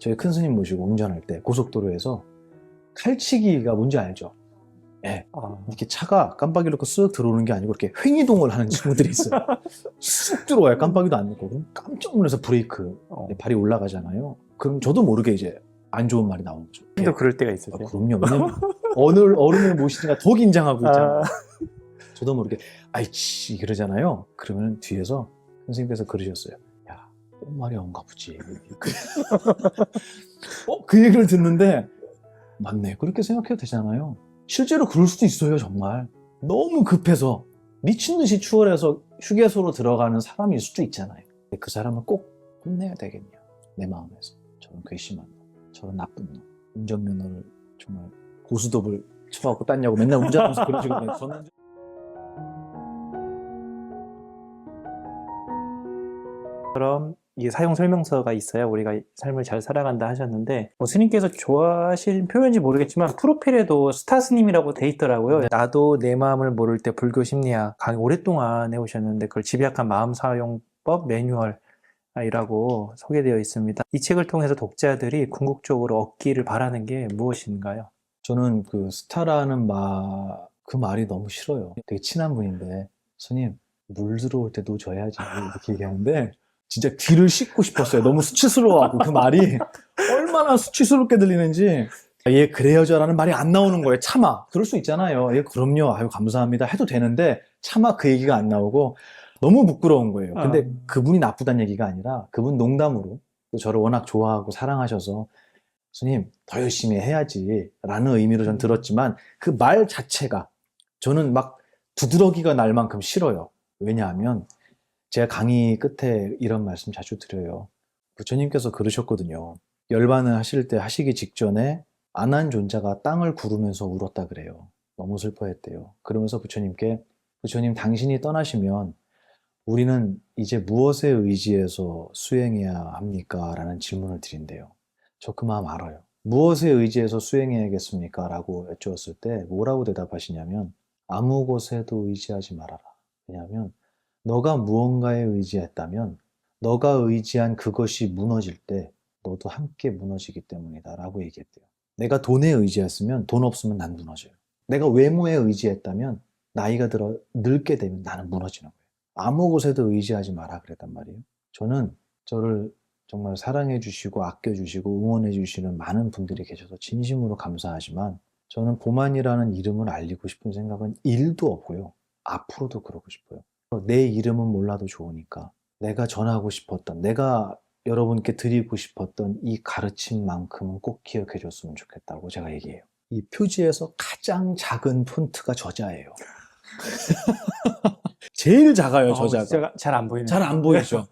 저희 큰 스님 모시고 운전할 때 고속도로에서 칼치기가 뭔지 알죠? 예. 이렇게 차가 깜빡이 놓고 쓱 들어오는 게 아니고 이렇게 횡이동을 하는 친구들이 있어요. 쓱 들어와요. 깜빡이도 안 놓고. 그럼 깜짝 놀라서 브레이크 발이 올라가잖아요. 그럼 저도 모르게 이제 안 좋은 말이 나오는 거죠. 또 그럴 때가 있으세요? 그럼요. 왜냐면 어른을 모시니까 더 긴장하고 있잖아요. 저도 모르게 아이치 그러잖아요. 그러면 뒤에서 선생님께서 그러셨어요. 야, 똥말이 온가 보지. 그 얘기를 듣는데 맞네. 그렇게 생각해도 되잖아요. 실제로 그럴 수도 있어요. 정말 너무 급해서 미친 듯이 추월해서 휴게소로 들어가는 사람일 수도 있잖아요. 근데 그 사람을 꼭 혼내야 되겠냐. 내 마음에서 저런 괘씸한 놈, 저런 나쁜 놈, 운전면허를 정말 고스톱을 쳐갖고 땄냐고 맨날 운전하면서 그런 식으로 저는 그럼 이게 사용 설명서가 있어야 우리가 삶을 잘 살아간다 하셨는데 스님께서 좋아하시는 표현인지 모르겠지만 프로필에도 스타 스님이라고 돼 있더라고요. 나도 내 마음을 모를 때 불교 심리학 강의 오랫동안 해오셨는데 그걸 집약한 마음 사용법 매뉴얼이라고 소개되어 있습니다. 이 책을 통해서 독자들이 궁극적으로 얻기를 바라는 게 무엇인가요? 저는 그 스타라는 그 말이 너무 싫어요. 되게 친한 분인데 스님 물 들어올 때도 줘야지 이렇게 얘기하는데 진짜 귀를 씻고 싶었어요. 너무 수치스러워하고 그 말이 얼마나 수치스럽게 들리는지 얘 그래요저라는 말이 안 나오는 거예요. 차마 그럴 수 있잖아요. 예, 그럼요. 아유 감사합니다 해도 되는데 차마 그 얘기가 안 나오고 너무 부끄러운 거예요. 근데 그분이 나쁘다는 얘기가 아니라 그분 농담으로 또 저를 워낙 좋아하고 사랑하셔서 스님 더 열심히 해야지 라는 의미로 전 들었지만 그 말 자체가 저는 막 두드러기가 날 만큼 싫어요. 왜냐하면 제가 강의 끝에 이런 말씀 자주 드려요. 부처님께서 그러셨거든요. 열반을 하실 때 하시기 직전에 안한 존자가 땅을 구르면서 울었다 그래요. 너무 슬퍼했대요. 그러면서 부처님께 부처님 당신이 떠나시면 우리는 이제 무엇에 의지해서 수행해야 합니까? 라는 질문을 드린대요. 저 그 마음 알아요. 무엇에 의지해서 수행해야겠습니까? 라고 여쭈었을 때 뭐라고 대답하시냐면 아무 곳에도 의지하지 말아라. 왜냐하면 너가 무언가에 의지했다면 너가 의지한 그것이 무너질 때 너도 함께 무너지기 때문이다 라고 얘기했대요. 내가 돈에 의지했으면 돈 없으면 난 무너져요. 내가 외모에 의지했다면 나이가 들어 늙게 되면 나는 무너지는 거예요. 아무 곳에도 의지하지 마라 그랬단 말이에요. 저는 저를 정말 사랑해 주시고 아껴 주시고 응원해 주시는 많은 분들이 계셔서 진심으로 감사하지만 저는 보만이라는 이름을 알리고 싶은 생각은 1도 없고요. 앞으로도 그러고 싶어요. 내 이름은 몰라도 좋으니까 내가 전하고 싶었던 내가 여러분께 드리고 싶었던 이 가르침만큼은 꼭 기억해 줬으면 좋겠다고 제가 얘기해요. 이 표지에서 가장 작은 폰트가 저자예요. 제일 작아요, 저자가. 잘 안 보이네요. 잘 안 보이죠.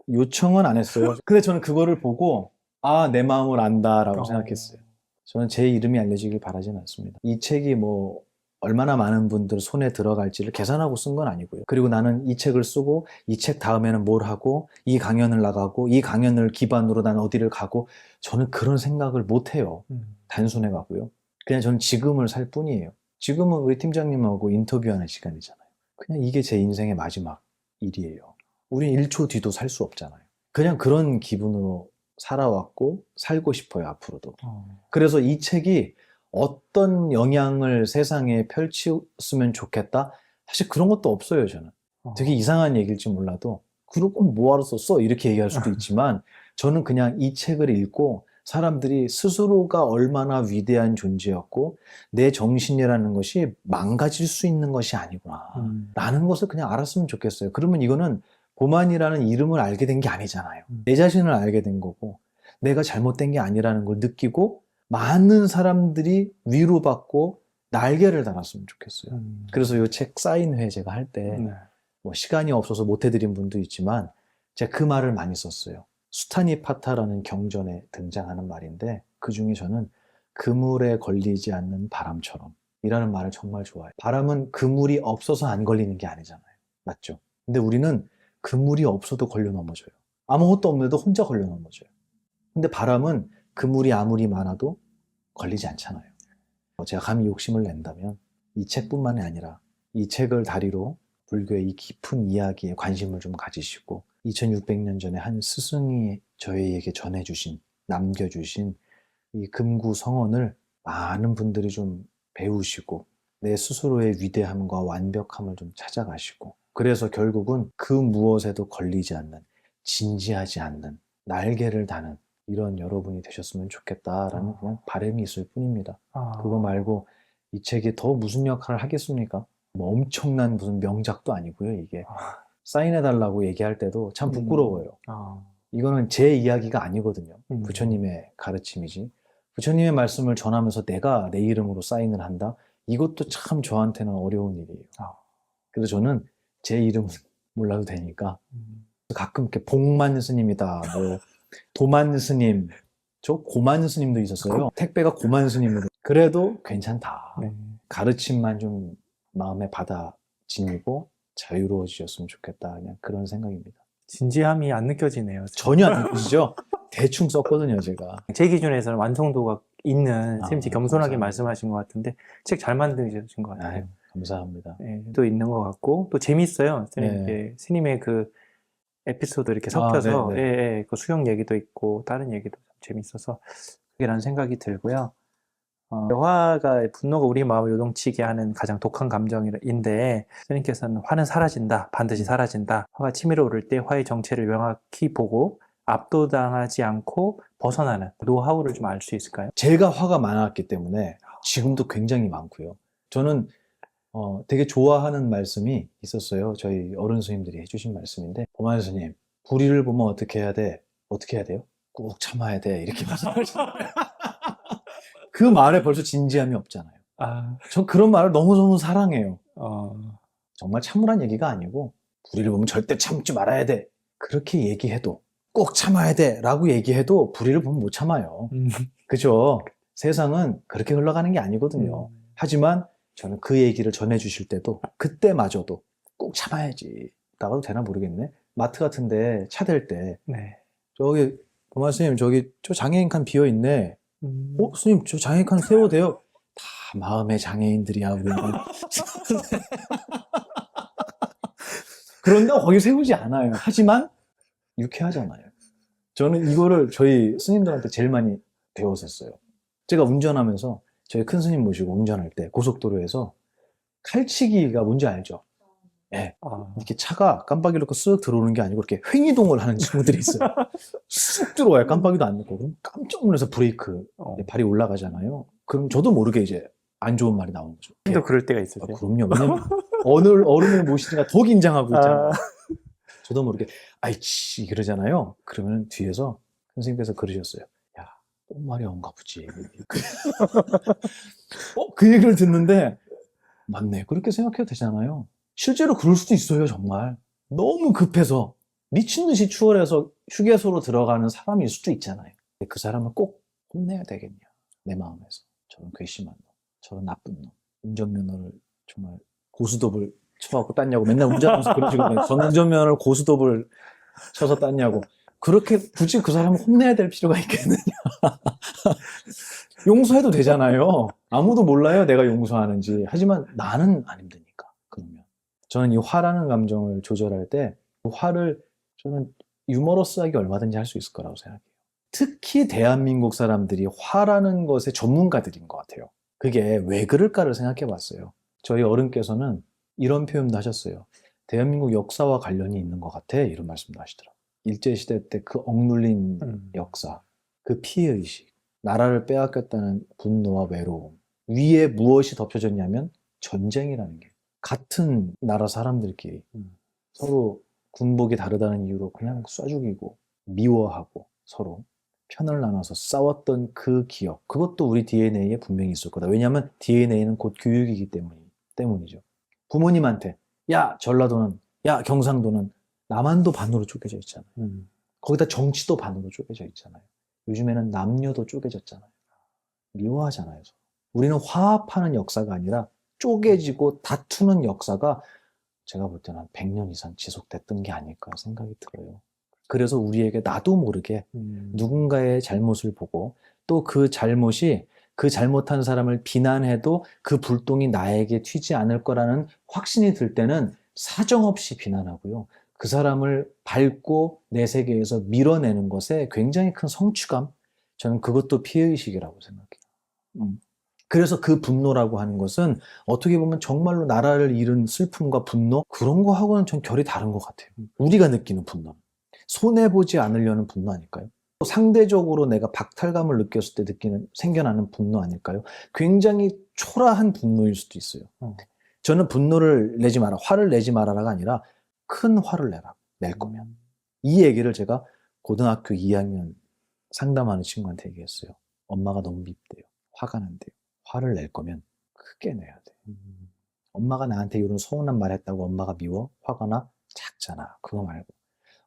요청은 안 했어요. 근데 저는 그거를 보고 아, 내 마음을 안다라고 생각했어요. 저는 제 이름이 알려지길 바라진 않습니다. 이 책이 뭐 얼마나 많은 분들 손에 들어갈지를 계산하고 쓴 건 아니고요. 그리고 나는 이 책을 쓰고 이 책 다음에는 뭘 하고 이 강연을 나가고 이 강연을 기반으로 나는 어디를 가고 저는 그런 생각을 못 해요. 단순해 가고요. 그냥 저는 지금을 살 뿐이에요. 지금은 우리 팀장님하고 인터뷰하는 시간이잖아요. 그냥 이게 제 인생의 마지막 일이에요. 우린 1초 뒤도 살 수 없잖아요. 그냥 그런 기분으로 살아왔고 살고 싶어요, 앞으로도. 그래서 이 책이 어떤 영향을 세상에 펼쳤으면 좋겠다? 사실 그런 것도 없어요, 저는. 되게 이상한 얘기일지 몰라도 그걸 꼭 뭐하러 썼어? 이렇게 얘기할 수도 있지만 저는 그냥 이 책을 읽고 사람들이 스스로가 얼마나 위대한 존재였고 내 정신이라는 것이 망가질 수 있는 것이 아니구나 라는 것을 그냥 알았으면 좋겠어요. 그러면 이거는 보만이라는 이름을 알게 된 게 아니잖아요. 내 자신을 알게 된 거고 내가 잘못된 게 아니라는 걸 느끼고 많은 사람들이 위로받고 날개를 달았으면 좋겠어요. 그래서 이 책 사인회 제가 할 때 뭐 시간이 없어서 못 해드린 분도 있지만 제가 그 말을 많이 썼어요. 수타니파타라는 경전에 등장하는 말인데 그 중에 저는 그물에 걸리지 않는 바람처럼 이라는 말을 정말 좋아해요. 바람은 그물이 없어서 안 걸리는 게 아니잖아요. 맞죠? 근데 우리는 그물이 없어도 걸려 넘어져요. 아무것도 없는데도 혼자 걸려 넘어져요. 근데 바람은 그물이 아무리 많아도 걸리지 않잖아요. 제가 감히 욕심을 낸다면 이 책뿐만이 아니라 이 책을 다리로 불교의 이 깊은 이야기에 관심을 좀 가지시고 2600년 전에 한 스승이 저희에게 전해주신 남겨주신 이 금구 성언을 많은 분들이 좀 배우시고 내 스스로의 위대함과 완벽함을 좀 찾아가시고 그래서 결국은 그 무엇에도 걸리지 않는 진지하지 않는 날개를 다는 이런 여러분이 되셨으면 좋겠다라는 그냥 바람이 있을 뿐입니다. 그거 말고 이 책이 더 무슨 역할을 하겠습니까? 뭐 엄청난 무슨 명작도 아니고요. 이게 사인해달라고 얘기할 때도 참 부끄러워요. 이거는 제 이야기가 아니거든요. 부처님의 가르침이지. 부처님의 말씀을 전하면서 내가 내 이름으로 사인을 한다? 이것도 참 저한테는 어려운 일이에요. 그래서 저는 제 이름은 몰라도 되니까 가끔 이렇게 복만 스님이다, 뭐 도만 스님, 저 고만 스님도 있었어요. 택배가 고만 스님으로. 그래도 괜찮다. 가르침만 좀 마음에 받아지고 자유로워지셨으면 좋겠다. 그냥 그런 생각입니다. 진지함이 안 느껴지네요. 전혀 안 느끼시죠? 대충 썼거든요, 제가. 제 기준에서는 완성도가 있는 선생님이 겸손하게 감사합니다. 말씀하신 것 같은데 책 잘 만드신 것 같아요. 아유, 감사합니다. 또 있는 것 같고 또 재밌어요. 선생님 네. 스님의 그 에피소드 이렇게 섞여서 네. 그 수영 얘기도 있고 다른 얘기도 재밌어서 그게라는 생각이 들고요. 화가 분노가 우리 마음을 요동치게 하는 가장 독한 감정인데 선생님께서는 화는 사라진다, 반드시 사라진다. 화가 치밀어 오를 때 화의 정체를 명확히 보고 압도당하지 않고 벗어나는 노하우를 좀 알 수 있을까요? 제가 화가 많았기 때문에 지금도 굉장히 많고요. 저는 되게 좋아하는 말씀이 있었어요. 저희 어른 스님들이 해주신 말씀인데 보만 스님, 불의를 보면 어떻게 해야 돼? 어떻게 해야 돼요? 꾹 참아야 돼. 이렇게 말씀하시잖아요. 그 말에 벌써 진지함이 없잖아요. 전 그런 말을 너무너무 사랑해요. 정말 참으란 얘기가 아니고 불의를 보면 절대 참지 말아야 돼. 그렇게 얘기해도 꼭 참아야 돼 라고 얘기해도 불의를 보면 못 참아요. 그죠? 세상은 그렇게 흘러가는 게 아니거든요. 하지만 저는 그 얘기를 전해주실 때도 그때마저도 꼭 참아야지. 나가도 되나 모르겠네. 마트 같은데 차 댈 때 저기 보만 스님 저기 저 장애인 칸 비어있네. 스님 저 장애인 칸 세워도 돼요? 다 마음의 장애인들이야 우리는. 그런데 거기 세우지 않아요. 하지만 유쾌하잖아요. 저는 이거를 저희 스님들한테 제일 많이 배웠었어요. 제가 운전하면서 저희 큰 스님 모시고 운전할 때 고속도로에서 칼치기가 뭔지 알죠? 네. 이렇게 차가 깜빡이 놓고 쓱 들어오는 게 아니고 이렇게 횡이동을 하는 친구들이 있어요. 쑥 들어와요. 깜빡이도 안 넣고. 그럼 깜짝 놀라서 브레이크 발이 올라가잖아요. 그럼 저도 모르게 이제 안 좋은 말이 나오는 거죠. 또 그럴 때가 있으세요? 그럼요. 왜냐면 어른을 모시니까 더 긴장하고 있잖아요. 저도 모르게 아이치 그러잖아요. 그러면 뒤에서 선생님께서 그러셨어요. 야, 똥말이 온가 보지. 그 얘기를 듣는데 맞네. 그렇게 생각해도 되잖아요. 실제로 그럴 수도 있어요. 정말 너무 급해서 미친 듯이 추월해서 휴게소로 들어가는 사람일 수도 있잖아요. 그 사람을 꼭 혼내야 되겠냐. 내 마음에서. 저런 괘씸한 놈, 저런 나쁜 놈, 운전면허를 정말 고스톱을 쳐갖고 땄냐고 맨날 운전하면서 그러시거든요. 전 운전면허를 고스톱을 쳐서 땄냐고. 그렇게 굳이 그 사람을 혼내야 될 필요가 있겠느냐. 용서해도 되잖아요. 아무도 몰라요, 내가 용서하는지. 하지만 나는 안 힘드니까. 그러면 저는 이 화라는 감정을 조절할 때 그 화를 저는 유머러스하게 얼마든지 할 수 있을 거라고 생각해요. 특히 대한민국 사람들이 화라는 것의 전문가들인 것 같아요. 그게 왜 그럴까를 생각해 봤어요. 저희 어른께서는 이런 표현도 하셨어요. 대한민국 역사와 관련이 있는 것 같아. 이런 말씀도 하시더라고요. 일제시대 때 그 억눌린 역사, 그 피해의식, 나라를 빼앗겼다는 분노와 외로움, 위에 무엇이 덮여졌냐면 전쟁이라는 게. 같은 나라 사람들끼리 서로 군복이 다르다는 이유로 그냥 쏴 죽이고 미워하고 서로 편을 나눠서 싸웠던 그 기억, 그것도 우리 DNA에 분명히 있을 거다. 왜냐하면 DNA는 곧 교육이기 때문이죠. 부모님한테 야 전라도는, 야 경상도는 남한도 반으로 쪼개져 있잖아요. 거기다 정치도 반으로 쪼개져 있잖아요. 요즘에는 남녀도 쪼개졌잖아요. 미워하잖아요. 우리는 화합하는 역사가 아니라 쪼개지고 다투는 역사가 제가 볼 때는 한 100년 이상 지속됐던 게 아닐까 생각이 들어요. 그래서 우리에게 나도 모르게 누군가의 잘못을 보고 또 그 잘못이 그 잘못한 사람을 비난해도 그 불똥이 나에게 튀지 않을 거라는 확신이 들 때는 사정없이 비난하고요. 그 사람을 밟고 내 세계에서 밀어내는 것에 굉장히 큰 성취감, 저는 그것도 피해의식이라고 생각해요. 그래서 그 분노라고 하는 것은 어떻게 보면 정말로 나라를 잃은 슬픔과 분노, 그런 거하고는 좀 결이 다른 것 같아요. 우리가 느끼는 분노. 손해보지 않으려는 분노 아닐까요? 상대적으로 내가 박탈감을 느꼈을 때 생겨나는 분노 아닐까요? 굉장히 초라한 분노일 수도 있어요. 저는 분노를 내지 마라, 화를 내지 마라가 아니라 큰 화를 낼 거면. 이 얘기를 제가 고등학교 2학년 상담하는 친구한테 얘기했어요. 엄마가 너무 밉대요. 화가 난대요. 화를 낼 거면 크게 내야 돼. 엄마가 나한테 이런 서운한 말 했다고 엄마가 미워? 화가 나? 작잖아. 그거 말고.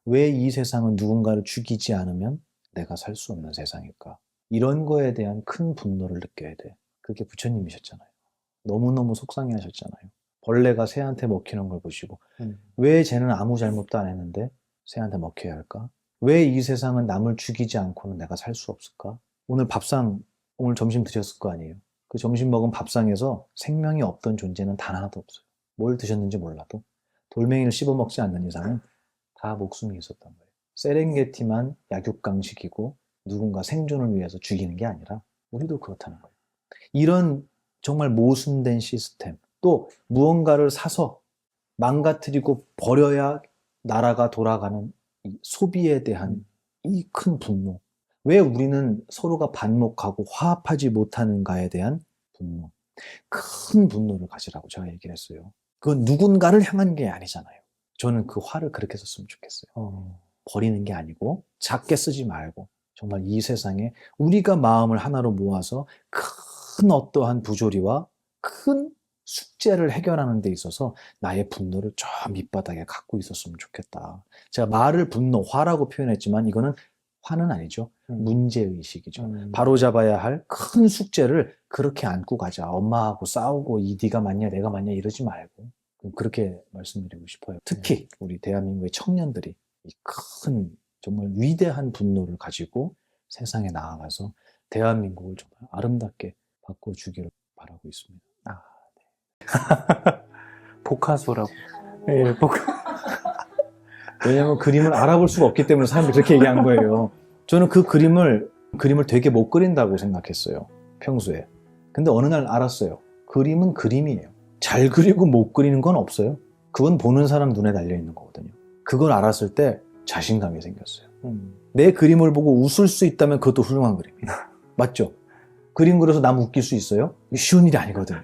왜 이 세상은 누군가를 죽이지 않으면 내가 살 수 없는 세상일까? 이런 거에 대한 큰 분노를 느껴야 돼. 그게 부처님이셨잖아요. 너무너무 속상해 하셨잖아요. 벌레가 새한테 먹히는 걸 보시고 왜 쟤는 아무 잘못도 안 했는데 새한테 먹혀야 할까? 왜 이 세상은 남을 죽이지 않고는 내가 살 수 없을까? 오늘 오늘 점심 드셨을 거 아니에요. 그 점심 먹은 밥상에서 생명이 없던 존재는 단 하나도 없어요. 뭘 드셨는지 몰라도 돌멩이를 씹어 먹지 않는 이상은 다 목숨이 있었던 거예요. 세렝게티만 약육강식이고 누군가 생존을 위해서 죽이는 게 아니라 우리도 그렇다는 거예요. 이런 정말 모순된 시스템, 또 무언가를 사서 망가뜨리고 버려야 나라가 돌아가는 이 소비에 대한 이 큰 분노. 왜 우리는 서로가 반목하고 화합하지 못하는가에 대한 분노. 큰 분노를 가지라고 제가 얘기를 했어요. 그건 누군가를 향한 게 아니잖아요. 저는 그 화를 그렇게 썼으면 좋겠어요. 버리는 게 아니고 작게 쓰지 말고 정말 이 세상에 우리가 마음을 하나로 모아서 큰 어떠한 부조리와 큰 숙제를 해결하는 데 있어서 나의 분노를 저 밑바닥에 갖고 있었으면 좋겠다. 제가 말을 분노, 화라고 표현했지만 이거는 화는 아니죠. 문제의식이죠. 바로잡아야 할 큰 숙제를 그렇게 안고 가자. 엄마하고 싸우고 네가 맞냐 내가 맞냐 이러지 말고 그렇게 말씀드리고 싶어요. 특히 우리 대한민국의 청년들이 이 큰 정말 위대한 분노를 가지고 세상에 나아가서 대한민국을 정말 아름답게 바꿔주기를 바라고 있습니다. 복화소라고. 예, 왜냐하면 그림을 알아볼 수가 없기 때문에 사람들이 그렇게 얘기한 거예요. 저는 그 그림을 되게 못 그린다고 생각했어요. 평소에. 근데 어느 날 알았어요. 그림은 그림이에요. 잘 그리고 못 그리는 건 없어요. 그건 보는 사람 눈에 달려있는 거거든요. 그걸 알았을 때 자신감이 생겼어요. 내 그림을 보고 웃을 수 있다면 그것도 훌륭한 그림이에요. 맞죠? 그림 그려서 남 웃길 수 있어요? 쉬운 일이 아니거든요.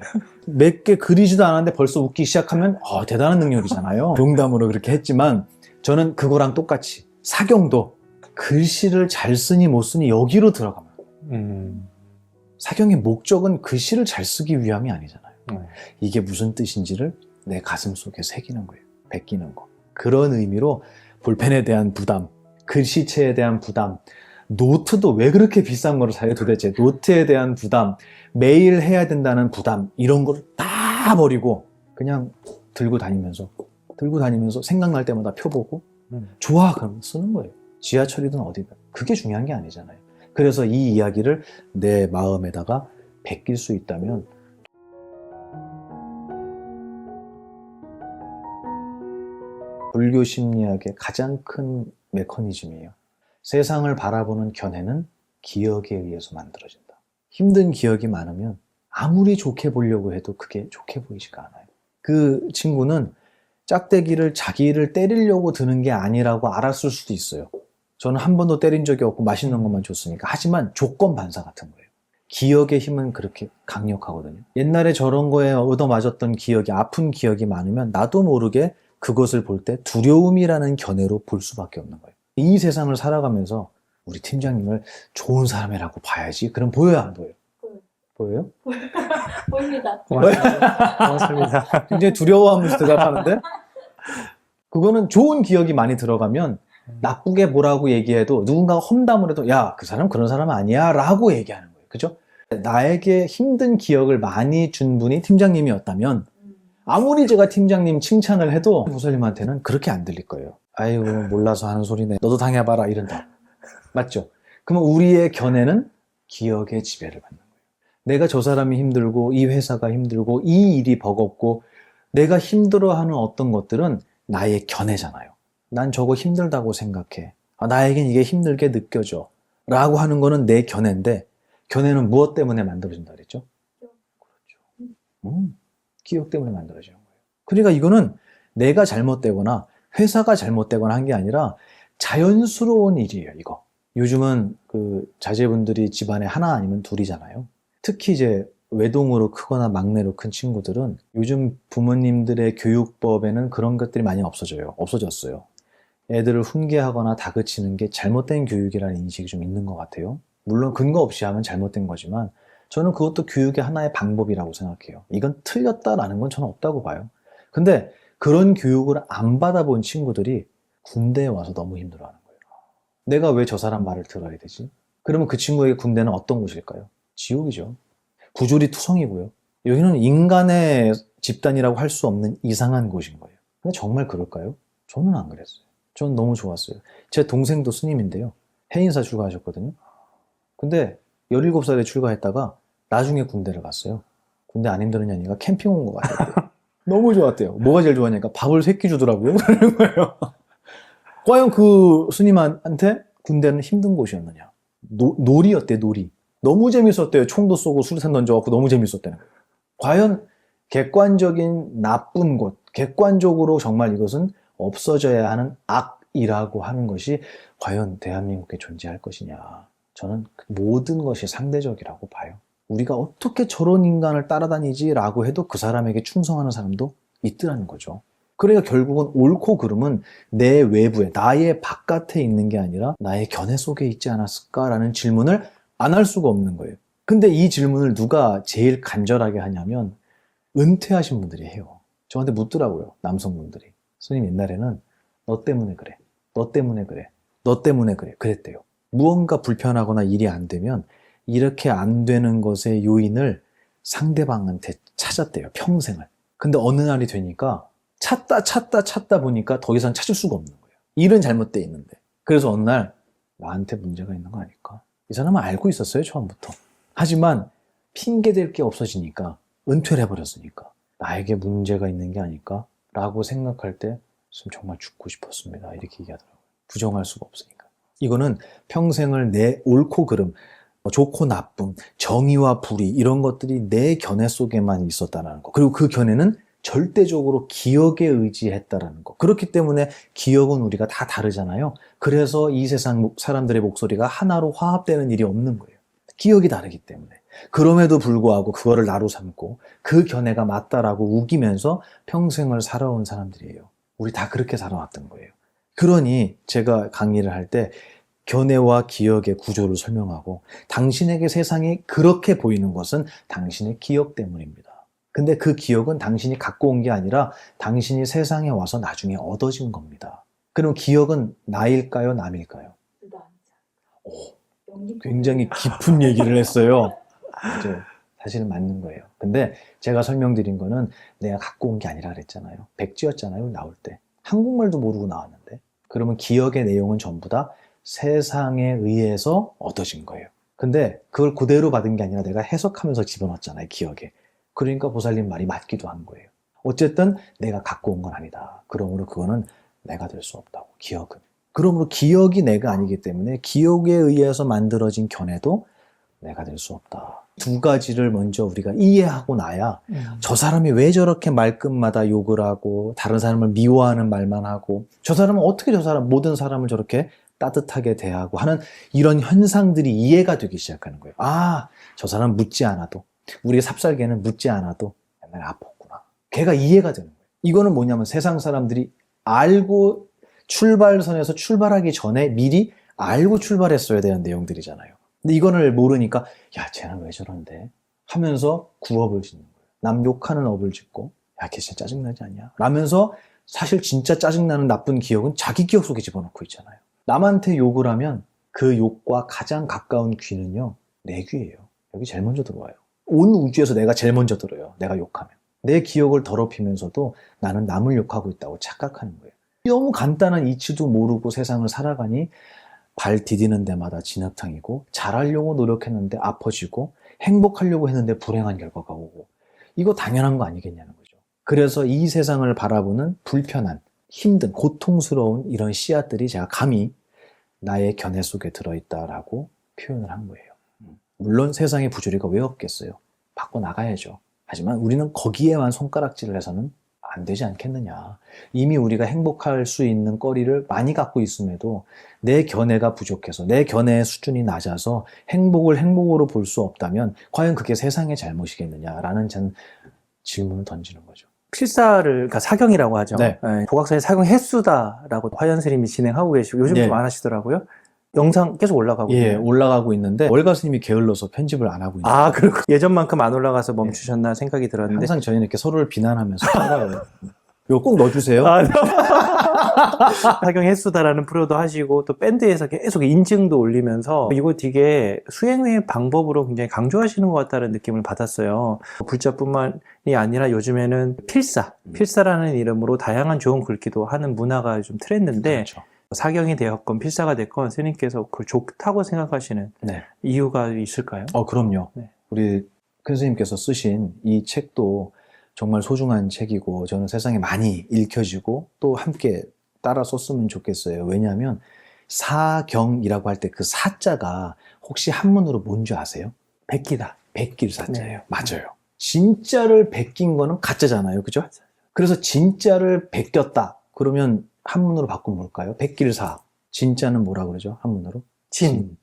몇 개 그리지도 않았는데 벌써 웃기 시작하면 대단한 능력이잖아요. 농담으로 그렇게 했지만 저는 그거랑 똑같이 사경도 글씨를 잘 쓰니 못 쓰니 여기로 들어가면 사경의 목적은 글씨를 잘 쓰기 위함이 아니잖아요. 이게 무슨 뜻인지를 내 가슴 속에 새기는 거예요. 베끼는 거. 그런 의미로 볼펜에 대한 부담, 글씨체에 대한 부담, 노트도 왜 그렇게 비싼 거를 사요 도대체. 노트에 대한 부담, 매일 해야 된다는 부담, 이런 거를 다 버리고 그냥 들고 다니면서 생각날 때마다 펴보고 좋아 그러면 쓰는 거예요. 지하철이든 어디든 그게 중요한 게 아니잖아요. 그래서 이 이야기를 내 마음에다가 베낄 수 있다면 불교 심리학의 가장 큰 메커니즘이에요. 세상을 바라보는 견해는 기억에 의해서 만들어진다. 힘든 기억이 많으면 아무리 좋게 보려고 해도 그게 좋게 보이지가 않아요. 그 친구는 짝대기를 자기를 때리려고 드는 게 아니라고 알았을 수도 있어요. 저는 한 번도 때린 적이 없고 맛있는 것만 줬으니까. 하지만 조건 반사 같은 거예요. 기억의 힘은 그렇게 강력하거든요. 옛날에 저런 거에 얻어맞았던 기억이, 아픈 기억이 많으면 나도 모르게 그것을 볼 때 두려움이라는 견해로 볼 수밖에 없는 거예요. 이 세상을 살아가면서 우리 팀장님을 좋은 사람이라고 봐야지. 그럼 보여요, 안 보여요? 보여요? 보입니다. 고맙습니다. 굉장히 두려워하면서 대답하는데 그거는 좋은 기억이 많이 들어가면 나쁘게 뭐라고 얘기해도 누군가가 험담을 해도 야, 그 사람 그런 사람 아니야 라고 얘기하는 거예요. 그죠? 나에게 힘든 기억을 많이 준 분이 팀장님이었다면 아무리 제가 팀장님 칭찬을 해도 부설님한테는 그렇게 안 들릴 거예요. 아이고 몰라서 하는 소리네. 너도 당해봐라 이런다. 맞죠? 그러면 우리의 견해는 기억의 지배를 받는 거예요. 내가 저 사람이 힘들고 이 회사가 힘들고 이 일이 버겁고 내가 힘들어하는 어떤 것들은 나의 견해잖아요. 난 저거 힘들다고 생각해. 나에겐 이게 힘들게 느껴져. 라고 하는 거는 내 견해인데, 견해는 무엇 때문에 만들어진다 그랬죠? 그렇죠. 기억 때문에 만들어지는 거예요. 그러니까 이거는 내가 잘못되거나 회사가 잘못되거나 한 게 아니라 자연스러운 일이에요, 이거. 요즘은 그 자제분들이 집안에 하나 아니면 둘이잖아요. 특히 이제 외동으로 크거나 막내로 큰 친구들은 요즘 부모님들의 교육법에는 그런 것들이 많이 없어졌어요. 애들을 훈계하거나 다그치는 게 잘못된 교육이라는 인식이 좀 있는 것 같아요. 물론 근거 없이 하면 잘못된 거지만 저는 그것도 교육의 하나의 방법이라고 생각해요. 이건 틀렸다라는 건 저는 없다고 봐요. 근데 그런 교육을 안 받아본 친구들이 군대에 와서 너무 힘들어하는 거예요. 내가 왜 저 사람 말을 들어야 되지? 그러면 그 친구에게 군대는 어떤 곳일까요? 지옥이죠. 부조리 투성이고요. 여기는 인간의 집단이라고 할 수 없는 이상한 곳인 거예요. 근데 정말 그럴까요? 저는 안 그랬어요. 저는 너무 좋았어요. 제 동생도 스님인데요. 해인사 출가하셨거든요. 근데 17살에 출가했다가 나중에 군대를 갔어요. 군대 안 힘들었냐니까 캠핑 온 것 같았대요. 너무 좋았대요. 뭐가 제일 좋았냐니까 밥을 3끼 주더라고요. 그러는 거예요. 과연 그 스님한테 군대는 힘든 곳이었느냐? 놀이였대, 놀이. 너무 재밌었대요. 총도 쏘고 수류탄 던져갖고 너무 재밌었대요. 과연 객관적인 나쁜 곳, 객관적으로 정말 이것은 없어져야 하는 악이라고 하는 것이 과연 대한민국에 존재할 것이냐. 저는 모든 것이 상대적이라고 봐요. 우리가 어떻게 저런 인간을 따라다니지라고 해도 그 사람에게 충성하는 사람도 있더라는 거죠. 그러니까 결국은 옳고 그름은 내 외부에, 나의 바깥에 있는 게 아니라 나의 견해 속에 있지 않았을까라는 질문을 안 할 수가 없는 거예요. 근데 이 질문을 누가 제일 간절하게 하냐면 은퇴하신 분들이 해요. 저한테 묻더라고요. 남성분들이. 스님 옛날에는 너 때문에 그래. 너 때문에 그래. 너 때문에 그래. 그랬대요. 무언가 불편하거나 일이 안 되면 이렇게 안 되는 것의 요인을 상대방한테 찾았대요. 평생을. 근데 어느 날이 되니까 찾다 보니까 더 이상 찾을 수가 없는 거예요. 일은 잘못돼 있는데. 그래서 어느 날 나한테 문제가 있는 거 아닐까? 이 사람은 알고 있었어요, 처음부터. 하지만 핑계댈 게 없어지니까 은퇴를 해버렸으니까 나에게 문제가 있는 게 아닐까? 라고 생각할 때 정말 죽고 싶었습니다. 이렇게 얘기하더라고요. 부정할 수가 없으니까. 이거는 평생을 내 옳고 그름, 좋고 나쁨, 정의와 불의 이런 것들이 내 견해 속에만 있었다는 거. 그리고 그 견해는 절대적으로 기억에 의지했다라는 거. 그렇기 때문에 기억은 우리가 다 다르잖아요. 그래서 이 세상 사람들의 목소리가 하나로 화합되는 일이 없는 거예요. 기억이 다르기 때문에. 그럼에도 불구하고 그거를 나로 삼고 그 견해가 맞다라고 우기면서 평생을 살아온 사람들이에요. 우리 다 그렇게 살아왔던 거예요. 그러니 제가 강의를 할 때 견해와 기억의 구조를 설명하고 당신에게 세상이 그렇게 보이는 것은 당신의 기억 때문입니다. 근데 그 기억은 당신이 갖고 온 게 아니라 당신이 세상에 와서 나중에 얻어진 겁니다. 그럼 기억은 나일까요? 남일까요? 오, 굉장히 깊은 얘기를 했어요. 사실은 맞는 거예요. 근데 제가 설명드린 거는 내가 갖고 온 게 아니라 그랬잖아요. 백지였잖아요, 나올 때. 한국말도 모르고 나왔는데. 그러면 기억의 내용은 전부 다 세상에 의해서 얻어진 거예요. 근데 그걸 그대로 받은 게 아니라 내가 해석하면서 집어넣었잖아요, 기억에. 그러니까 보살님 말이 맞기도 한 거예요. 어쨌든 내가 갖고 온 건 아니다. 그러므로 그거는 내가 될 수 없다고, 기억은. 그러므로 기억이 내가 아니기 때문에 기억에 의해서 만들어진 견해도 내가 될 수 없다. 두 가지를 먼저 우리가 이해하고 나야 저 사람이 왜 저렇게 말끝마다 욕을 하고 다른 사람을 미워하는 말만 하고 저 사람은 어떻게 모든 사람을 저렇게 따뜻하게 대하고 하는 이런 현상들이 이해가 되기 시작하는 거예요. 아, 저 사람 묻지 않아도 우리 삽살개는 묻지 않아도 옛날에 아팠구나. 걔가 이해가 되는 거예요. 이거는 뭐냐면 세상 사람들이 알고 출발선에서 출발하기 전에 미리 알고 출발했어야 되는 내용들이잖아요. 근데 이거를 모르니까 야, 쟤는 왜 저런데? 하면서 구업을 짓는 거예요. 남 욕하는 업을 짓고 야, 걔 진짜 짜증나지 않냐? 라면서 사실 진짜 짜증나는 나쁜 기억은 자기 기억 속에 집어넣고 있잖아요. 남한테 욕을 하면 그 욕과 가장 가까운 귀는요, 내 귀예요. 여기 제일 먼저 들어와요. 온 우주에서 내가 제일 먼저 들어요. 내가 욕하면. 내 기억을 더럽히면서도 나는 남을 욕하고 있다고 착각하는 거예요. 너무 간단한 이치도 모르고 세상을 살아가니 발 디디는 데마다 진흙탕이고 잘하려고 노력했는데 아파지고 행복하려고 했는데 불행한 결과가 오고 이거 당연한 거 아니겠냐는 거죠. 그래서 이 세상을 바라보는 불편한, 힘든, 고통스러운 이런 씨앗들이 제가 감히 나의 견해 속에 들어있다라고 표현을 한 거예요. 물론 세상에 부조리가 왜 없겠어요. 바꿔나가야죠. 하지만 우리는 거기에만 손가락질을 해서는 안 되지 않겠느냐. 이미 우리가 행복할 수 있는 거리를 많이 갖고 있음에도 내 견해가 부족해서 내 견해의 수준이 낮아서 행복을 행복으로 볼 수 없다면 과연 그게 세상의 잘못이겠느냐라는 저는 질문을 던지는 거죠. 필사를, 그러니까 사경이라고 하죠. 네. 복학사의 사경 횟수다라고 화연 스님이 진행하고 계시고 요즘 네. 좀 안 하시더라고요. 영상 계속 올라가고 예, 있네요. 올라가고 있는데 월가 스님이 게을러서 편집을 안 하고 있는 아, 그렇고 예전만큼 안 올라가서 멈추셨나 생각이 들었는데. 항상 저희는 이렇게 서로를 비난하면서 살아요. 이거 꼭 넣어주세요. 아, 사경 횟수다라는 프로도 하시고 또 밴드에서 계속 인증도 올리면서 이거 되게 수행의 방법으로 굉장히 강조하시는 것 같다는 느낌을 받았어요. 불자뿐만이 아니라 요즘에는 필사라는 이름으로 다양한 좋은 글귀도 하는 문화가 좀 트렌드인데 그렇죠. 사경이 되었건 필사가 됐건 스님께서 그걸 좋다고 생각하시는 네. 이유가 있을까요? 그럼요. 네. 우리 큰 스님께서 쓰신 이 책도 정말 소중한 책이고 저는 세상에 많이 읽혀지고 또 함께 따라 썼으면 좋겠어요. 왜냐하면 사경이라고 할 때 그 사자가 혹시 한문으로 뭔지 아세요? 베끼다. 베낄 사자예요. 네. 맞아요. 진짜를 베낀 거는 가짜잖아요. 그죠? 그래서 진짜를 베꼈다. 그러면 한문으로 바꾸면 뭘까요? 베낄사. 진짜는 뭐라 그러죠? 한문으로? 사진.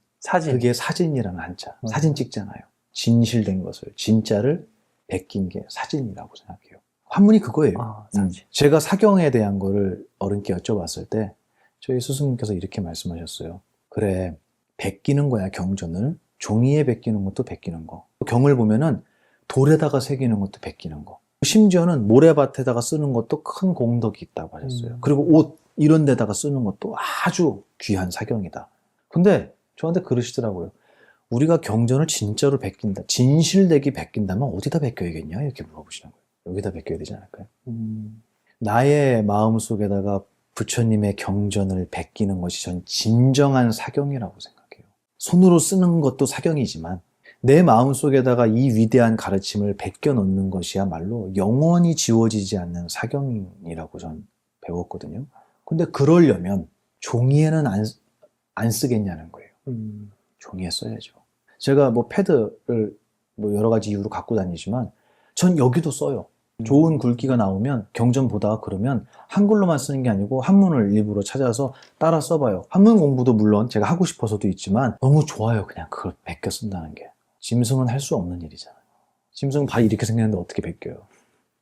그게 사진이라는 한자. 사진 찍잖아요. 진실된 것을, 진짜를 베낀 게 사진이라고 생각해요. 한문이 그거예요. 사진. 제가 사경에 대한 거를 어른께 여쭤봤을 때 저희 스승님께서 이렇게 말씀하셨어요. 그래, 베끼는 거야, 경전을. 종이에 베끼는 것도 베끼는 거. 경을 보면은 돌에다가 새기는 것도 베끼는 거. 심지어는 모래밭에다가 쓰는 것도 큰 공덕이 있다고 하셨어요. 그리고 옷 이런 데다가 쓰는 것도 아주 귀한 사경이다. 근데 저한테 그러시더라고요. 우리가 경전을 진짜로 베낀다. 진실되게 베낀다면 어디다 베껴야겠냐? 이렇게 물어보시는 거예요. 여기다 베껴야 되지 않을까요? 나의 마음속에다가 부처님의 경전을 베끼는 것이 전 진정한 사경이라고 생각해요. 손으로 쓰는 것도 사경이지만 내 마음속에다가 이 위대한 가르침을 베껴 놓는 것이야말로 영원히 지워지지 않는 사경이라고 전 배웠거든요. 근데 그러려면 종이에는 안 쓰겠냐는 거예요. 종이에 써야죠. 제가 뭐 패드를 뭐 여러 가지 이유로 갖고 다니지만 전 여기도 써요. 좋은 글귀가 나오면 경전 보다가 그러면 한글로만 쓰는 게 아니고 한문을 일부러 찾아서 따라 써봐요. 한문 공부도 물론 제가 하고 싶어서도 있지만 너무 좋아요. 그냥 그걸 베껴 쓴다는 게. 짐승은 할 수 없는 일이잖아요. 짐승은 발이 이렇게 생겼는데 어떻게 베껴요?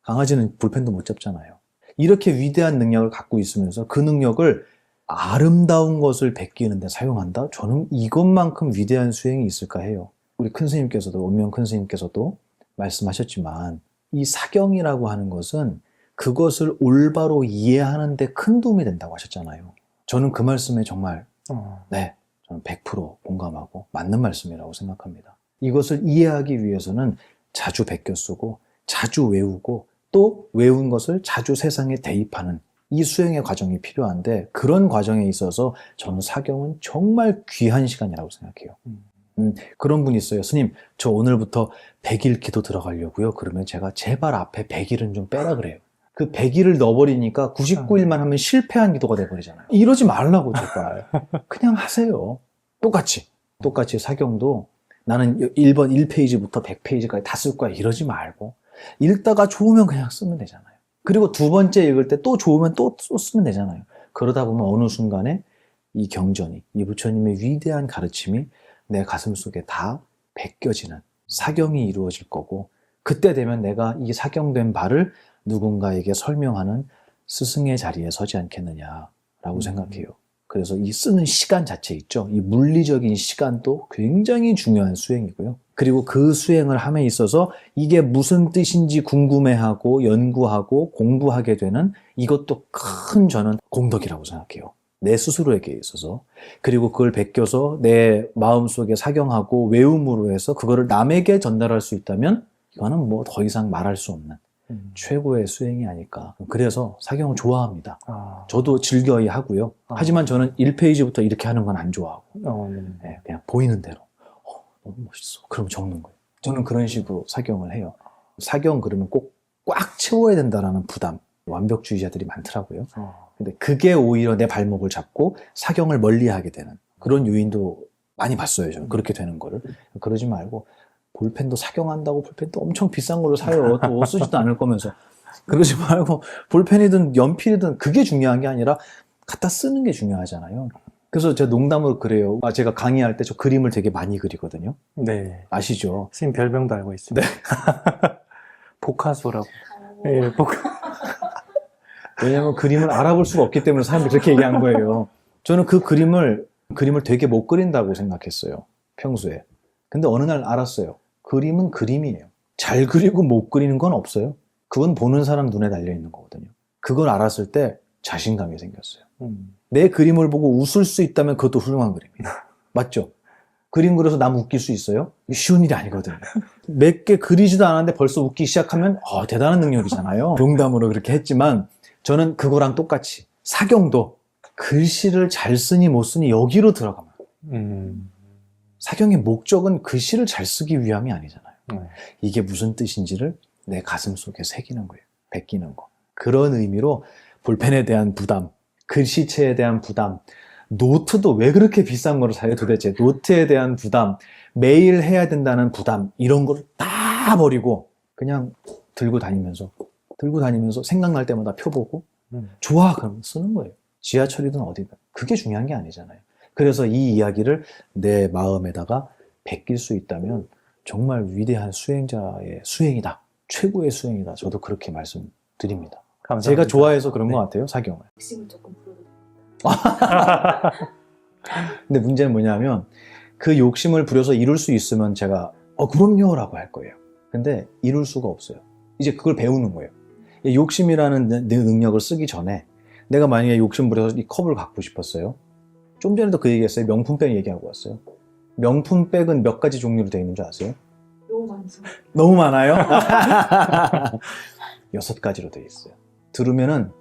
강아지는 볼펜도 못 잡잖아요. 이렇게 위대한 능력을 갖고 있으면서 그 능력을 아름다운 것을 베끼는 데 사용한다? 저는 이것만큼 위대한 수행이 있을까 해요. 우리 큰 스님께서도, 원명 큰 스님께서도 말씀하셨지만 이 사경이라고 하는 것은 그것을 올바로 이해하는 데 큰 도움이 된다고 하셨잖아요. 저는 그 말씀에 정말 네, 저는 100% 공감하고 맞는 말씀이라고 생각합니다. 이것을 이해하기 위해서는 자주 베껴 쓰고 자주 외우고 또 외운 것을 자주 세상에 대입하는 이 수행의 과정이 필요한데 그런 과정에 있어서 저는 사경은 정말 귀한 시간이라고 생각해요. 그런 분이 있어요. 스님, 저 오늘부터 100일 기도 들어가려고요. 그러면 제가 제발 앞에 100일은 좀 빼라 그래요. 그 100일을 넣어버리니까 99일만 하면 실패한 기도가 돼버리잖아요. 이러지 말라고 제발. 그냥 하세요. 똑같이 사경도 나는 1번 1페이지부터 100페이지까지 다 쓸 거야. 이러지 말고 읽다가 좋으면 그냥 쓰면 되잖아요. 그리고 두 번째 읽을 때 또 좋으면 또 쓰면 되잖아요. 그러다 보면 어느 순간에 이 경전이, 이 부처님의 위대한 가르침이 내 가슴 속에 다 베껴지는 사경이 이루어질 거고 그때 되면 내가 이 사경된 바를 누군가에게 설명하는 스승의 자리에 서지 않겠느냐라고 생각해요. 그래서 이 쓰는 시간 자체 있죠. 이 물리적인 시간도 굉장히 중요한 수행이고요. 그리고 그 수행을 함에 있어서 이게 무슨 뜻인지 궁금해하고 연구하고 공부하게 되는 이것도 큰 저는 공덕이라고 생각해요. 내 스스로에게 있어서. 그리고 그걸 베껴서 내 마음속에 사경하고 외움으로 해서 그거를 남에게 전달할 수 있다면 이거는 뭐 더 이상 말할 수 없는 최고의 수행이 아닐까. 그래서 사경을 좋아합니다. 저도 즐겨야 하고요. 하지만 저는 1페이지부터 이렇게 하는 건 안 좋아하고 네, 그냥 보이는 대로 너무 멋있어. 그럼 적는 거예요. 저는 그런 식으로 사경을 해요. 사경 그러면 꼭 꽉 채워야 된다라는 부담. 완벽주의자들이 많더라고요. 근데 그게 오히려 내 발목을 잡고 사경을 멀리하게 되는 그런 요인도 많이 봤어요. 저는 그렇게 되는 거를. 그러지 말고 볼펜도 착용한다고 볼펜도 엄청 비싼 걸로 사요. 또 쓰지도 않을 거면서. 그러지 말고 볼펜이든 연필이든 그게 중요한 게 아니라 갖다 쓰는 게 중요하잖아요. 그래서 제가 농담으로 그래요. 제가 강의할 때 저 그림을 되게 많이 그리거든요. 네. 아시죠? 선생님 별명도 알고 있습니다. 복화수라고. 네, 왜냐면 그림을 알아볼 수가 없기 때문에 사람들이 그렇게 얘기한 거예요. 저는 그 그림을 되게 못 그린다고 생각했어요. 평소에. 근데 어느 날 알았어요. 그림은 그림이에요. 잘 그리고 못 그리는 건 없어요. 그건 보는 사람 눈에 달려 있는 거거든요. 그걸 알았을 때 자신감이 생겼어요. 내 그림을 보고 웃을 수 있다면 그것도 훌륭한 그림이에요. 맞죠? 그림 그려서 남 웃길 수 있어요? 쉬운 일이 아니거든요. 몇 개 그리지도 않았는데 벌써 웃기 시작하면 대단한 능력이잖아요. 농담으로 그렇게 했지만 저는 그거랑 똑같이 사경도 글씨를 잘 쓰니 못 쓰니 여기로 들어가면 사경의 목적은 글씨를 잘 쓰기 위함이 아니잖아요. 이게 무슨 뜻인지를 내 가슴 속에 새기는 거예요. 베끼는 거. 그런 의미로 볼펜에 대한 부담, 글씨체에 대한 부담, 노트도 왜 그렇게 비싼 거를 사요 도대체. 노트에 대한 부담, 매일 해야 된다는 부담, 이런 걸 다 버리고 그냥 들고 다니면서 생각날 때마다 펴보고 좋아 그러면 쓰는 거예요. 지하철이든 어디든 그게 중요한 게 아니잖아요. 그래서 이 이야기를 내 마음에다가 베낄 수 있다면 정말 위대한 수행자의 수행이다. 최고의 수행이다. 저도 그렇게 말씀드립니다. 감사합니다. 제가 좋아해서 그런 것 같아요. 사경을. 욕심을 조금 부려드립니다. 근데 문제는 뭐냐면 그 욕심을 부려서 이룰 수 있으면 제가 그럼요 라고 할 거예요. 근데 이룰 수가 없어요. 이제 그걸 배우는 거예요. 이 욕심이라는 능력을 쓰기 전에 내가 만약에 욕심 부려서 이 컵을 갖고 싶었어요. 좀 전에도 그 얘기했어요. 명품백 얘기하고 왔어요. 명품백은 몇 가지 종류로 되어 있는 줄 아세요? 너무 많죠. 너무 많아요? 6가지로 되어 있어요. 들으면은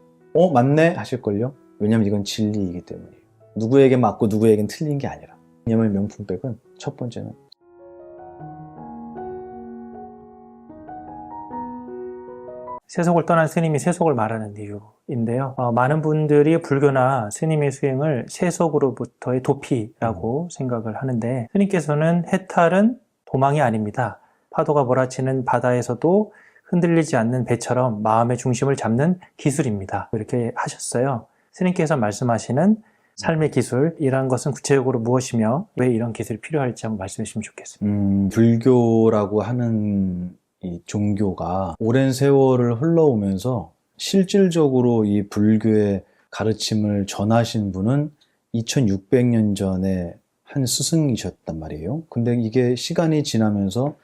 맞네 하실걸요? 왜냐면 이건 진리이기 때문이에요. 누구에게 맞고 누구에겐 틀린 게 아니라. 왜냐면 명품백은 첫 번째는 세속을 떠난 스님이 세속을 말하는 이유인데요. 많은 분들이 불교나 스님의 수행을 세속으로부터의 도피라고 생각을 하는데 스님께서는 해탈은 도망이 아닙니다. 파도가 몰아치는 바다에서도 흔들리지 않는 배처럼 마음의 중심을 잡는 기술입니다. 이렇게 하셨어요. 스님께서 말씀하시는 삶의 기술이라는 것은 구체적으로 무엇이며 왜 이런 기술이 필요할지 한번 말씀해 주시면 좋겠습니다. 불교라고 하는 이 종교가 오랜 세월을 흘러오면서 실질적으로 이 불교의 가르침을 전하신 분은 2600년 전에 한 스승이셨단 말이에요. 근데 이게 시간이 지나면서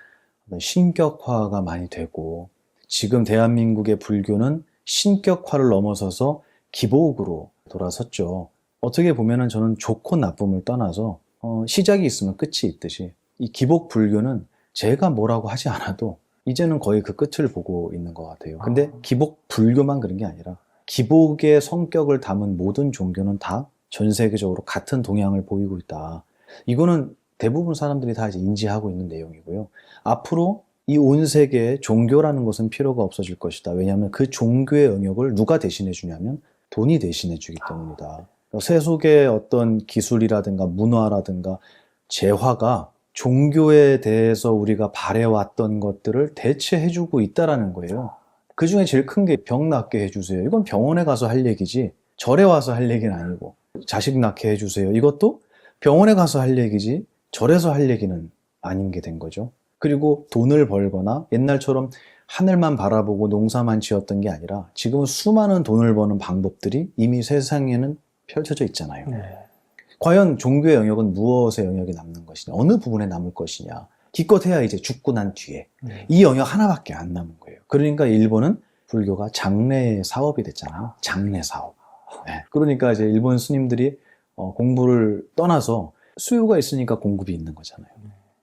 신격화가 많이 되고 지금 대한민국의 불교는 신격화를 넘어서서 기복으로 돌아섰죠. 어떻게 보면은 저는 좋고 나쁨을 떠나서 시작이 있으면 끝이 있듯이 이 기복 불교는 제가 뭐라고 하지 않아도 이제는 거의 그 끝을 보고 있는 것 같아요. 근데 기복 불교만 그런 게 아니라 기복의 성격을 담은 모든 종교는 다 전 세계적으로 같은 동향을 보이고 있다. 이거는 대부분 사람들이 다 이제 인지하고 있는 내용이고요. 앞으로 이 온 세계에 종교라는 것은 필요가 없어질 것이다. 왜냐하면 그 종교의 영역을 누가 대신해 주냐면 돈이 대신해 주기 때문이다. 세속의 어떤 기술이라든가 문화라든가 재화가 종교에 대해서 우리가 바래왔던 것들을 대체해주고 있다라는 거예요. 그 중에 제일 큰 게 병 낫게 해주세요. 이건 병원에 가서 할 얘기지 절에 와서 할 얘기는 아니고 자식 낳게 해주세요. 이것도 병원에 가서 할 얘기지 절에서 할 얘기는 아닌 게 된 거죠. 그리고 돈을 벌거나 옛날처럼 하늘만 바라보고 농사만 지었던 게 아니라 지금은 수많은 돈을 버는 방법들이 이미 세상에는 펼쳐져 있잖아요. 과연 종교의 영역은 무엇의 영역이 남는 것이냐, 어느 부분에 남을 것이냐. 기껏해야 이제 죽고 난 뒤에 이 영역 하나밖에 안 남은 거예요. 그러니까 일본은 불교가 장래 사업이 됐잖아요. 장래 사업. 네. 그러니까 이제 일본 스님들이 공부를 떠나서 수요가 있으니까 공급이 있는 거잖아요.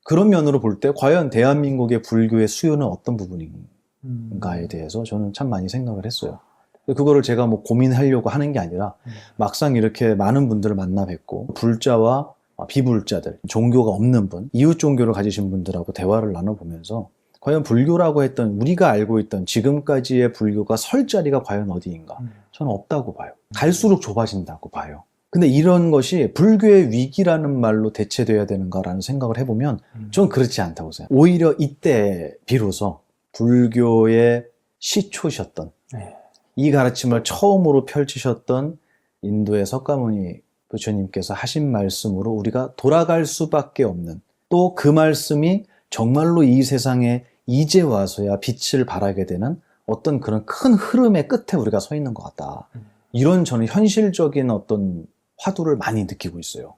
그런 면으로 볼 때 과연 대한민국의 불교의 수요는 어떤 부분인가에 대해서 저는 참 많이 생각을 했어요. 그거를 제가 뭐 고민하려고 하는 게 아니라 막상 이렇게 많은 분들을 만나 뵙고 불자와 비불자들, 종교가 없는 분, 이웃 종교를 가지신 분들하고 대화를 나눠보면서 과연 불교라고 했던 우리가 알고 있던 지금까지의 불교가 설 자리가 과연 어디인가? 저는 없다고 봐요. 갈수록 좁아진다고 봐요. 근데 이런 것이 불교의 위기라는 말로 대체돼야 되는가라는 생각을 해보면 전 그렇지 않다고 생각해요. 오히려 이때 비로소 불교의 시초셨던 네. 이 가르침을 처음으로 펼치셨던 인도의 석가모니 부처님께서 하신 말씀으로 우리가 돌아갈 수밖에 없는, 또 그 말씀이 정말로 이 세상에 이제 와서야 빛을 발하게 되는 어떤 그런 큰 흐름의 끝에 우리가 서 있는 것 같다. 이런 저는 현실적인 어떤 화두를 많이 느끼고 있어요.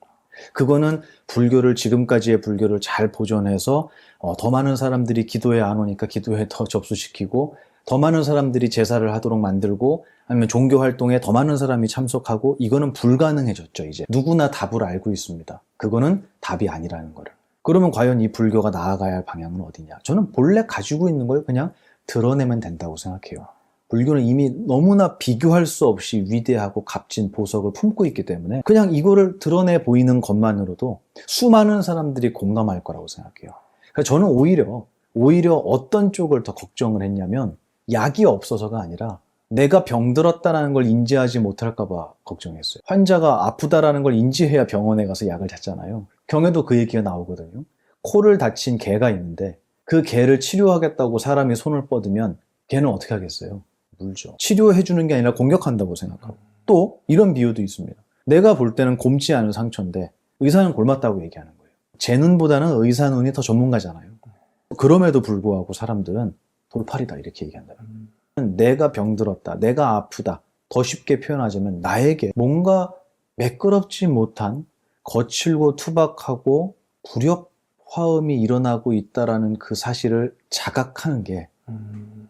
그거는 불교를, 지금까지의 불교를 잘 보존해서 더 많은 사람들이 기도에 안 오니까 기도에 더 접수시키고, 더 많은 사람들이 제사를 하도록 만들고, 아니면 종교 활동에 더 많은 사람이 참석하고, 이거는 불가능해졌죠. 이제 누구나 답을 알고 있습니다. 그거는 답이 아니라는 거를. 그러면 과연 이 불교가 나아가야 할 방향은 어디냐? 저는 본래 가지고 있는 걸 그냥 드러내면 된다고 생각해요. 불교는 이미 너무나 비교할 수 없이 위대하고 값진 보석을 품고 있기 때문에 그냥 이거를 드러내 보이는 것만으로도 수많은 사람들이 공감할 거라고 생각해요. 그러니까 저는 오히려 어떤 쪽을 더 걱정을 했냐면, 약이 없어서가 아니라 내가 병들었다는 걸 인지하지 못할까 봐 걱정했어요. 환자가 아프다라는 걸 인지해야 병원에 가서 약을 찾잖아요. 경에도 그 얘기가 나오거든요. 코를 다친 개가 있는데 그 개를 치료하겠다고 사람이 손을 뻗으면 개는 어떻게 하겠어요? 물죠. 치료해 주는 게 아니라 공격한다고 생각하고. 또 이런 비유도 있습니다. 내가 볼 때는 곰지 않은 상처인데 의사는 골맞다고 얘기하는 거예요. 제 눈보다는 의사 눈이 더 전문가잖아요. 그럼에도 불구하고 사람들은 돌팔이다 이렇게 얘기한다. 내가 병들었다, 내가 아프다, 더 쉽게 표현하자면 나에게 뭔가 매끄럽지 못한 거칠고 투박하고 불협화음이 일어나고 있다라는 그 사실을 자각하는 게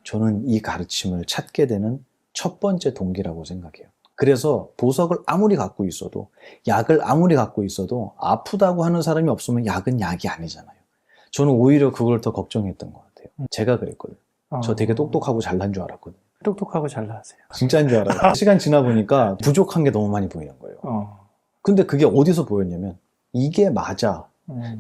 저는 이 가르침을 찾게 되는 첫 번째 동기라고 생각해요. 그래서 보석을 아무리 갖고 있어도, 약을 아무리 갖고 있어도 아프다고 하는 사람이 없으면 약은 약이 아니잖아요. 저는 오히려 그걸 더 걱정했던 것 같아요. 제가 그랬거든요. 저 되게 똑똑하고 잘난 줄 알았거든요. 똑똑하고 잘 나가세요. 진짜인 줄 알아요. 시간 지나 보니까 부족한 게 너무 많이 보이는 거예요. 근데 그게 어디서 보였냐면, 이게 맞아,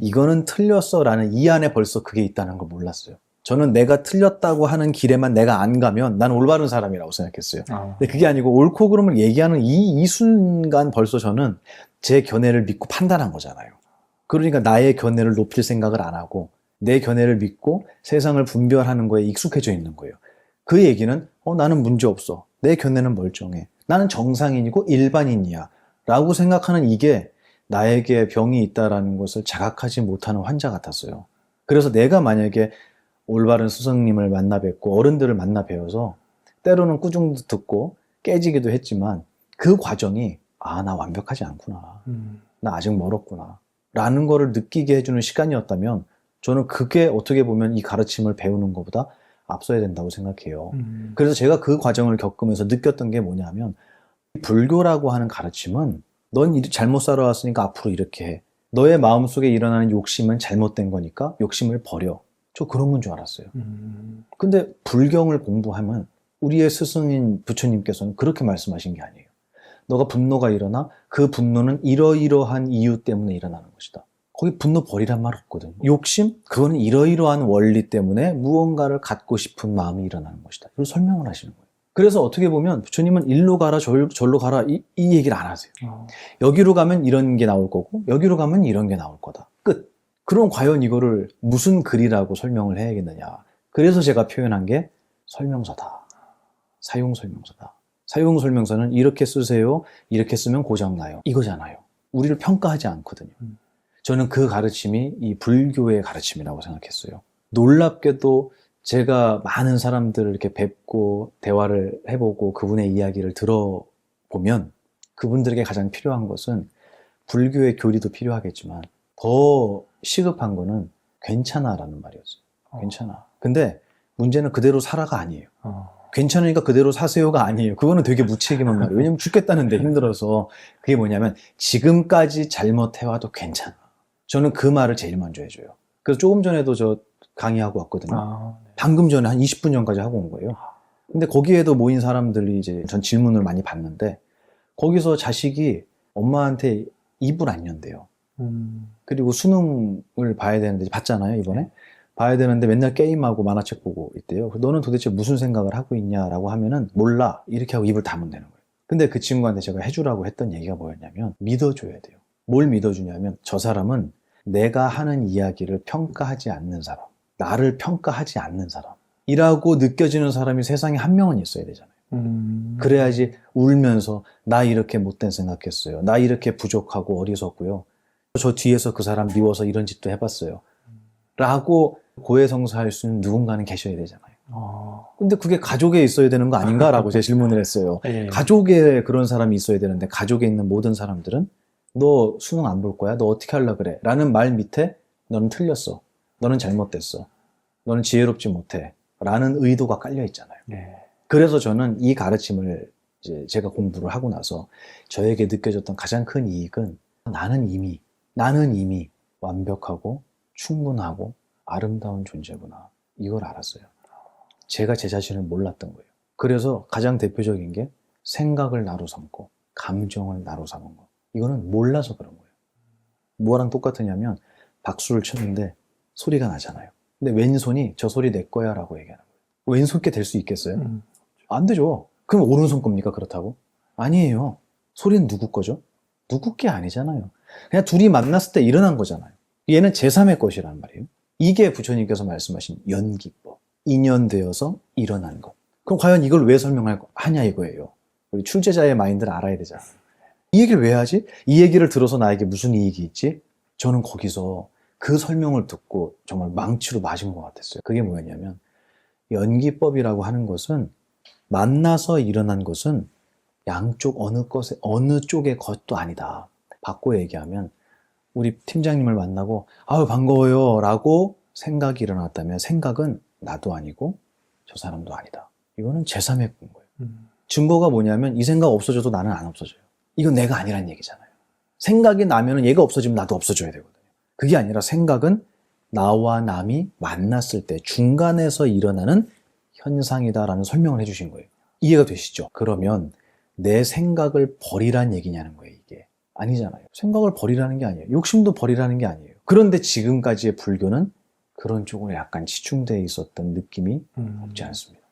이거는 틀렸어 라는 이 안에 벌써 그게 있다는 걸 몰랐어요. 저는 내가 틀렸다고 하는 길에만 내가 안 가면 난 올바른 사람이라고 생각했어요. 근데 그게 아니고 옳고 그름을 얘기하는 이 순간 벌써 저는 제 견해를 믿고 판단한 거잖아요. 그러니까 나의 견해를 높일 생각을 안 하고 내 견해를 믿고 세상을 분별하는 거에 익숙해져 있는 거예요. 그 얘기는 나는 문제 없어, 내 견해는 멀쩡해, 나는 정상인이고 일반인이야 라고 생각하는, 이게 나에게 병이 있다라는 것을 자각하지 못하는 환자 같았어요. 그래서 내가 만약에 올바른 스승님을 만나 뵙고 어른들을 만나 뵈어서 때로는 꾸중도 듣고 깨지기도 했지만, 그 과정이 나 완벽하지 않구나, 나 아직 멀었구나 라는 거를 느끼게 해주는 시간이었다면 저는 그게 어떻게 보면 이 가르침을 배우는 것보다 앞서야 된다고 생각해요. 그래서 제가 그 과정을 겪으면서 느꼈던 게 뭐냐면, 불교라고 하는 가르침은 넌 잘못 살아왔으니까 앞으로 이렇게 해, 너의 마음속에 일어나는 욕심은 잘못된 거니까 욕심을 버려, 저 그런 건 줄 알았어요. 근데 불경을 공부하면 우리의 스승인 부처님께서는 그렇게 말씀하신 게 아니에요. 너가 분노가 일어나 그 분노는 이러이러한 이유 때문에 일어나는 것이다. 거기 분노 버리란 말 없거든요. 욕심? 그거는 이러이러한 원리 때문에 무언가를 갖고 싶은 마음이 일어나는 것이다. 이걸 설명을 하시는 거예요. 그래서 어떻게 보면 부처님은 일로 가라 절로 가라 이 얘기를 안 하세요. 여기로 가면 이런 게 나올 거고 여기로 가면 이런 게 나올 거다. 끝. 그럼 과연 이거를 무슨 글이라고 설명을 해야겠느냐. 그래서 제가 표현한 게 설명서다. 사용 설명서다. 사용 설명서는 이렇게 쓰세요, 이렇게 쓰면 고장나요, 이거잖아요. 우리를 평가하지 않거든요. 저는 그 가르침이 이 불교의 가르침이라고 생각했어요. 놀랍게도 제가 많은 사람들을 이렇게 뵙고 대화를 해보고 그분의 이야기를 들어보면 그분들에게 가장 필요한 것은 불교의 교리도 필요하겠지만 더 시급한 거는 괜찮아 라는 말이었어요. 괜찮아. 근데 문제는 그대로 살아가 아니에요. 괜찮으니까 그대로 사세요가 아니에요. 그거는 되게 무책임한 말이에요. 왜냐면 죽겠다는데 힘들어서. 그게 뭐냐면 지금까지 잘못해와도 괜찮아. 저는 그 말을 제일 먼저 해줘요. 그래서 조금 전에도 저 강의하고 왔거든요. 네. 방금 전에 한 20분 전까지 하고 온 거예요. 근데 거기에도 모인 사람들이 이제 전 질문을 많이 받는데 거기서 자식이 엄마한테 입을 안 연대요. 그리고 수능을 봐야 되는데 봤잖아요, 이번에. 봐야 되는데 맨날 게임하고 만화책 보고 있대요. 너는 도대체 무슨 생각을 하고 있냐라고 하면은 몰라 이렇게 하고 입을 다문다는 거예요. 근데 그 친구한테 제가 해주라고 했던 얘기가 뭐였냐면 믿어줘야 돼요. 뭘 믿어주냐면 저 사람은 내가 하는 이야기를 평가하지 않는 사람, 나를 평가하지 않는 사람이라고 느껴지는 사람이 세상에 한 명은 있어야 되잖아요. 그래야지 울면서 나 이렇게 못된 생각했어요. 나 이렇게 부족하고 어리석고요. 저 뒤에서 그 사람 미워서 이런 짓도 해봤어요. 라고 고해성사할 수 있는 누군가는 계셔야 되잖아요. 근데 그게 가족에 있어야 되는 거 아닌가라고 제 질문을 했어요. 예. 가족에 그런 사람이 있어야 되는데 가족에 있는 모든 사람들은 너 수능 안 볼 거야? 너 어떻게 하려고 그래? 라는 말 밑에 너는 틀렸어. 너는 잘못됐어. 너는 지혜롭지 못해. 라는 의도가 깔려 있잖아요. 예. 그래서 저는 이 가르침을 이제 제가 공부를 하고 나서 저에게 느껴졌던 가장 큰 이익은 나는 이미 완벽하고 충분하고 아름다운 존재구나. 이걸 알았어요. 제가 제 자신을 몰랐던 거예요. 그래서 가장 대표적인 게 생각을 나로 삼고 감정을 나로 삼은 거. 이거는 몰라서 그런 거예요. 뭐랑 똑같으냐면 박수를 쳤는데 소리가 나잖아요. 근데 왼손이 저 소리 내 거야 라고 얘기하는 거예요. 왼손 게 될 수 있겠어요? 안 되죠. 그럼 오른손 겁니까? 그렇다고? 아니에요. 소리는 누구 거죠? 누구 게 아니잖아요. 그냥 둘이 만났을 때 일어난 거잖아요. 얘는 제3의 것이란 말이에요. 이게 부처님께서 말씀하신 연기법. 인연되어서 일어난 것. 그럼 과연 이걸 왜 하냐 이거예요. 우리 출제자의 마인드를 알아야 되잖아요. 이 얘기를 왜 하지? 이 얘기를 들어서 나에게 무슨 이익이 있지? 저는 거기서 그 설명을 듣고 정말 망치로 맞은 것 같았어요. 그게 뭐였냐면 연기법이라고 하는 것은 만나서 일어난 것은 양쪽 어느 쪽의 것도 아니다. 바꿔 얘기하면 우리 팀장님을 만나고 아유 반가워요 라고 생각이 일어났다면 생각은 나도 아니고 저 사람도 아니다. 이거는 제3의 거예요. 증거가 뭐냐면 이 생각 없어져도 나는 안 없어져요. 이건 내가 아니란 얘기잖아요. 생각이 나면 얘가 없어지면 나도 없어져야 되거든요. 그게 아니라 생각은 나와 남이 만났을 때 중간에서 일어나는 현상이다라는 설명을 해주신 거예요. 이해가 되시죠? 그러면 내 생각을 버리란 얘기냐는 거예요, 이게. 아니잖아요. 생각을 버리라는 게 아니에요. 욕심도 버리라는 게 아니에요. 그런데 지금까지의 불교는 그런 쪽으로 약간 치중되어 있었던 느낌이 없지 않습니다.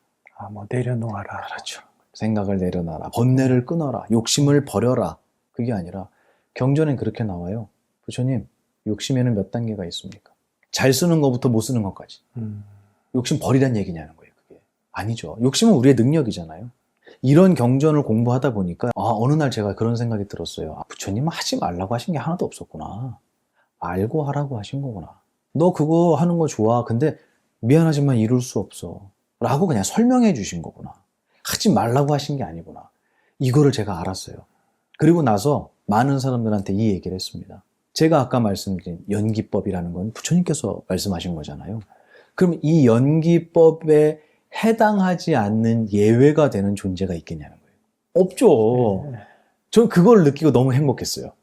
뭐 내려놓아라. 그렇죠. 생각을 내려놔라. 번뇌를 끊어라. 욕심을 버려라. 그게 아니라 경전엔 그렇게 나와요. 부처님, 욕심에는 몇 단계가 있습니까? 잘 쓰는 것부터 못 쓰는 것까지. 욕심 버리란 얘기냐는 거예요, 그게. 아니죠. 욕심은 우리의 능력이잖아요. 이런 경전을 공부하다 보니까 어느 날 제가 그런 생각이 들었어요. 부처님은 하지 말라고 하신 게 하나도 없었구나. 알고 하라고 하신 거구나. 너 그거 하는 거 좋아. 근데 미안하지만 이룰 수 없어. 라고 그냥 설명해 주신 거구나. 하지 말라고 하신 게 아니구나. 이거를 제가 알았어요. 그리고 나서 많은 사람들한테 이 얘기를 했습니다. 제가 아까 말씀드린 연기법이라는 건 부처님께서 말씀하신 거잖아요. 그럼 이 연기법에 해당하지 않는 예외가 되는 존재가 있겠냐는 거예요. 없죠. 전 그걸 느끼고 너무 행복했어요.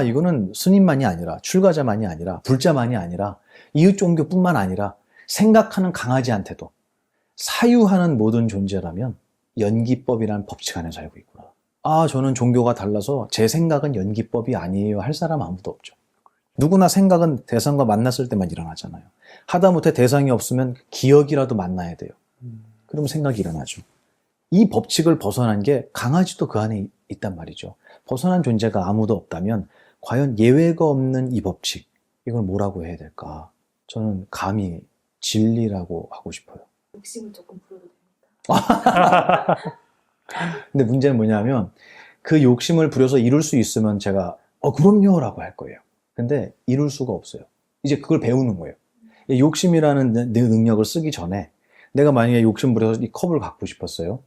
이거는 스님만이 아니라 출가자만이 아니라 불자만이 아니라 이웃 종교뿐만 아니라 생각하는 강아지한테도 사유하는 모든 존재라면 연기법이라는 법칙 안에 살고 있구나. 저는 종교가 달라서 제 생각은 연기법이 아니에요 할 사람 아무도 없죠. 누구나 생각은 대상과 만났을 때만 일어나잖아요. 하다못해 대상이 없으면 기억이라도 만나야 돼요. 그러면 생각이 일어나죠. 이 법칙을 벗어난 게 강아지도 그 안에 있단 말이죠. 벗어난 존재가 아무도 없다면 과연 예외가 없는 이 법칙, 이걸 뭐라고 해야 될까? 저는 감히 진리라고 하고 싶어요. 욕심을 조금 부려도 됩니다. 근데 문제는 뭐냐면 그 욕심을 부려서 이룰 수 있으면 제가 그럼요 라고 할 거예요. 근데 이룰 수가 없어요. 이제 그걸 배우는 거예요. 이 욕심이라는 내 능력을 쓰기 전에 내가 만약에 욕심 부려서 이 컵을 갖고 싶었어요.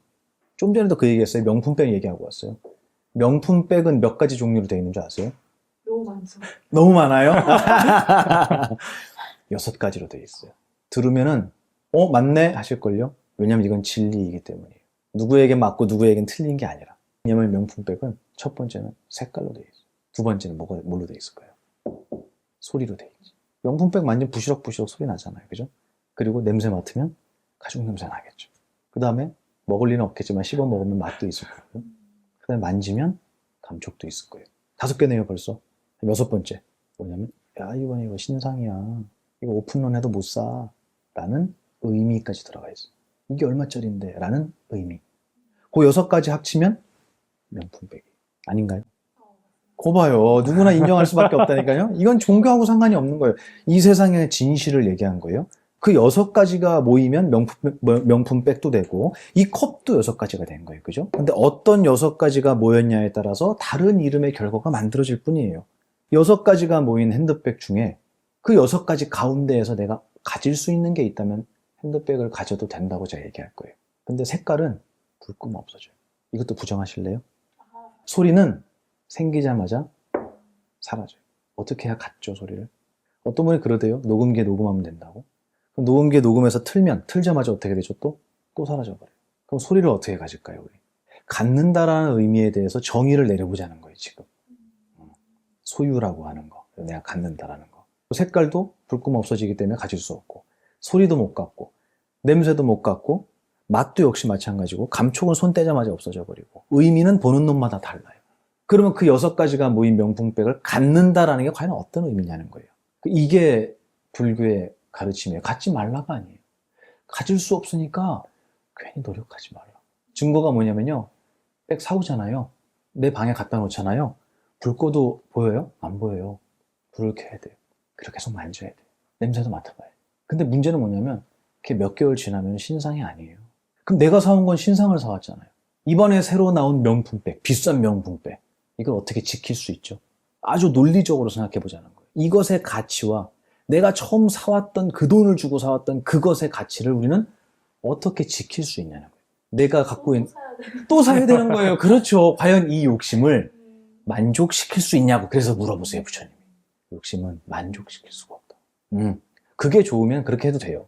좀 전에도 그 얘기했어요. 명품백 얘기하고 왔어요. 명품백은 몇 가지 종류로 되어 있는 줄 아세요? 너무 많죠. 너무 많아요? 6가지로 되어 있어요. 들으면은 맞네 하실걸요? 왜냐면 이건 진리이기 때문이에요. 누구에겐 맞고 누구에겐 틀린 게 아니라. 왜냐면 명품백은 첫 번째는 색깔로 되어 있어요. 두 번째는 뭘로 되어 있을까요? 소리로 되어 있죠. 명품백 만지면 부시럭부시럭 소리 나잖아요. 그죠? 그리고 냄새 맡으면 가죽 냄새 나겠죠. 그 다음에 먹을 리는 없겠지만 씹어 먹으면 맛도 있을 거고요. 그 다음에 만지면 감촉도 있을 거예요. 5개네요 벌써. 6번째 뭐냐면 이번에 이거 신상이야. 이거 오픈런 해도 못 사. 라는 의미까지 들어가 있어요. 이게 얼마짜리인데? 라는 의미. 그 6가지 합치면 명품백이. 아닌가요? 거 봐요. 누구나 인정할 수밖에 없다니까요. 이건 종교하고 상관이 없는 거예요. 이 세상의 진실을 얘기한 거예요. 그 6가지가 모이면 명품백도 되고 이 컵도 6가지가 된 거예요. 그죠? 근데 어떤 6가지가 모였냐에 따라서 다른 이름의 결과가 만들어질 뿐이에요. 6가지가 모인 핸드백 중에 그 6가지 가운데에서 내가 가질 수 있는 게 있다면 핸드백을 가져도 된다고 제가 얘기할 거예요. 근데 색깔은 불끈 없어져요. 이것도 부정하실래요? 소리는 생기자마자 사라져요. 어떻게 해야 갖죠, 소리를? 어떤 분이 그러대요. 녹음기에 녹음하면 된다고. 그럼 녹음기에 녹음해서 틀자마자 어떻게 되죠? 또 사라져버려요. 그럼 소리를 어떻게 가질까요, 우리? 갖는다라는 의미에 대해서 정의를 내려보자는 거예요, 지금. 소유라고 하는 거. 내가 갖는다라는 거. 색깔도 불금 없어지기 때문에 가질 수 없고, 소리도 못 갖고, 냄새도 못 갖고, 맛도 역시 마찬가지고, 감촉은 손 떼자마자 없어져 버리고, 의미는 보는 놈마다 달라요. 그러면 그 6가지가 모인 명품백을 갖는다라는 게 과연 어떤 의미냐는 거예요. 이게 불교의 가르침이에요. 갖지 말라가 아니에요. 가질 수 없으니까 괜히 노력하지 말라. 증거가 뭐냐면요. 백 사오잖아요. 내 방에 갖다 놓잖아요. 불 꺼도 보여요? 안 보여요. 불을 켜야 돼요. 그리고 계속 만져야 돼요. 냄새도 맡아봐야 돼요. 근데 문제는 뭐냐면 그게 몇 개월 지나면 신상이 아니에요. 그럼 내가 사온 건 신상을 사왔잖아요. 이번에 새로 나온 명품백, 비싼 명품백. 이걸 어떻게 지킬 수 있죠? 아주 논리적으로 생각해 보자는 거예요. 이것의 가치와 내가 처음 사왔던 그 돈을 주고 사왔던 그것의 가치를 우리는 어떻게 지킬 수 있냐는 거예요. 내가 갖고 있는 또 사야 되는 거예요. 그렇죠. 과연 이 욕심을 만족시킬 수 있냐고. 그래서 물어보세요, 부처님이. 욕심은 만족시킬 수가 없다. 그게 좋으면 그렇게 해도 돼요.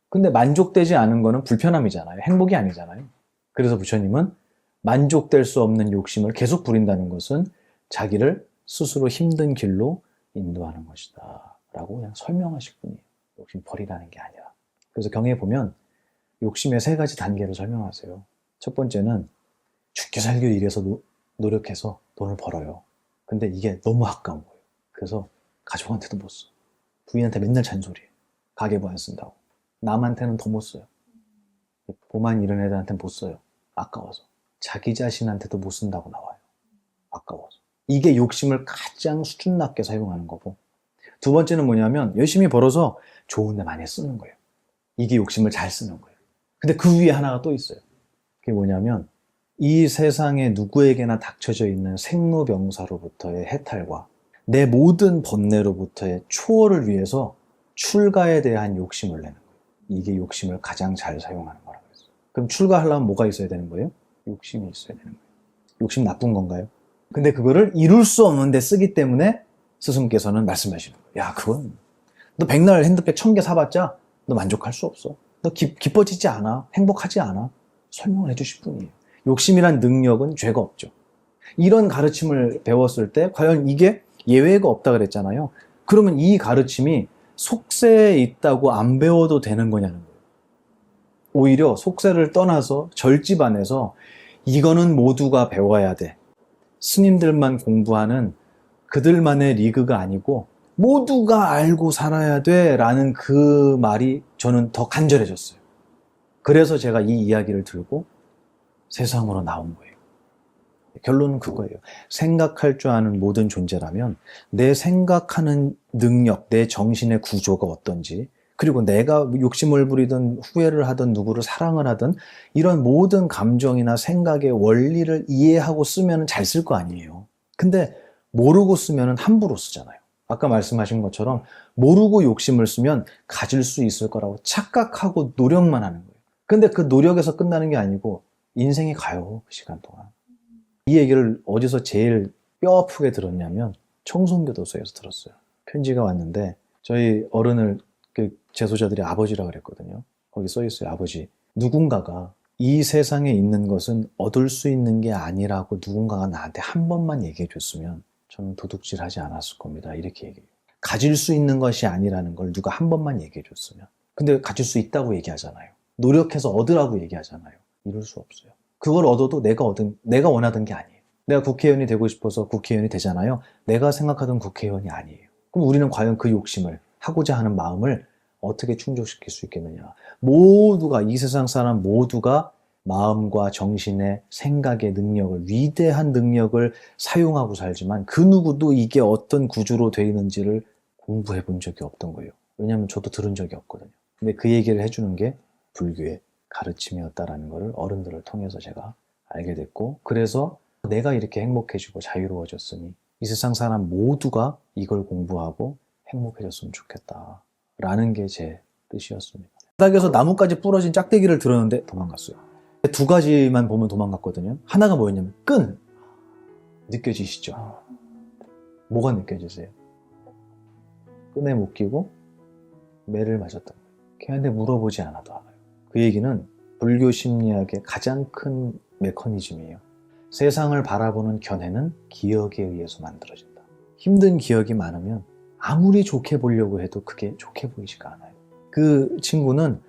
근데 만족되지 않은 거는 불편함이잖아요. 행복이 아니잖아요. 그래서 부처님은 만족될 수 없는 욕심을 계속 부린다는 것은 자기를 스스로 힘든 길로 인도하는 것이다 라고 그냥 설명하실 뿐이에요. 욕심 버리라는 게 아니라. 그래서 경에 보면 욕심의 3가지 단계를 설명하세요. 첫 번째는 죽게 살기 위해서 노력해서 돈을 벌어요. 근데 이게 너무 아까운 거예요. 그래서 가족한테도 못 써. 부인한테 맨날 잔소리해요. 가계부 안 쓴다고. 남한테는 더 못 써요. 보만 이런 애들한테는 못 써요. 아까워서. 자기 자신한테도 못 쓴다고 나와요. 아까워서. 이게 욕심을 가장 수준 낮게 사용하는 거고, 두 번째는 뭐냐면 열심히 벌어서 좋은 데 많이 쓰는 거예요. 이게 욕심을 잘 쓰는 거예요. 근데 그 위에 하나가 또 있어요. 그게 뭐냐면 이 세상에 누구에게나 닥쳐져 있는 생로병사로부터의 해탈과 내 모든 번뇌로부터의 초월을 위해서 출가에 대한 욕심을 내는 거예요. 이게 욕심을 가장 잘 사용하는 거라고 했어요. 그럼 출가하려면 뭐가 있어야 되는 거예요? 욕심이 있어야 되는 거예요. 욕심 나쁜 건가요? 근데 그거를 이룰 수 없는데 쓰기 때문에 스승께서는 말씀하시는 거예요. 야, 그건 너 백날 핸드백 1000개 사봤자 너 만족할 수 없어. 너 기뻐지지 않아. 행복하지 않아. 설명을 해주실 뿐이에요. 욕심이란 능력은 죄가 없죠. 이런 가르침을 배웠을 때 과연 이게 예외가 없다 그랬잖아요. 그러면 이 가르침이 속세에 있다고 안 배워도 되는 거냐는 거예요. 오히려 속세를 떠나서 절집 안에서 이거는 모두가 배워야 돼. 스님들만 공부하는 그들만의 리그가 아니고 모두가 알고 살아야 돼 라는 그 말이 저는 더 간절해졌어요. 그래서 제가 이 이야기를 들고 세상으로 나온 거예요. 결론은 그거예요. 생각할 줄 아는 모든 존재라면 내 생각하는 능력, 내 정신의 구조가 어떤지, 그리고 내가 욕심을 부리든 후회를 하든 누구를 사랑을 하든 이런 모든 감정이나 생각의 원리를 이해하고 쓰면 잘 쓸 거 아니에요. 근데 모르고 쓰면 함부로 쓰잖아요. 아까 말씀하신 것처럼 모르고 욕심을 쓰면 가질 수 있을 거라고 착각하고 노력만 하는 거예요. 근데 그 노력에서 끝나는 게 아니고 인생이 가요, 그 시간 동안. 이 얘기를 어디서 제일 뼈 아프게 들었냐면 청송교도소에서 들었어요. 편지가 왔는데 저희 어른을 재소자들이 아버지라 그랬거든요. 거기 써 있어요. 아버지, 누군가가 이 세상에 있는 것은 얻을 수 있는 게 아니라고 누군가가 나한테 한 번만 얘기해 줬으면 저는 도둑질하지 않았을 겁니다. 이렇게 얘기해요. 가질 수 있는 것이 아니라는 걸 누가 한 번만 얘기해 줬으면. 근데 가질 수 있다고 얘기하잖아요. 노력해서 얻으라고 얘기하잖아요. 이룰 수 없어요. 그걸 얻어도 내가 원하던 게 아니에요. 내가 국회의원이 되고 싶어서 국회의원이 되잖아요. 내가 생각하던 국회의원이 아니에요. 그럼 우리는 과연 그 욕심을, 하고자 하는 마음을 어떻게 충족시킬 수 있겠느냐. 모두가, 이 세상 사람 모두가 마음과 정신의 생각의 능력을, 위대한 능력을 사용하고 살지만 그 누구도 이게 어떤 구조로 되어 있는지를 공부해 본 적이 없던 거예요. 왜냐하면 저도 들은 적이 없거든요. 근데 그 얘기를 해주는 게 불교의 가르침이었다라는 것을 어른들을 통해서 제가 알게 됐고, 그래서 내가 이렇게 행복해지고 자유로워졌으니 이 세상 사람 모두가 이걸 공부하고 행복해졌으면 좋겠다라는 게 제 뜻이었습니다. 바닥에서 나뭇가지 부러진 짝대기를 들었는데 도망갔어요. 두 가지만 보면 도망갔거든요. 하나가 뭐였냐면 끈. 느껴지시죠? 뭐가 느껴지세요? 끈에 묶이고 매를 맞았던 거예요. 걔한테 물어보지 않아도 알아요. 그 얘기는 불교 심리학의 가장 큰 메커니즘이에요. 세상을 바라보는 견해는 기억에 의해서 만들어진다. 힘든 기억이 많으면 아무리 좋게 보려고 해도 그게 좋게 보이지가 않아요. 그 친구는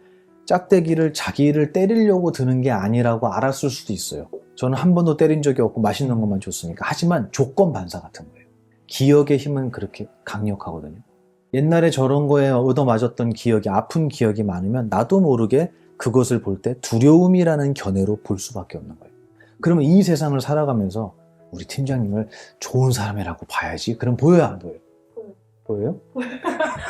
짝대기를 자기를 때리려고 드는 게 아니라고 알았을 수도 있어요. 저는 한 번도 때린 적이 없고 맛있는 것만 줬으니까. 하지만 조건 반사 같은 거예요. 기억의 힘은 그렇게 강력하거든요. 옛날에 저런 거에 얻어맞았던 기억이, 아픈 기억이 많으면 나도 모르게 그것을 볼 때 두려움이라는 견해로 볼 수밖에 없는 거예요. 그러면 이 세상을 살아가면서 우리 팀장님을 좋은 사람이라고 봐야지. 그럼 보여요, 안 보여요? 보여요?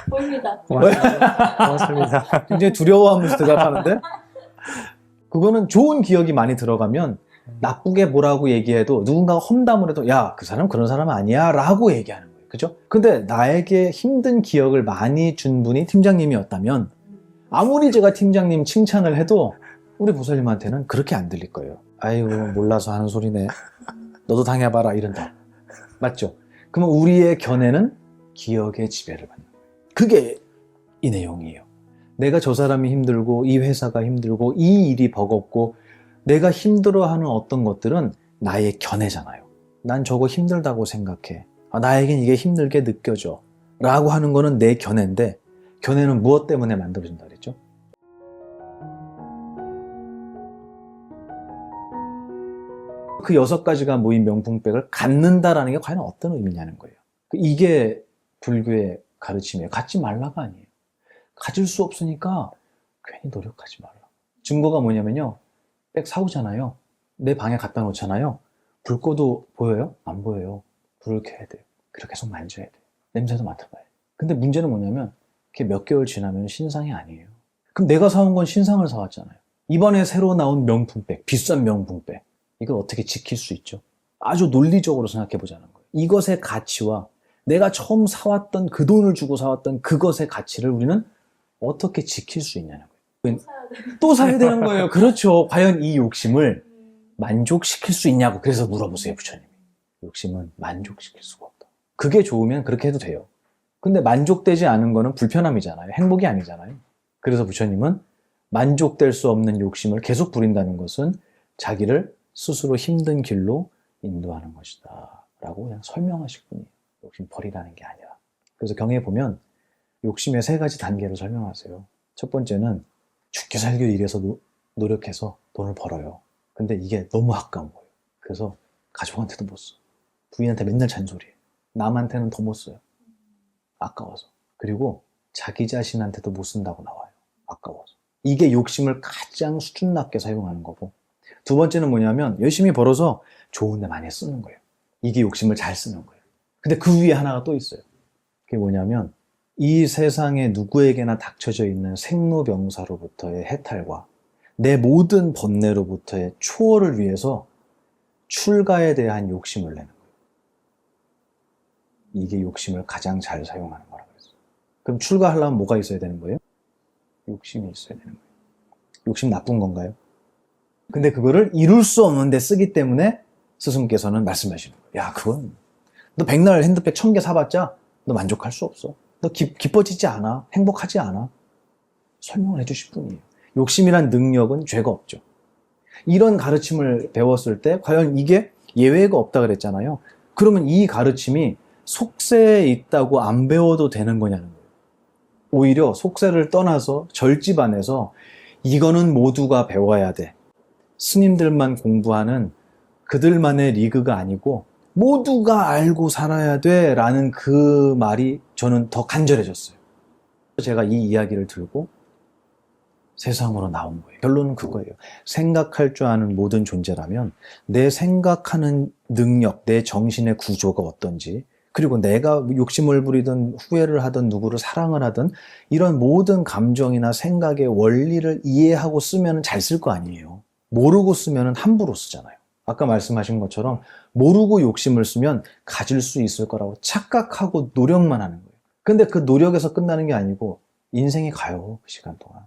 보입니다. 고맙습니다. 굉장히 두려워하면서 대답하는데, 그거는 좋은 기억이 많이 들어가면 나쁘게 뭐라고 얘기해도 누군가가 험담을 해도 야, 그 사람 그런 사람 아니야 라고 얘기하는 거예요. 그죠? 근데 나에게 힘든 기억을 많이 준 분이 팀장님이었다면 아무리 제가 팀장님 칭찬을 해도 우리 보살님한테는 그렇게 안 들릴 거예요. 아이고, 몰라서 하는 소리네. 너도 당해봐라, 이런다. 맞죠? 그러면 우리의 견해는 기억의 지배를 받는 거예요. 그게 이 내용이에요. 내가 저 사람이 힘들고 이 회사가 힘들고 이 일이 버겁고 내가 힘들어하는 어떤 것들은 나의 견해잖아요. 난 저거 힘들다고 생각해. 나에겐 이게 힘들게 느껴져 라고 하는 거는 내 견해인데, 견해는 무엇 때문에 만들어진다 그랬죠? 그 6가지가 모인 명품백을 갖는다라는 게 과연 어떤 의미냐는 거예요. 이게 불교의 가르침이에요. 갖지 말라가 아니에요. 가질 수 없으니까 괜히 노력하지 말라. 증거가 뭐냐면요. 백 사오잖아요. 내 방에 갖다 놓잖아요. 불 꺼도 보여요? 안 보여요. 불을 켜야 돼요. 그렇게 계속 만져야 돼요. 냄새도 맡아봐야 돼요. 근데 문제는 뭐냐면 그게 몇 개월 지나면 신상이 아니에요. 그럼 내가 사온 건 신상을 사왔잖아요. 이번에 새로 나온 명품백, 비싼 명품백, 이걸 어떻게 지킬 수 있죠? 아주 논리적으로 생각해 보자는 거예요. 이것의 가치와 내가 처음 사왔던, 그 돈을 주고 사왔던 그것의 가치를 우리는 어떻게 지킬 수 있냐는 거예요. 사야 돼. 또 사야 되는 거예요. 그렇죠. 과연 이 욕심을 만족시킬 수 있냐고. 그래서 물어보세요, 부처님이. 욕심은 만족시킬 수가 없다. 그게 좋으면 그렇게 해도 돼요. 근데 만족되지 않은 거는 불편함이잖아요. 행복이 아니잖아요. 그래서 부처님은 만족될 수 없는 욕심을 계속 부린다는 것은 자기를 스스로 힘든 길로 인도하는 것이다 라고 그냥 설명하실 뿐이에요. 욕심 버리라는 게 아니라. 그래서 경에 보면 욕심의 3가지 단계를 설명하세요. 첫 번째는 죽게 살기 위해서 노력해서 돈을 벌어요. 근데 이게 너무 아까운 거예요. 그래서 가족한테도 못 써. 부인한테 맨날 잔소리해. 남한테는 더 못 써요. 아까워서. 그리고 자기 자신한테도 못 쓴다고 나와요. 아까워서. 이게 욕심을 가장 수준 낮게 사용하는 거고, 두 번째는 뭐냐면 열심히 벌어서 좋은 데 많이 쓰는 거예요. 이게 욕심을 잘 쓰는 거예요. 근데 그 위에 하나가 또 있어요. 그게 뭐냐면 이 세상에 누구에게나 닥쳐져 있는 생로병사로부터의 해탈과 내 모든 번뇌로부터의 초월을 위해서 출가에 대한 욕심을 내는 거예요. 이게 욕심을 가장 잘 사용하는 거라고 했어요. 그럼 출가하려면 뭐가 있어야 되는 거예요? 욕심이 있어야 되는 거예요. 욕심 나쁜 건가요? 근데 그거를 이룰 수 없는데 쓰기 때문에 스승께서는 말씀하시는 거예요. 야, 그건 너 백날 핸드백 1000개 사봤자 너 만족할 수 없어. 너 기뻐지지 않아. 행복하지 않아. 설명을 해주실 뿐이에요. 욕심이란 능력은 죄가 없죠. 이런 가르침을 배웠을 때 과연 이게 예외가 없다 그랬잖아요. 그러면 이 가르침이 속세에 있다고 안 배워도 되는 거냐는 거예요. 오히려 속세를 떠나서 절집안에서 이거는 모두가 배워야 돼. 스님들만 공부하는 그들만의 리그가 아니고 모두가 알고 살아야 돼 라는 그 말이 저는 더 간절해졌어요. 제가 이 이야기를 들고 세상으로 나온 거예요. 결론은 그거예요. 생각할 줄 아는 모든 존재라면 내 생각하는 능력, 내 정신의 구조가 어떤지, 그리고 내가 욕심을 부리든 후회를 하든 누구를 사랑을 하든 이런 모든 감정이나 생각의 원리를 이해하고 쓰면 잘 쓸 거 아니에요. 모르고 쓰면 함부로 쓰잖아요. 아까 말씀하신 것처럼 모르고 욕심을 쓰면 가질 수 있을 거라고 착각하고 노력만 하는 거예요. 근데 그 노력에서 끝나는 게 아니고 인생이 가요, 그 시간 동안.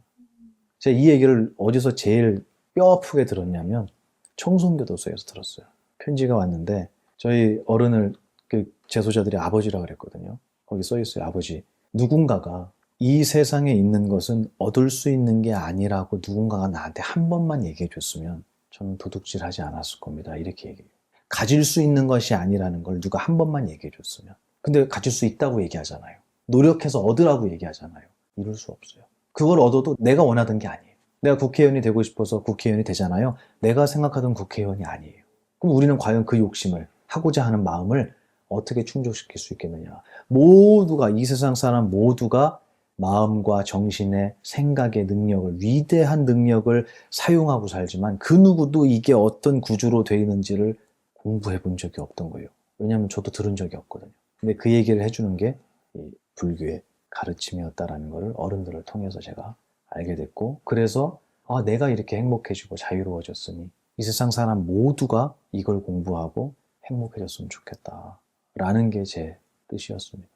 제가 이 얘기를 어디서 제일 뼈 아프게 들었냐면 청송교도소에서 들었어요. 편지가 왔는데 저희 어른을 그 재소자들이 아버지라 그랬거든요. 거기 써 있어요. 아버지. 누군가가 이 세상에 있는 것은 얻을 수 있는 게 아니라고 누군가가 나한테 한 번만 얘기해 줬으면 저는 도둑질 하지 않았을 겁니다. 이렇게 얘기해요. 가질 수 있는 것이 아니라는 걸 누가 한 번만 얘기해 줬으면. 근데 가질 수 있다고 얘기하잖아요. 노력해서 얻으라고 얘기하잖아요. 이룰 수 없어요. 그걸 얻어도 내가 원하던 게 아니에요. 내가 국회의원이 되고 싶어서 국회의원이 되잖아요. 내가 생각하던 국회의원이 아니에요. 그럼 우리는 과연 그 욕심을, 하고자 하는 마음을 어떻게 충족시킬 수 있겠느냐. 모두가, 이 세상 사람 모두가 마음과 정신의 생각의 능력을, 위대한 능력을 사용하고 살지만 그 누구도 이게 어떤 구조로 되어 있는지를 공부해 본 적이 없던 거예요. 왜냐하면 저도 들은 적이 없거든요. 근데 그 얘기를 해주는 게 이 불교의 가르침이었다라는 것을 어른들을 통해서 제가 알게 됐고, 그래서 내가 이렇게 행복해지고 자유로워졌으니 이 세상 사람 모두가 이걸 공부하고 행복해졌으면 좋겠다 라는 게 제 뜻이었습니다.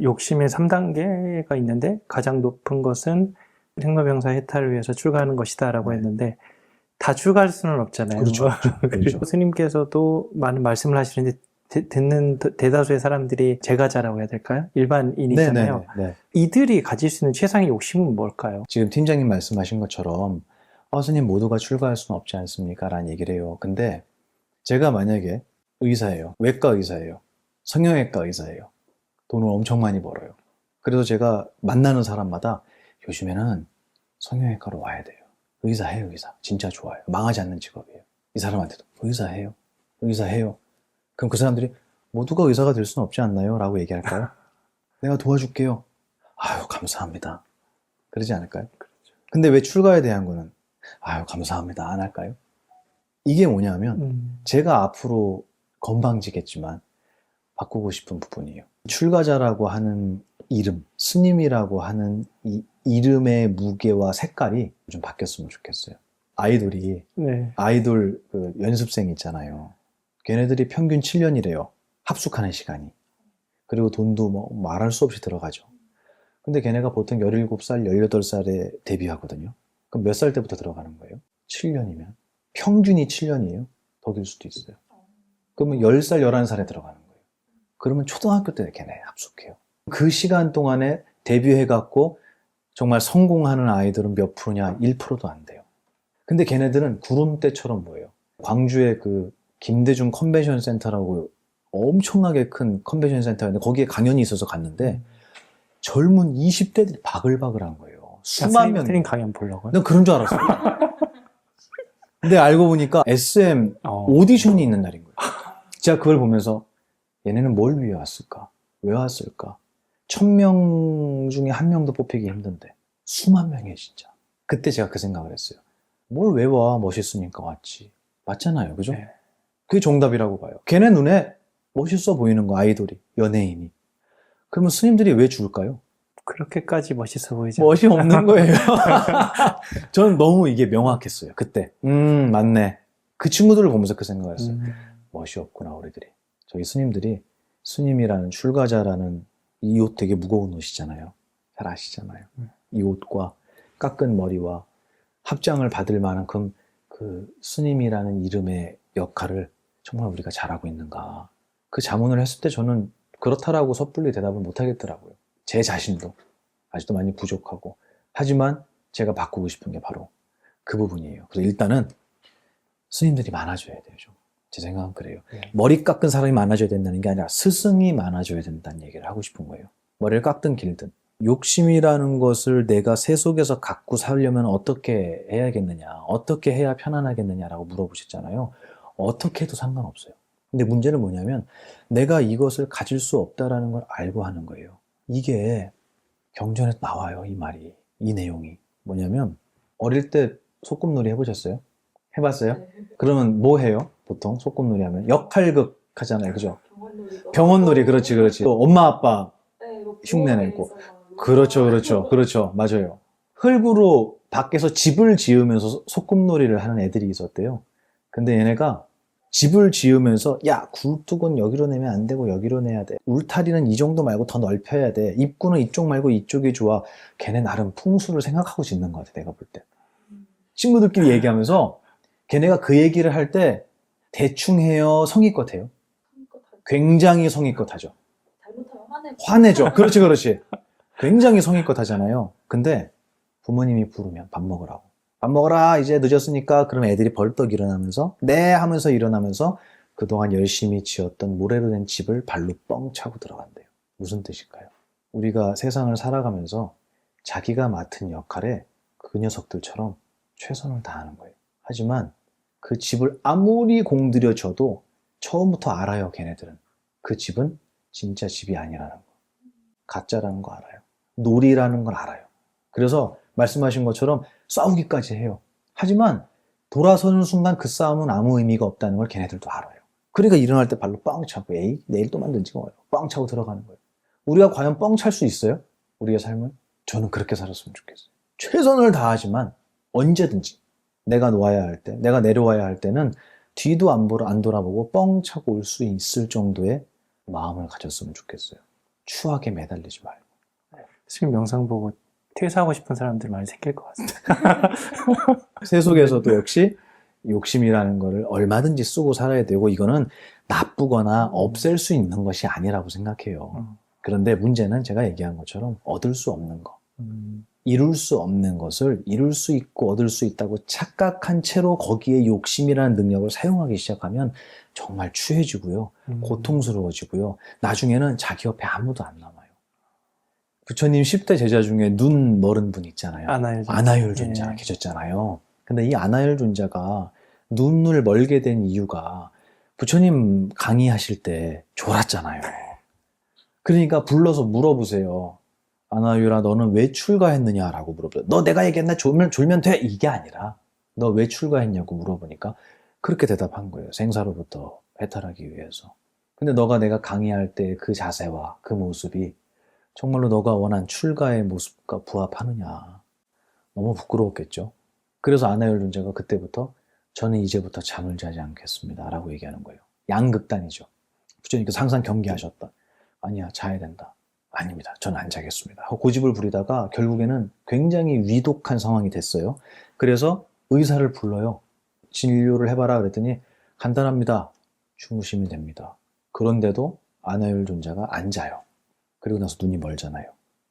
욕심의 3단계가 있는데 가장 높은 것은 생로병사 해탈을 위해서 출가하는 것이다라고 했는데 다 출가할 수는 없잖아요. 그렇죠. 그리고 스님께서도 많은 말씀을 하시는데 듣는 대다수의 사람들이 제가자라고 해야 될까요? 일반인이잖아요. 네. 이들이 가질 수 있는 최상의 욕심은 뭘까요? 지금 팀장님 말씀하신 것처럼 스님 모두가 출가할 수는 없지 않습니까? 라는 얘기를 해요. 근데 제가 만약에 의사예요. 외과 의사예요. 성형외과 의사예요. 돈을 엄청 많이 벌어요. 그래서 제가 만나는 사람마다 요즘에는 성형외과로 와야 돼요. 의사해요, 의사. 진짜 좋아요. 망하지 않는 직업이에요. 이 사람한테도 의사해요. 의사해요. 그럼 그 사람들이 모두가 의사가 될 수는 없지 않나요? 라고 얘기할까요? 내가 도와줄게요. 아유, 감사합니다. 그러지 않을까요? 근데 왜 출가에 대한 거는 아유, 감사합니다. 안 할까요? 이게 뭐냐면 제가 앞으로 건방지겠지만 바꾸고 싶은 부분이에요. 출가자라고 하는 이름, 스님이라고 하는 이 이름의 무게와 색깔이 좀 바뀌었으면 좋겠어요. 아이돌이 네. 아이돌 그 연습생 있잖아요. 걔네들이 평균 7년이래요. 합숙하는 시간이. 그리고 돈도 뭐 말할 수 없이 들어가죠. 근데 걔네가 보통 17살, 18살에 데뷔하거든요. 그럼 몇 살 때부터 들어가는 거예요? 7년이면. 평균이 7년이에요. 더 길 수도 있어요. 그러면 10살, 11살에 들어가는 거예요. 그러면 초등학교 때 걔네 합숙해요. 그 시간 동안에 데뷔해갖고 정말 성공하는 아이들은 몇 프로냐? 1%도 안 돼요. 근데 걔네들은 구름대처럼 보여요. 광주의 그 김대중 컨벤션 센터라고 엄청나게 큰 컨벤션 센터였는데 거기에 강연이 있어서 갔는데 젊은 20대들이 바글바글한 거예요. 수만 명. 스님 강연 보려고요? 난 그런 줄 알았어요. 근데 알고 보니까 SM 오디션이 있는 날인 거예요. 제가 그걸 보면서 얘네는 뭘 위해 왔을까? 왜 왔을까? 1000명 중에 한 명도 뽑히기 힘든데 수만 명이에요, 진짜. 그때 제가 그 생각을 했어요. 뭘 왜 와? 멋있으니까 왔지. 맞잖아요, 그죠? 네. 그게 정답이라고 봐요. 걔네 눈에 멋있어 보이는 거, 아이돌이, 연예인이. 그러면 스님들이 왜 줄까요? 그렇게까지 멋있어 보이지 멋이 없는 거예요. 저는 너무 이게 명확했어요, 그때. 맞네. 그 친구들을 보면서 그 생각을 했어요. 멋이 없구나, 우리들이. 저희 스님들이, 스님이라는 출가자라는 이 옷 되게 무거운 옷이잖아요. 잘 아시잖아요. 이 옷과 깎은 머리와 합장을 받을 만큼 그 스님이라는 이름의 역할을 정말 우리가 잘하고 있는가. 그 자문을 했을 때 저는 그렇다라고 섣불리 대답을 못 하겠더라고요. 제 자신도 아직도 많이 부족하고. 하지만 제가 바꾸고 싶은 게 바로 그 부분이에요. 그래서 일단은 스님들이 많아져야 돼요. 좀. 제 생각은 그래요. 머리 깎은 사람이 많아져야 된다는 게 아니라 스승이 많아져야 된다는 얘기를 하고 싶은 거예요. 머리를 깎든 길든. 욕심이라는 것을 내가 세 속에서 갖고 살려면 어떻게 해야겠느냐, 어떻게 해야 편안하겠느냐라고 물어보셨잖아요. 어떻게 해도 상관없어요. 근데 문제는 뭐냐면 내가 이것을 가질 수 없다라는 걸 알고 하는 거예요. 이게 경전에 나와요, 이 말이, 이 내용이. 뭐냐면 어릴 때 소꿉놀이 해보셨어요? 해봤어요? 네. 그러면 뭐 해요? 보통 소꿉놀이 하면 역할극 하잖아요, 그죠? 병원놀이도 병원놀이, 하고. 그렇지, 그렇지. 또 엄마 아빠 네, 뭐 흉내 내고. 부엌에서 막 그렇죠, 놀고. 그렇죠, 그렇죠, 맞아요. 흙으로 밖에서 집을 지으면서 소꿉놀이를 하는 애들이 있었대요. 근데 얘네가 집을 지으면서 야, 굴뚝은 여기로 내면 안 되고 여기로 내야 돼. 울타리는 이 정도 말고 더 넓혀야 돼. 입구는 이쪽 말고 이쪽이 좋아. 걔네 나름 풍수를 생각하고 짓는 것 같아, 내가 볼 때. 친구들끼리 얘기하면서 걔네가 그 얘기를 할 때 대충 해요, 성의껏 해요? 성의껏 하고. 굉장히 성의껏 하죠. 잘못하면 화내고. 화내죠. 그렇지, 그렇지. 굉장히 성의껏 하잖아요. 근데 부모님이 부르면 밥 먹으라고. 밥 먹어라, 이제 늦었으니까. 그럼 애들이 벌떡 일어나면서 네 하면서 일어나면서 그동안 열심히 지었던 모래로 된 집을 발로 뻥 차고 들어간대요. 무슨 뜻일까요? 우리가 세상을 살아가면서 자기가 맡은 역할에 그 녀석들처럼 최선을 다하는 거예요. 하지만 그 집을 아무리 공들여 줘도 처음부터 알아요, 걔네들은. 그 집은 진짜 집이 아니라는 거. 가짜라는 거 알아요. 놀이라는 걸 알아요. 그래서 말씀하신 것처럼 싸우기까지 해요. 하지만 돌아서는 순간 그 싸움은 아무 의미가 없다는 걸 걔네들도 알아요. 그러니까 일어날 때 발로 뻥 차고 에이 내일 또 만들지 뭐예요. 뻥 차고 들어가는 거예요. 우리가 과연 뻥 찰 수 있어요? 우리의 삶은? 저는 그렇게 살았으면 좋겠어요. 최선을 다하지만 언제든지 내가 놓아야 할 때, 내가 내려와야 할 때는 뒤도 안 돌아보고 뻥 차고 올 수 있을 정도의 마음을 가졌으면 좋겠어요. 추하게 매달리지 말고. 지금 영상 보고 퇴사하고 싶은 사람들 많이 생길 것 같습니다. 세속에서도 역시 욕심이라는 거를 얼마든지 쓰고 살아야 되고 이거는 나쁘거나 없앨 수 있는 것이 아니라고 생각해요. 그런데 문제는 제가 얘기한 것처럼 얻을 수 없는 거. 이룰 수 없는 것을 이룰 수 있고 얻을 수 있다고 착각한 채로 거기에 욕심이라는 능력을 사용하기 시작하면 정말 추해지고요. 고통스러워지고요. 나중에는 자기 옆에 아무도 안 남아요. 부처님 10대 제자 중에 눈 멀은 분 있잖아요. 아나율 존자 예. 계셨잖아요. 근데 이 아나율 존자가 눈을 멀게 된 이유가 부처님 강의하실 때 졸았잖아요. 그러니까 불러서 물어보세요. 아나율아, 너는 왜 출가했느냐라고 물어보세요. 너 내가 얘기했나? 졸면 돼? 이게 아니라 너 왜 출가했냐고 물어보니까 그렇게 대답한 거예요. 생사로부터 해탈하기 위해서. 근데 내가 강의할 때 그 자세와 그 모습이 정말로 너가 원한 출가의 모습과 부합하느냐. 너무 부끄러웠겠죠. 그래서 아나율 존자가 그때부터 저는 이제부터 잠을 자지 않겠습니다 라고 얘기하는 거예요. 양극단이죠. 부처님께서 항상 경계하셨다. 아니야, 자야 된다. 아닙니다. 저는 안 자겠습니다. 하고 고집을 부리다가 결국에는 굉장히 위독한 상황이 됐어요. 그래서 의사를 불러요. 진료를 해봐라 그랬더니 간단합니다. 주무시면 됩니다. 그런데도 아나율 존자가 안 자요. 그리고 나서 눈이 멀잖아요.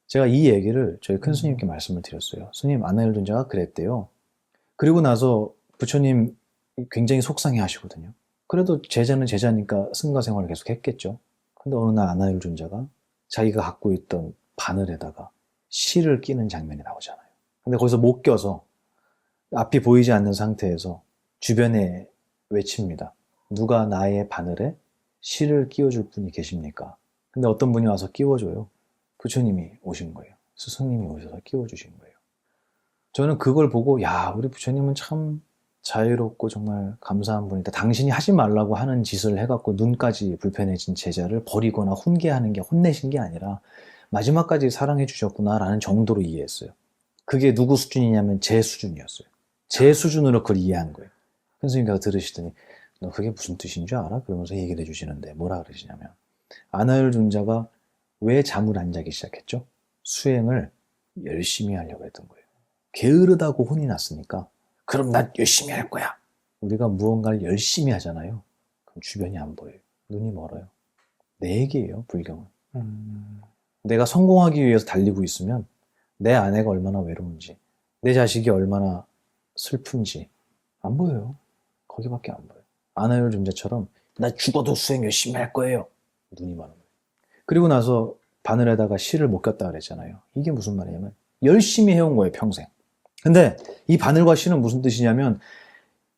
제가 이 얘기를 저희 큰 스님께 말씀을 드렸어요. 스님, 아나율 존자가 그랬대요. 그리고 나서 부처님 굉장히 속상해 하시거든요. 그래도 제자는 제자니까 승가 생활을 계속 했겠죠. 근데 어느 날 아나율 존자가 자기가 갖고 있던 바늘에다가 실을 끼는 장면이 나오잖아요. 근데 거기서 못 껴서 앞이 보이지 않는 상태에서 주변에 외칩니다. 누가 나의 바늘에 실을 끼워줄 분이 계십니까? 근데 어떤 분이 와서 끼워줘요. 부처님이 오신 거예요. 스승님이 오셔서 끼워주신 거예요. 저는 그걸 보고 야, 우리 부처님은 참 자유롭고 정말 감사한 분이다. 당신이 하지 말라고 하는 짓을 해갖고 눈까지 불편해진 제자를 버리거나 혼내신 게 아니라 마지막까지 사랑해 주셨구나라는 정도로 이해했어요. 그게 누구 수준이냐면 제 수준이었어요. 제 수준으로 그걸 이해한 거예요. 큰 스님께서 들으시더니 너 그게 무슨 뜻인 줄 알아? 그러면서 얘기를 해주시는데 뭐라 그러시냐면 아나율 존자가 왜 잠을 안 자기 시작했죠? 수행을 열심히 하려고 했던 거예요. 게으르다고 혼이 났으니까 그럼 난 열심히 할 거야. 우리가 무언가를 열심히 하잖아요. 그럼 주변이 안 보여요. 눈이 멀어요. 내 얘기예요, 불경은. 내가 성공하기 위해서 달리고 있으면 내 아내가 얼마나 외로운지, 내 자식이 얼마나 슬픈지 안 보여요. 거기밖에 안 보여요. 아나율 존자처럼 나 죽어도 수행 열심히 할 거예요. 눈이 멀어요. 그리고 나서 바늘에다가 실을 못 꼈다 그랬잖아요. 이게 무슨 말이냐면 열심히 해온 거예요, 평생. 근데 이 바늘과 실은 무슨 뜻이냐면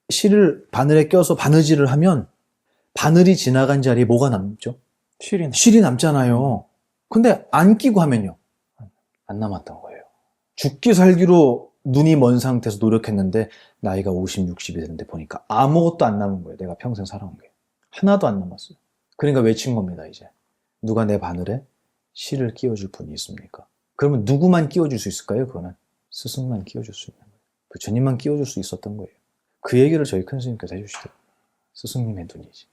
실을 바늘에 껴서 바느질을 하면 바늘이 지나간 자리에 뭐가 남죠? 실이 남잖아요. 근데 안 끼고 하면요. 안 남았던 거예요. 죽기 살기로 눈이 먼 상태에서 노력했는데 나이가 50, 60이 됐는데 보니까 아무것도 안 남은 거예요. 내가 평생 살아온 게. 하나도 안 남았어요. 그러니까 외친 겁니다, 이제. 누가 내 바늘에 실을 끼워줄 분이 있습니까? 그러면 누구만 끼워줄 수 있을까요? 그거는 스승만 끼워줄 수 있는 거예요. 부처님만 끼워줄 수 있었던 거예요. 그 얘기를 저희 큰 스님께서 해주시더라고요. 스승님의 눈이지.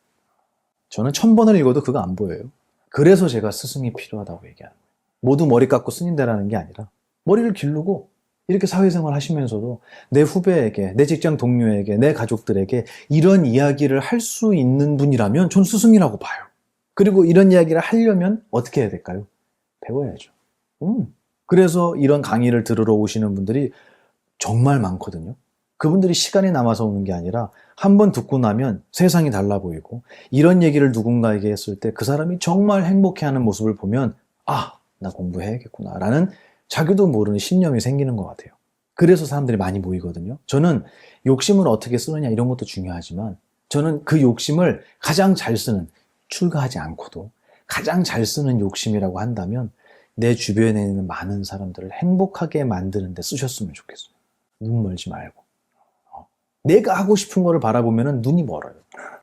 저는 1000번을 읽어도 그거 안 보여요. 그래서 제가 스승이 필요하다고 얘기하는 거예요. 모두 머리 깎고 스님 되라는 게 아니라 머리를 기르고 이렇게 사회생활 하시면서도 내 후배에게, 내 직장 동료에게, 내 가족들에게 이런 이야기를 할 수 있는 분이라면 전 스승이라고 봐요. 그리고 이런 이야기를 하려면 어떻게 해야 될까요? 배워야죠. 그래서 이런 강의를 들으러 오시는 분들이 정말 많거든요. 그분들이 시간이 남아서 오는 게 아니라 한 번 듣고 나면 세상이 달라 보이고 이런 얘기를 누군가에게 했을 때 그 사람이 정말 행복해하는 모습을 보면 아, 나 공부해야겠구나 라는 자기도 모르는 신념이 생기는 것 같아요. 그래서 사람들이 많이 모이거든요. 저는 욕심을 어떻게 쓰느냐 이런 것도 중요하지만 저는 그 욕심을 가장 잘 쓰는, 출가하지 않고도 가장 잘 쓰는 욕심이라고 한다면 내 주변에 있는 많은 사람들을 행복하게 만드는 데 쓰셨으면 좋겠어요. 눈 멀지 말고. 내가 하고 싶은 거를 바라보면 눈이 멀어요.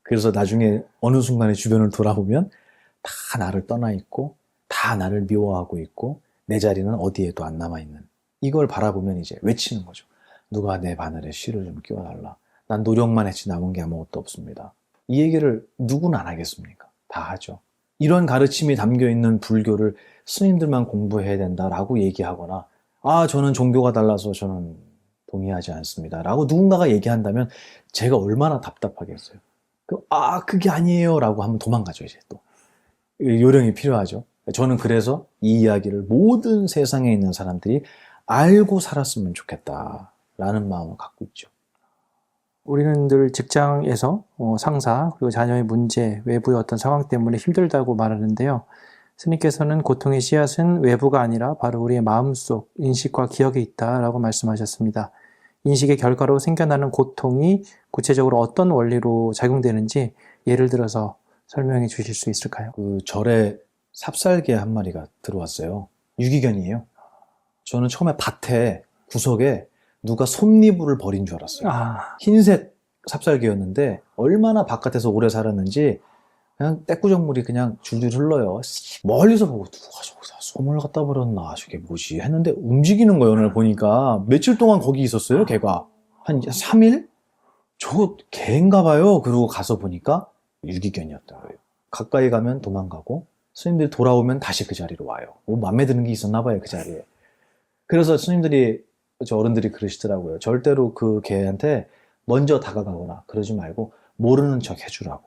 그래서 나중에 어느 순간에 주변을 돌아보면 다 나를 떠나 있고 다 나를 미워하고 있고 내 자리는 어디에도 안 남아있는, 이걸 바라보면 이제 외치는 거죠. 누가 내 바늘에 실을 좀 끼워달라. 난 노력만 했지 남은 게 아무것도 없습니다. 이 얘기를 누구는 안 하겠습니까? 다 하죠. 이런 가르침이 담겨있는 불교를 스님들만 공부해야 된다라고 얘기하거나 아, 저는 종교가 달라서 저는 동의하지 않습니다 라고 누군가가 얘기한다면 제가 얼마나 답답하겠어요. 아, 그게 아니에요 라고 하면 도망가죠. 이제 또 요령이 필요하죠. 저는 그래서 이 이야기를 모든 세상에 있는 사람들이 알고 살았으면 좋겠다라는 마음을 갖고 있죠. 우리는 늘 직장에서 상사 그리고 자녀의 문제, 외부의 어떤 상황 때문에 힘들다고 말하는데요. 스님께서는 고통의 씨앗은 외부가 아니라 바로 우리의 마음속 인식과 기억에 있다라고 말씀하셨습니다. 인식의 결과로 생겨나는 고통이 구체적으로 어떤 원리로 작용되는지 예를 들어서 설명해 주실 수 있을까요? 그 절에 삽살개 한 마리가 들어왔어요. 유기견이에요. 저는 처음에 밭에 구석에 누가 솜니부를 버린 줄 알았어요. 흰색 삽살개였는데 얼마나 바깥에서 오래 살았는지 그냥 떼꾸정물이 그냥 줄줄 흘러요. 멀리서 보고 누가 저기다 솜을 갖다 버렸나 저게 뭐지 했는데 움직이는 거예요. 오늘 보니까 며칠 동안 거기 있었어요. 걔가 한 3일? 저거 개인가 봐요. 그러고 가서 보니까 유기견이었던 거예요. 가까이 가면 도망가고 스님들이 돌아오면 다시 그 자리로 와요. 뭐 맘에 드는 게 있었나 봐요. 그 자리에. 그래서 스님들이, 저 어른들이 그러시더라고요. 절대로 그 개한테 먼저 다가가거나 그러지 말고 모르는 척 해주라고.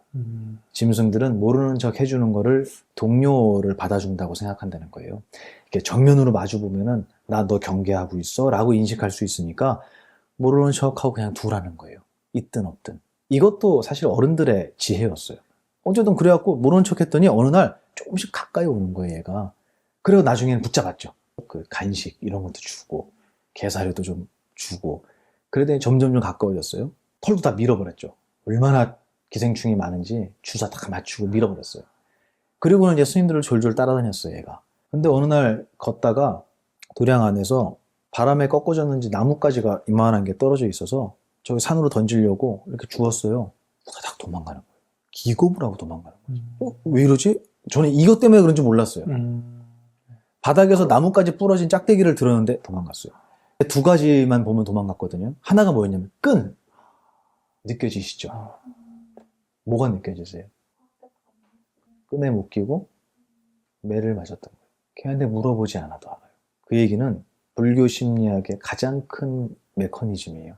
짐승들은 모르는 척 해주는 거를 동료를 받아준다고 생각한다는 거예요. 이렇게 정면으로 마주 보면은 나 너 경계하고 있어 라고 인식할 수 있으니까 모르는 척하고 그냥 두라는 거예요. 있든 없든. 이것도 사실 어른들의 지혜였어요. 어쨌든 그래갖고 모르는 척 했더니 어느 날 조금씩 가까이 오는 거예요, 얘가. 그리고 나중에는 붙잡았죠. 그 간식 이런 것도 주고 게사료도 좀 주고 그러더니 점점 가까워졌어요. 털도 다 밀어버렸죠. 얼마나 기생충이 많은지 주사 다 맞추고 밀어버렸어요. 그리고는 이제 스님들을 졸졸 따라다녔어요, 얘가. 근데 어느 날 걷다가 도량 안에서 바람에 꺾어졌는지 나뭇가지가 이만한 게 떨어져 있어서 저기 산으로 던지려고 이렇게 주웠어요. 후다닥 도망가는 거예요. 기겁을 하고 도망가는 거죠. 왜 이러지? 저는 이것 때문에 그런지 몰랐어요. 바닥에서 나뭇가지 부러진 짝대기를 들었는데 도망갔어요. 두 가지만 보면 도망갔거든요. 하나가 뭐였냐면 끈. 느껴지시죠? 뭐가 느껴지세요? 끈에 묶이고 매를 맞았던 거예요. 걔한테 물어보지 않아도 알아요. 그 얘기는 불교 심리학의 가장 큰 메커니즘이에요.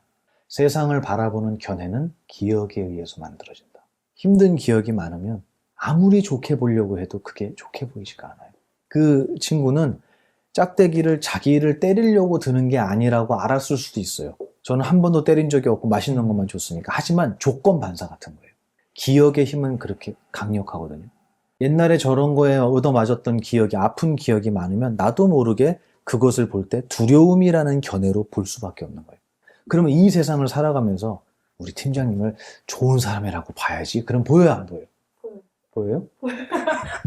세상을 바라보는 견해는 기억에 의해서 만들어진다. 힘든 기억이 많으면 아무리 좋게 보려고 해도 그게 좋게 보이지가 않아요. 그 친구는 짝대기를 자기를 때리려고 드는 게 아니라고 알았을 수도 있어요. 저는 한 번도 때린 적이 없고 맛있는 것만 줬으니까. 하지만 조건 반사 같은 거예요. 기억의 힘은 그렇게 강력하거든요. 옛날에 저런 거에 얻어맞았던 기억이, 아픈 기억이 많으면 나도 모르게 그것을 볼 때 두려움이라는 견해로 볼 수밖에 없는 거예요. 그러면 이 세상을 살아가면서 우리 팀장님을 좋은 사람이라고 봐야지. 그럼 보여요, 안 보여요? 보여요?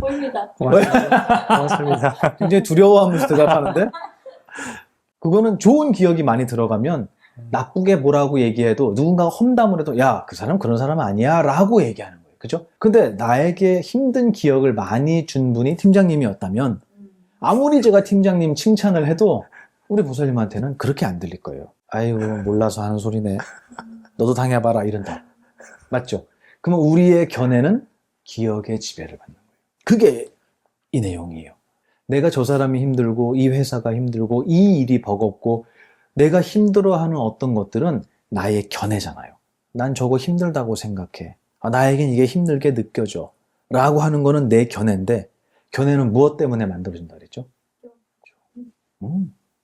보입니다. 고맙습니다. 굉장히 두려워하면서 대답하는데 그거는 좋은 기억이 많이 들어가면 나쁘게 뭐라고 얘기해도 누군가가 험담을 해도 야, 그 사람 그런 사람 아니야 라고 얘기하는 거예요. 그죠? 근데 나에게 힘든 기억을 많이 준 분이 팀장님이었다면 아무리 제가 팀장님 칭찬을 해도 우리 보살님한테는 그렇게 안 들릴 거예요. 아이고 몰라서 하는 소리네. 너도 당해봐라 이런다. 맞죠? 그러면 우리의 견해는 기억의 지배를 받는 거예요. 그게 이 내용이에요. 내가 저 사람이 힘들고 이 회사가 힘들고 이 일이 버겁고 내가 힘들어하는 어떤 것들은 나의 견해잖아요. 난 저거 힘들다고 생각해. 나에겐 이게 힘들게 느껴져. 라고 하는 거는 내 견해인데 견해는 무엇 때문에 만들어진다 그랬죠?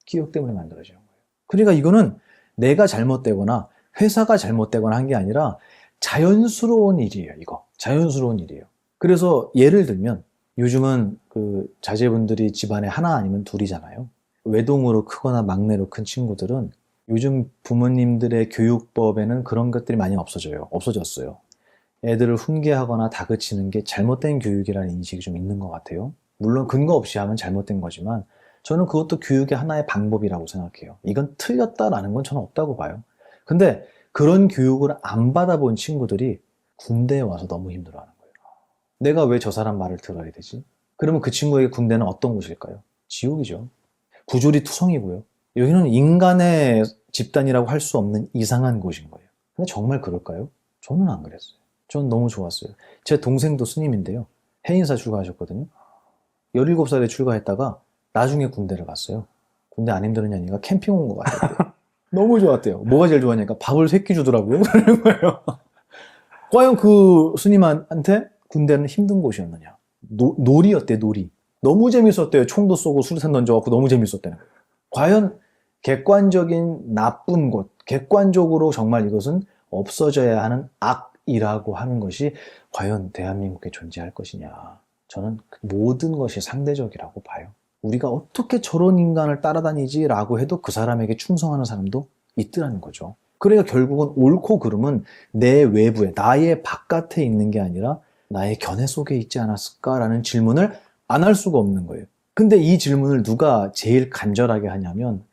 기억 때문에 만들어지는 거예요. 그러니까 이거는 내가 잘못되거나 회사가 잘못되거나 한 게 아니라 자연스러운 일이에요. 이거. 자연스러운 일이에요. 그래서 예를 들면 요즘은 그 자제분들이 집안에 하나 아니면 둘이잖아요. 외동으로 크거나 막내로 큰 친구들은 요즘 부모님들의 교육법에는 그런 것들이 많이 없어졌어요. 애들을 훈계하거나 다그치는 게 잘못된 교육이라는 인식이 좀 있는 것 같아요. 물론 근거 없이 하면 잘못된 거지만 저는 그것도 교육의 하나의 방법이라고 생각해요. 이건 틀렸다라는 건 저는 없다고 봐요. 근데 그런 교육을 안 받아본 친구들이 군대에 와서 너무 힘들어하는 거예요. 내가 왜 저 사람 말을 들어야 되지? 그러면 그 친구에게 군대는 어떤 곳일까요? 지옥이죠. 부조리 투성이고요. 여기는 인간의 집단이라고 할 수 없는 이상한 곳인 거예요. 근데 정말 그럴까요? 저는 안 그랬어요. 저는 너무 좋았어요. 제 동생도 스님인데요. 해인사 출가하셨거든요. 17살에 출가했다가 나중에 군대를 갔어요. 군대 안 힘들었냐니까 캠핑 온 것 같았대요. 너무 좋았대요. 뭐가 제일 좋았냐니까 밥을 3끼 주더라고요. 그러는 거예요. 과연 그 스님한테 군대는 힘든 곳이었느냐? 놀이였대, 놀이. 너무 재밌었대요. 총도 쏘고 수류탄 던져갖고 너무 재밌었대요. 과연 객관적인 나쁜 곳, 객관적으로 정말 이것은 없어져야 하는 악이라고 하는 것이 과연 대한민국에 존재할 것이냐. 저는 모든 것이 상대적이라고 봐요. 우리가 어떻게 저런 인간을 따라다니지라고 해도 그 사람에게 충성하는 사람도 있더라는 거죠. 그러니까 결국은 옳고 그름은 내 외부에, 나의 바깥에 있는 게 아니라 나의 견해 속에 있지 않았을까라는 질문을 안 할 수가 없는 거예요. 근데 이 질문을 누가 제일 간절하게 하냐면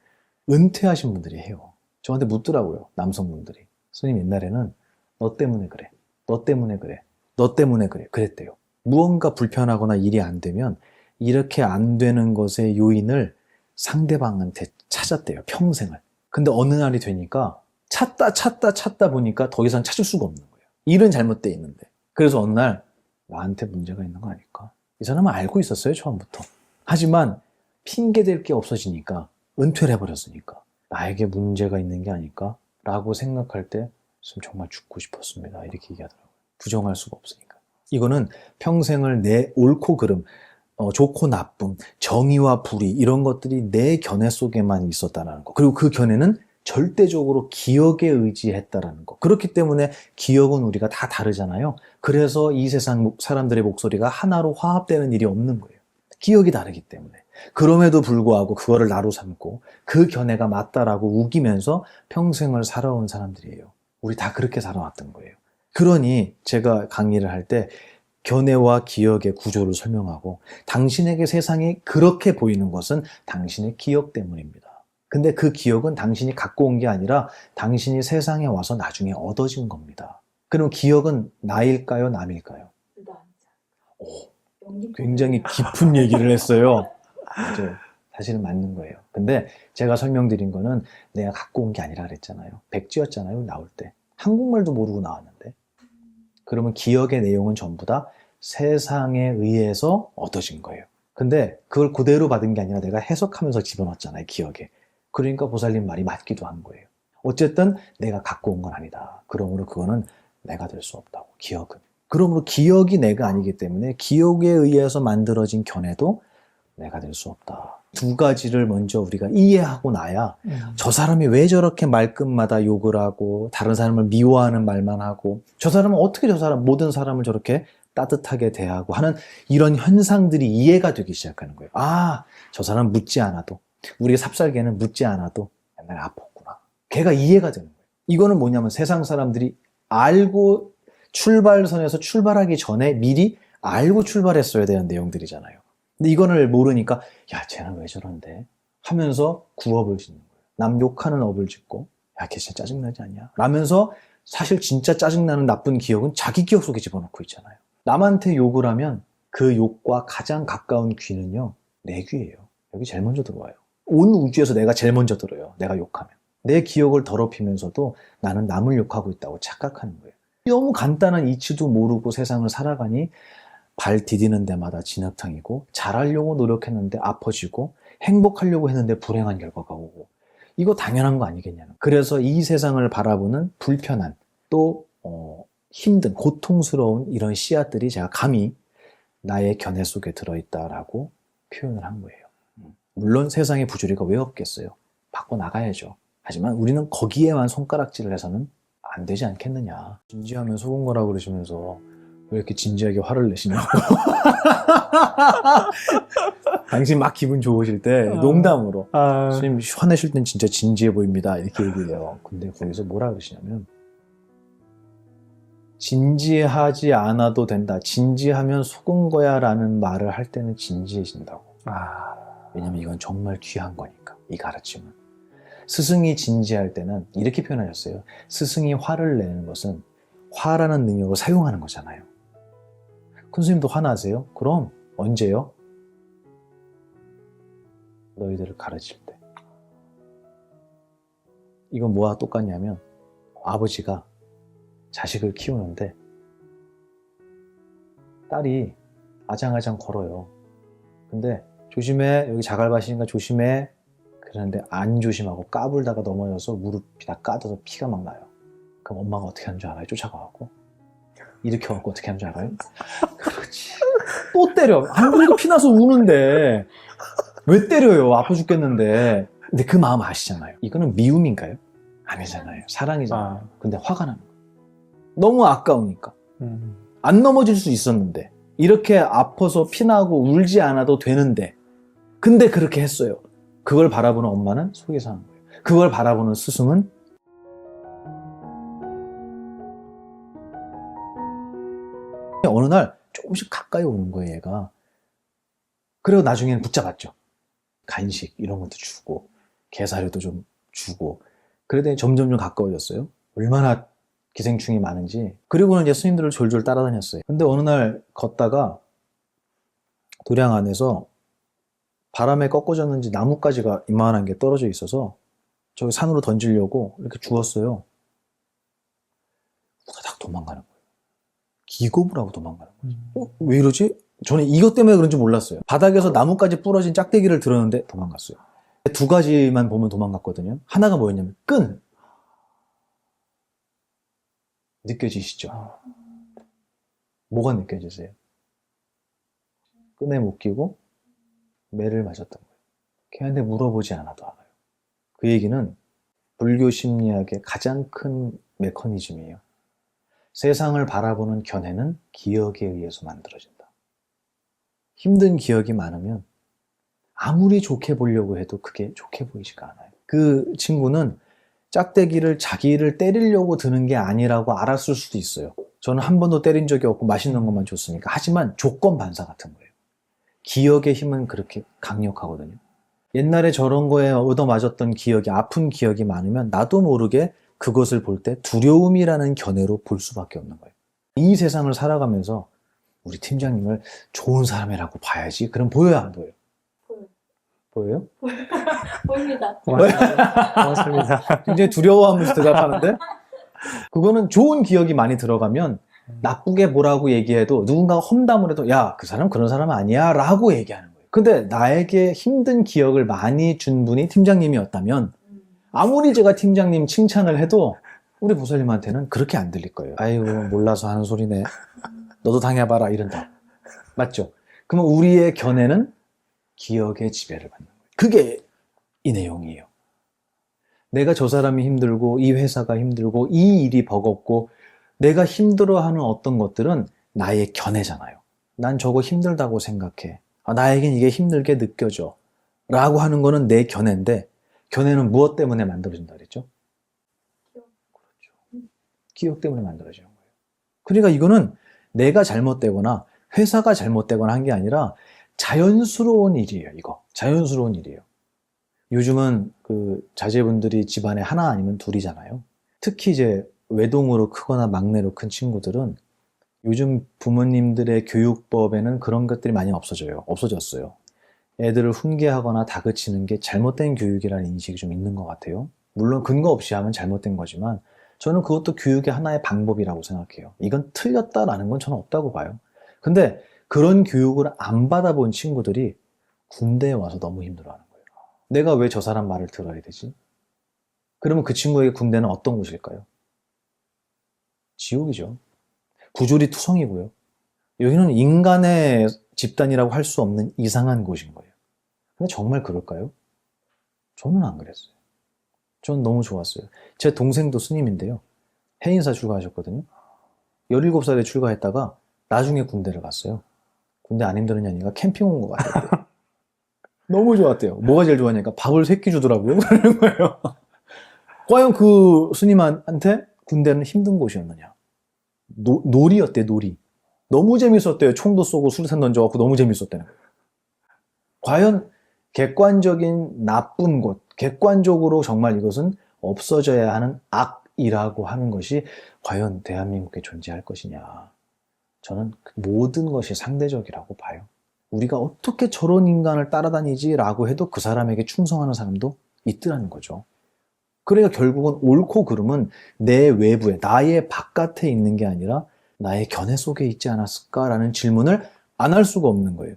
은퇴하신 분들이 해요. 저한테 묻더라고요. 남성분들이. 스님 옛날에는 너 때문에 그래. 너 때문에 그래. 너 때문에 그래. 그랬대요. 무언가 불편하거나 일이 안 되면 이렇게 안 되는 것의 요인을 상대방한테 찾았대요. 평생을. 근데 어느 날이 되니까 찾다 보니까 더 이상 찾을 수가 없는 거예요. 일은 잘못돼 있는데. 그래서 어느 날 나한테 문제가 있는 거 아닐까? 이 사람은 알고 있었어요. 처음부터. 하지만 핑계댈 게 없어지니까 은퇴를 해버렸으니까 나에게 문제가 있는 게 아닐까? 라고 생각할 때 정말 죽고 싶었습니다. 이렇게 얘기하더라고요. 부정할 수가 없으니까. 이거는 평생을 내 옳고 그름, 좋고 나쁨, 정의와 불의 이런 것들이 내 견해 속에만 있었다는 거. 그리고 그 견해는 절대적으로 기억에 의지했다라는 거. 그렇기 때문에 기억은 우리가 다 다르잖아요. 그래서 이 세상 사람들의 목소리가 하나로 화합되는 일이 없는 거예요. 기억이 다르기 때문에. 그럼에도 불구하고 그거를 나로 삼고 그 견해가 맞다라고 우기면서 평생을 살아온 사람들이에요. 우리 다 그렇게 살아왔던 거예요. 그러니 제가 강의를 할 때 견해와 기억의 구조를 설명하고 당신에게 세상이 그렇게 보이는 것은 당신의 기억 때문입니다. 근데 그 기억은 당신이 갖고 온 게 아니라 당신이 세상에 와서 나중에 얻어진 겁니다. 그럼 기억은 나일까요? 남일까요? 굉장히 깊은 얘기를 했어요. 맞아요. 사실은 맞는 거예요. 근데 제가 설명드린 거는 내가 갖고 온 게 아니라 그랬잖아요. 백지였잖아요. 나올 때. 한국말도 모르고 나왔는데. 그러면 기억의 내용은 전부 다 세상에 의해서 얻어진 거예요. 근데 그걸 그대로 받은 게 아니라 내가 해석하면서 집어넣었잖아요. 기억에. 그러니까 보살님 말이 맞기도 한 거예요. 어쨌든 내가 갖고 온 건 아니다. 그러므로 그거는 내가 될 수 없다고. 기억은. 그러므로 기억이 내가 아니기 때문에 기억에 의해서 만들어진 견해도 내가 될 수 없다. 두 가지를 먼저 우리가 이해하고 나야 저 사람이 왜 저렇게 말끝마다 욕을 하고 다른 사람을 미워하는 말만 하고 저 사람은 어떻게 모든 사람을 저렇게 따뜻하게 대하고 하는 이런 현상들이 이해가 되기 시작하는 거예요. 아, 저 사람 묻지 않아도 우리 삽살개는 묻지 않아도 옛날에 아팠구나. 걔가 이해가 되는 거예요. 이거는 뭐냐면 세상 사람들이 알고 출발선에서 출발하기 전에 미리 알고 출발했어야 되는 내용들이잖아요. 근데 이거를 모르니까 야 쟤는 왜 저런데? 하면서 구업을 짓는 거예요. 남 욕하는 업을 짓고 야, 걔 진짜 짜증나지 않냐? 라면서 사실 진짜 짜증나는 나쁜 기억은 자기 기억 속에 집어넣고 있잖아요. 남한테 욕을 하면 그 욕과 가장 가까운 귀는요, 내 귀예요. 여기 제일 먼저 들어와요. 온 우주에서 내가 제일 먼저 들어요. 내가 욕하면. 내 기억을 더럽히면서도 나는 남을 욕하고 있다고 착각하는 거예요. 너무 간단한 이치도 모르고 세상을 살아가니 발 디디는 데마다 진흙탕이고 잘하려고 노력했는데 아파지고 행복하려고 했는데 불행한 결과가 오고 이거 당연한 거 아니겠냐는. 그래서 이 세상을 바라보는 불편한 또 힘든 고통스러운 이런 씨앗들이 제가 감히 나의 견해 속에 들어있다라고 표현을 한 거예요. 물론 세상에 부조리가 왜 없겠어요. 바꿔나가야죠. 하지만 우리는 거기에만 손가락질을 해서는 안 되지 않겠느냐. 진지하면 속은 거라고 그러시면서 왜 이렇게 진지하게 화를 내시냐고. 당신 막 기분 좋으실 때 농담으로 선생님 화내실 땐 진짜 진지해 보입니다 이렇게 얘기해요. 근데 거기서 뭐라 그러시냐면 진지하지 않아도 된다. 진지하면 속은 거야 라는 말을 할 때는 진지해진다고. 왜냐면 이건 정말 귀한 거니까 이 가르침은. 스승이 진지할 때는 이렇게 표현하셨어요. 스승이 화를 내는 것은 화라는 능력을 사용하는 거잖아요. 큰 스님도 화나세요? 그럼 언제요? 너희들을 가르칠 때. 이건 뭐와 똑같냐면 아버지가 자식을 키우는데 딸이 아장아장 걸어요. 근데 조심해, 여기 자갈밭이니까 조심해. 그러는데 안 조심하고 까불다가 넘어져서 무릎이 다 까져서 피가 막 나요. 그럼 엄마가 어떻게 하는 줄 알아요? 쫓아가고 이렇게 갖고 어떻게 하는 줄 알아요? 그렇지. 또 때려. 안 그래도 피나서 우는데 왜 때려요? 아파 죽겠는데. 근데 그 마음 아시잖아요. 이거는 미움인가요? 아니잖아요. 사랑이잖아요. 근데 화가 나는 거예요. 너무 아까우니까. 안 넘어질 수 있었는데 이렇게 아파서 피나고 울지 않아도 되는데 근데 그렇게 했어요. 그걸 바라보는 엄마는 속이 상한 거예요. 그걸 바라보는 스승은 어느 날 조금씩 가까이 오는 거예요, 얘가. 그리고 나중에는 붙잡았죠. 간식 이런 것도 주고 게사료도 좀 주고 그러더니 점점 가까워졌어요. 얼마나 기생충이 많은지. 그리고는 이제 스님들을 졸졸 따라다녔어요. 근데 어느 날 걷다가 도량 안에서 바람에 꺾어졌는지 나뭇가지가 이만한 게 떨어져 있어서 저기 산으로 던지려고 이렇게 주웠어요. 후다닥 도망가는 거예요. 기겁을 하고 도망가는 거예요. 왜 이러지? 저는 이것 때문에 그런지 몰랐어요. 바닥에서 나뭇가지 부러진 짝대기를 들었는데 도망갔어요. 두 가지만 보면 도망갔거든요. 하나가 뭐였냐면 끈. 느껴지시죠? 뭐가 느껴지세요? 끈에 묶이고 매를 맞았던 거예요. 걔한테 물어보지 않아도 알아요. 그 얘기는 불교 심리학의 가장 큰 메커니즘이에요. 세상을 바라보는 견해는 기억에 의해서 만들어진다. 힘든 기억이 많으면 아무리 좋게 보려고 해도 그게 좋게 보이지가 않아요. 그 친구는 짝대기를 자기를 때리려고 드는 게 아니라고 알았을 수도 있어요. 저는 한 번도 때린 적이 없고 맛있는 것만 줬으니까. 하지만 조건 반사 같은 거예요. 기억의 힘은 그렇게 강력하거든요. 옛날에 저런 거에 얻어맞았던 기억이, 아픈 기억이 많으면 나도 모르게 그것을 볼 때 두려움이라는 견해로 볼 수밖에 없는 거예요. 이 세상을 살아가면서 우리 팀장님을 좋은 사람이라고 봐야지. 그럼 보여요, 안 보여요? 보여요? 보입니다. 고맙습니다. 굉장히 두려워하면서 대답하는데 그거는 좋은 기억이 많이 들어가면 나쁘게 뭐라고 얘기해도 누군가가 험담을 해도 야, 그 사람 그런 사람 아니야 라고 얘기하는 거예요. 근데 나에게 힘든 기억을 많이 준 분이 팀장님이었다면 아무리 제가 팀장님 칭찬을 해도 우리 보살님한테는 그렇게 안 들릴 거예요. 아이고 몰라서 하는 소리네. 너도 당해봐라 이런다. 맞죠? 그러면 우리의 견해는 기억의 지배를 받는 거예요. 그게 이 내용이에요. 내가 저 사람이 힘들고 이 회사가 힘들고 이 일이 버겁고 내가 힘들어하는 어떤 것들은 나의 견해잖아요. 난 저거 힘들다고 생각해. 나에겐 이게 힘들게 느껴져. 라고 하는 거는 내 견해인데 견해는 무엇 때문에 만들어진다 그랬죠? 그렇죠. 기억 때문에 만들어지는 거예요. 그러니까 이거는 내가 잘못되거나 회사가 잘못되거나 한 게 아니라 자연스러운 일이에요. 이거 자연스러운 일이에요. 요즘은 그 자제분들이 집안에 하나 아니면 둘이잖아요. 특히 이제 외동으로 크거나 막내로 큰 친구들은 요즘 부모님들의 교육법에는 그런 것들이 많이 없어졌어요. 애들을 훈계하거나 다그치는 게 잘못된 교육이라는 인식이 좀 있는 것 같아요. 물론 근거 없이 하면 잘못된 거지만 저는 그것도 교육의 하나의 방법이라고 생각해요. 이건 틀렸다라는 건 저는 없다고 봐요. 근데 그런 교육을 안 받아본 친구들이 군대에 와서 너무 힘들어하는 거예요. 내가 왜 저 사람 말을 들어야 되지? 그러면 그 친구에게 군대는 어떤 곳일까요? 지옥이죠. 부조리 투성이고요. 여기는 인간의 집단이라고 할 수 없는 이상한 곳인 거예요. 근데 정말 그럴까요? 저는 안 그랬어요. 저는 너무 좋았어요. 제 동생도 스님인데요. 해인사 출가하셨거든요. 17살에 출가했다가 나중에 군대를 갔어요. 군대 안 힘들었냐니까 캠핑 온 것 같았대요. 너무 좋았대요. 뭐가 제일 좋았냐니까 밥을 3끼 주더라고요. 그러는 거예요. 과연 그 스님한테 군대는 힘든 곳이었느냐? 놀이였대, 놀이. 너무 재밌었대요. 총도 쏘고 수류탄 던져갖고 너무 재밌었대요. 과연 객관적인 나쁜 곳, 객관적으로 정말 이것은 없어져야 하는 악이라고 하는 것이 과연 대한민국에 존재할 것이냐. 저는 모든 것이 상대적이라고 봐요. 우리가 어떻게 저런 인간을 따라다니지라고 해도 그 사람에게 충성하는 사람도 있더라는 거죠. 그러니까 결국은 옳고 그름은 내 외부에, 나의 바깥에 있는 게 아니라 나의 견해 속에 있지 않았을까라는 질문을 안 할 수가 없는 거예요.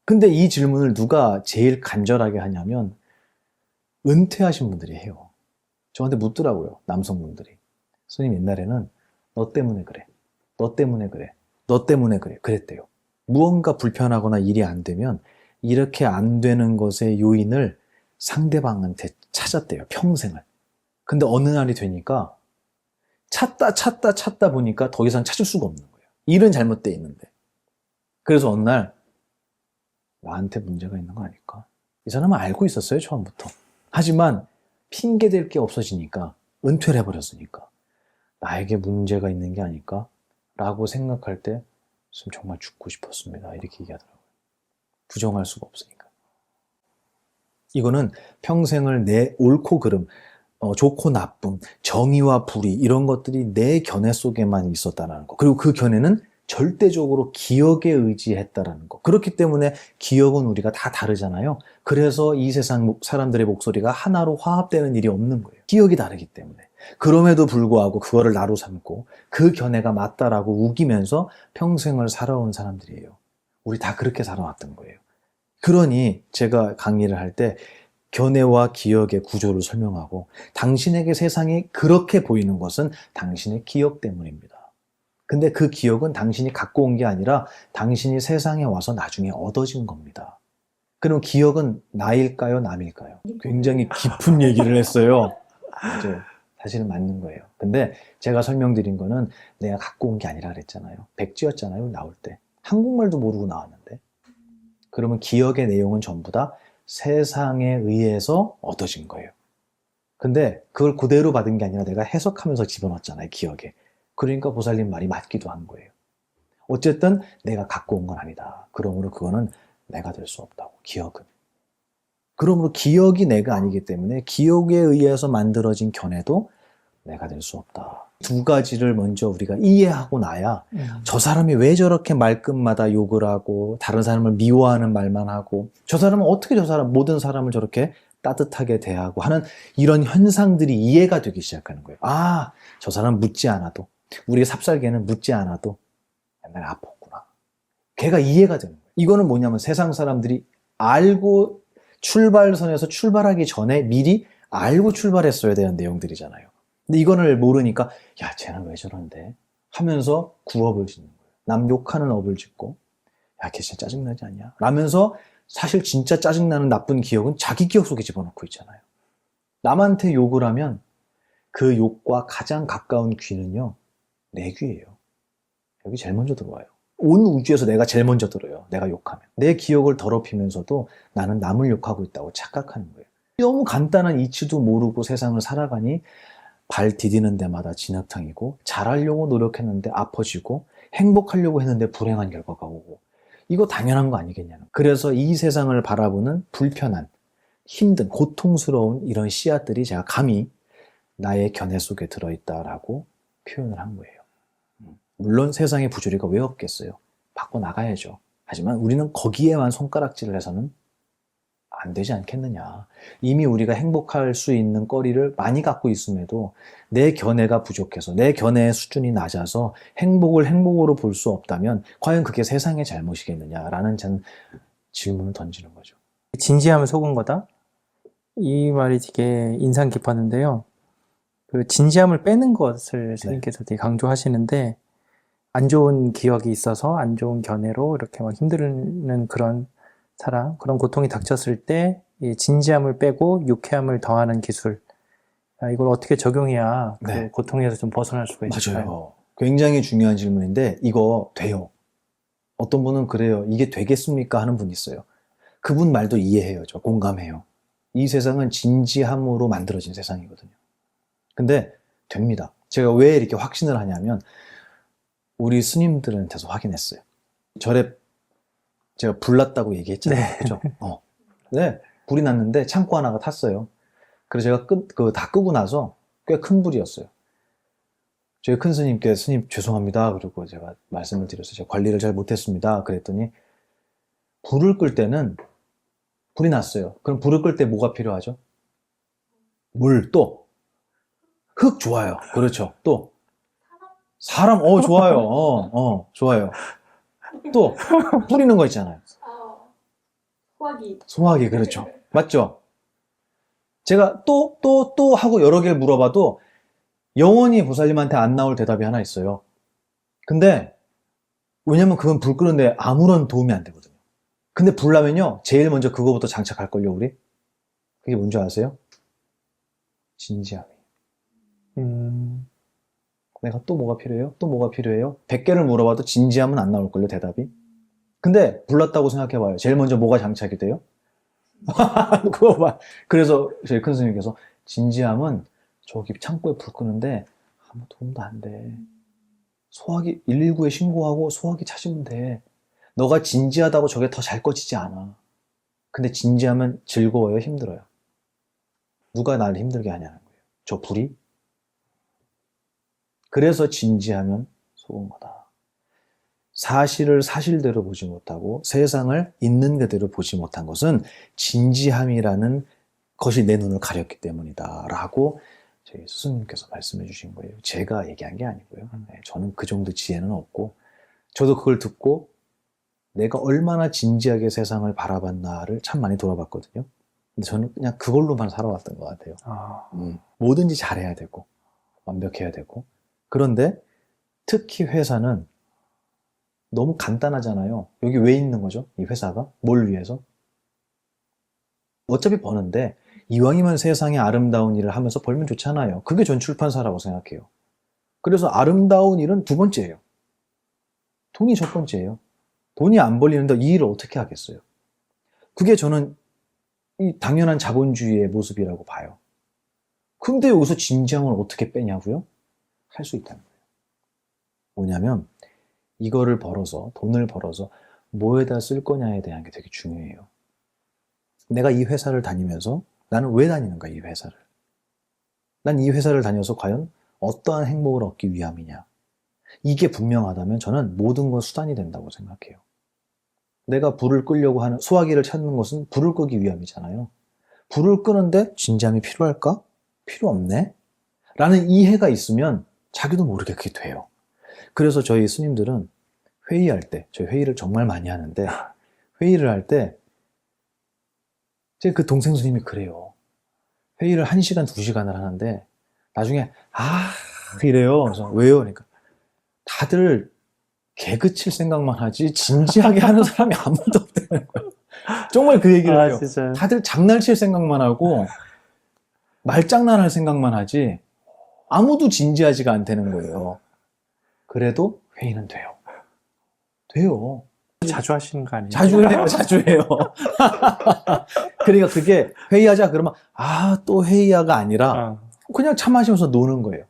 근데 이 질문을 누가 제일 간절하게 하냐면 은퇴하신 분들이 해요. 저한테 묻더라고요. 남성분들이. 스님 옛날에는 너 때문에 그래. 너 때문에 그래. 너 때문에 그래. 그랬대요. 무언가 불편하거나 일이 안 되면 이렇게 안 되는 것의 요인을 상대방한테 찾았대요. 평생을. 근데 어느 날이 되니까 찾다 보니까 더 이상 찾을 수가 없는 거예요. 일은 잘못돼 있는데. 그래서 어느 날 나한테 문제가 있는 거 아닐까? 이 사람은 알고 있었어요, 처음부터. 하지만 핑계댈 게 없어지니까, 은퇴를 해버렸으니까 나에게 문제가 있는 게 아닐까? 라고 생각할 때 정말 죽고 싶었습니다. 이렇게 얘기하더라고요. 부정할 수가 없으니까. 이거는 평생을 내 옳고 그름, 좋고 나쁨, 정의와 불의 이런 것들이 내 견해 속에만 있었다는 거. 그리고 그 견해는 절대적으로 기억에 의지했다라는 거. 그렇기 때문에 기억은 우리가 다 다르잖아요. 그래서 이 세상 사람들의 목소리가 하나로 화합되는 일이 없는 거예요. 기억이 다르기 때문에. 그럼에도 불구하고 그거를 나로 삼고 그 견해가 맞다라고 우기면서 평생을 살아온 사람들이에요. 우리 다 그렇게 살아왔던 거예요. 그러니 제가 강의를 할 때 견해와 기억의 구조를 설명하고 당신에게 세상이 그렇게 보이는 것은 당신의 기억 때문입니다. 근데 그 기억은 당신이 갖고 온 게 아니라 당신이 세상에 와서 나중에 얻어진 겁니다. 그럼 기억은 나일까요, 남일까요? 굉장히 깊은 얘기를 했어요. 이제 사실은 맞는 거예요. 근데 제가 설명드린 거는 내가 갖고 온 게 아니라 그랬잖아요. 백지였잖아요, 나올 때. 한국말도 모르고 나왔는데. 그러면 기억의 내용은 전부 다 세상에 의해서 얻어진 거예요. 근데 그걸 그대로 받은 게 아니라 내가 해석하면서 집어넣었잖아요, 기억에. 그러니까 보살님 말이 맞기도 한 거예요. 어쨌든 내가 갖고 온 건 아니다. 그러므로 그거는 내가 될 수 없다고, 기억은. 그러므로 기억이 내가 아니기 때문에 기억에 의해서 만들어진 견해도 내가 될 수 없다. 두 가지를 먼저 우리가 이해하고 나야 저 사람이 왜 저렇게 말끝마다 욕을 하고 다른 사람을 미워하는 말만 하고 저 사람은 어떻게 모든 사람을 저렇게 따뜻하게 대하고 하는 이런 현상들이 이해가 되기 시작하는 거예요. 아, 저 사람 묻지 않아도 우리 삽살개는 묻지 않아도 옛날에 아팠구나. 걔가 이해가 되는 거예요. 이거는 뭐냐면 세상 사람들이 알고 출발선에서 출발하기 전에 미리 알고 출발했어야 되는 내용들이잖아요. 근데 이거를 모르니까 야, 쟤는 왜 저런데? 하면서 구업을 짓는 거예요. 남 욕하는 업을 짓고 야, 걔 진짜 짜증나지 않냐? 라면서 사실 진짜 짜증나는 나쁜 기억은 자기 기억 속에 집어넣고 있잖아요. 남한테 욕을 하면 그 욕과 가장 가까운 귀는요, 내 귀예요. 여기 제일 먼저 들어와요. 온 우주에서 내가 제일 먼저 들어요. 내가 욕하면. 내 기억을 더럽히면서도 나는 남을 욕하고 있다고 착각하는 거예요. 너무 간단한 이치도 모르고 세상을 살아가니 발 디디는 데마다 진흙탕이고 잘하려고 노력했는데 아파지고 행복하려고 했는데 불행한 결과가 오고 이거 당연한 거 아니겠냐는. 그래서 이 세상을 바라보는 불편한 힘든, 고통스러운 이런 씨앗들이 제가 감히 나의 견해 속에 들어있다라고 표현을 한 거예요. 물론 세상에 부조리가 왜 없겠어요? 바꿔나가야죠. 하지만 우리는 거기에만 손가락질을 해서는 안 되지 않겠느냐. 이미 우리가 행복할 수 있는 거리를 많이 갖고 있음에도 내 견해가 부족해서, 내 견해의 수준이 낮아서 행복을 행복으로 볼 수 없다면 과연 그게 세상의 잘못이겠느냐라는 저는 질문을 던지는 거죠. 진지함을 속은 거다? 이 말이 되게 인상 깊었는데요. 그 진지함을 빼는 것을 스님께서 되게 강조하시는데, 안 좋은 기억이 있어서 안 좋은 견해로 이렇게 막 힘드는 그런 사람, 그런 고통이 닥쳤을 때 이 진지함을 빼고 유쾌함을 더하는 기술, 이걸 어떻게 적용해야 그 네. 고통에서 좀 벗어날 수가 있을까요? 맞아요. 굉장히 중요한 질문인데 이거 돼요. 어떤 분은 그래요. 이게 되겠습니까? 하는 분이 있어요. 그분 말도 이해해요. 저 공감해요. 이 세상은 진지함으로 만들어진 세상이거든요. 근데 됩니다. 제가 왜 이렇게 확신을 하냐면 우리 스님들한테서 확인했어요. 절에 제가 불 났다고 얘기했잖아요. 네. 그죠? 네. 불이 났는데 창고 하나가 탔어요. 그래서 제가 다 끄고 나서 꽤 큰 불이었어요. 저희 큰 스님께 스님 죄송합니다. 그리고 제가 말씀을 드렸어요. 제가 관리를 잘 못했습니다. 그랬더니 불을 끌 때는 불이 났어요. 그럼 불을 끌 때 뭐가 필요하죠? 물, 또 흙 좋아요. 그렇죠. 또 사람, 좋아요. 좋아요. 또 뿌리는 거 있잖아요. 소화기. 소화기, 그렇죠. 맞죠? 제가 또 하고 여러 개를 물어봐도 영원히 보살님한테 안 나올 대답이 하나 있어요. 근데 왜냐면 그건 불 끄는데 아무런 도움이 안 되거든요. 근데 불 나면요, 제일 먼저 그거부터 장착할걸요, 우리? 그게 뭔지 아세요? 진지함이에요. 내가 또 뭐가 필요해요? 또 뭐가 필요해요? 100개를 물어봐도 진지함은 안 나올걸요, 대답이? 근데 불났다고 생각해봐요. 제일 먼저 뭐가 장착이 돼요? 그거 봐. 그래서 저희 큰 스님께서 진지함은 저기 창고에 불 끄는데 아무 도움도 안 돼. 소화기 119에 신고하고 소화기 찾으면 돼. 너가 진지하다고 저게 더 잘 꺼지지 않아. 근데 진지하면 즐거워요, 힘들어요? 누가 나를 힘들게 하냐는 거예요. 저 불이? 그래서 진지하면 속은 거다. 사실을 사실대로 보지 못하고 세상을 있는 그대로 보지 못한 것은 진지함이라는 것이 내 눈을 가렸기 때문이다 라고 저희 스승님께서 말씀해 주신 거예요. 제가 얘기한 게 아니고요. 저는 그 정도 지혜는 없고 저도 그걸 듣고 내가 얼마나 진지하게 세상을 바라봤나를 참 많이 돌아봤거든요. 근데 저는 그냥 그걸로만 살아왔던 것 같아요. 뭐든지 잘해야 되고 완벽해야 되고. 그런데 특히 회사는 너무 간단하잖아요. 여기 왜 있는 거죠? 이 회사가? 뭘 위해서? 어차피 버는데 이왕이면 세상에 아름다운 일을 하면서 벌면 좋잖아요. 그게 전 출판사라고 생각해요. 그래서 아름다운 일은 두 번째예요. 돈이 첫 번째예요. 돈이 안 벌리는데 이 일을 어떻게 하겠어요? 그게 저는 이 당연한 자본주의의 모습이라고 봐요. 근데 여기서 진지함을 어떻게 빼냐고요? 할 수 있다는 거예요. 뭐냐면 이거를 벌어서, 돈을 벌어서 뭐에다 쓸 거냐에 대한 게 되게 중요해요. 내가 이 회사를 다니면서 나는 왜 다니는가, 이 회사를. 난 이 회사를 다녀서 과연 어떠한 행복을 얻기 위함이냐. 이게 분명하다면 저는 모든 건 수단이 된다고 생각해요. 내가 불을 끄려고 하는, 소화기를 찾는 것은 불을 끄기 위함이잖아요. 불을 끄는데 진지함이 필요할까? 필요 없네? 라는 이해가 있으면 자기도 모르게 그게 돼요. 그래서 저희 스님들은 회의할 때, 저희 회의를 정말 많이 하는데, 회의를 할 때, 제 그 동생 스님이 그래요. 회의를 1시간, 2시간을 하는데, 나중에, 이래요. 그래서 왜요? 그러니까, 다들 개그 칠 생각만 하지, 진지하게 하는 사람이 아무도 없다는 거예요. 정말 그 얘기를 해요. 진짜. 다들 장난칠 생각만 하고, 말장난할 생각만 하지, 아무도 진지하지가 않다는 거예요. 그래도 회의는 돼요. 돼요. 자주 하시는 거 아니에요? 자주 해요, 자주 해요. 그러니까 그게 회의하자 그러면 또 회의하가 아니라 그냥 차 마시면서 노는 거예요.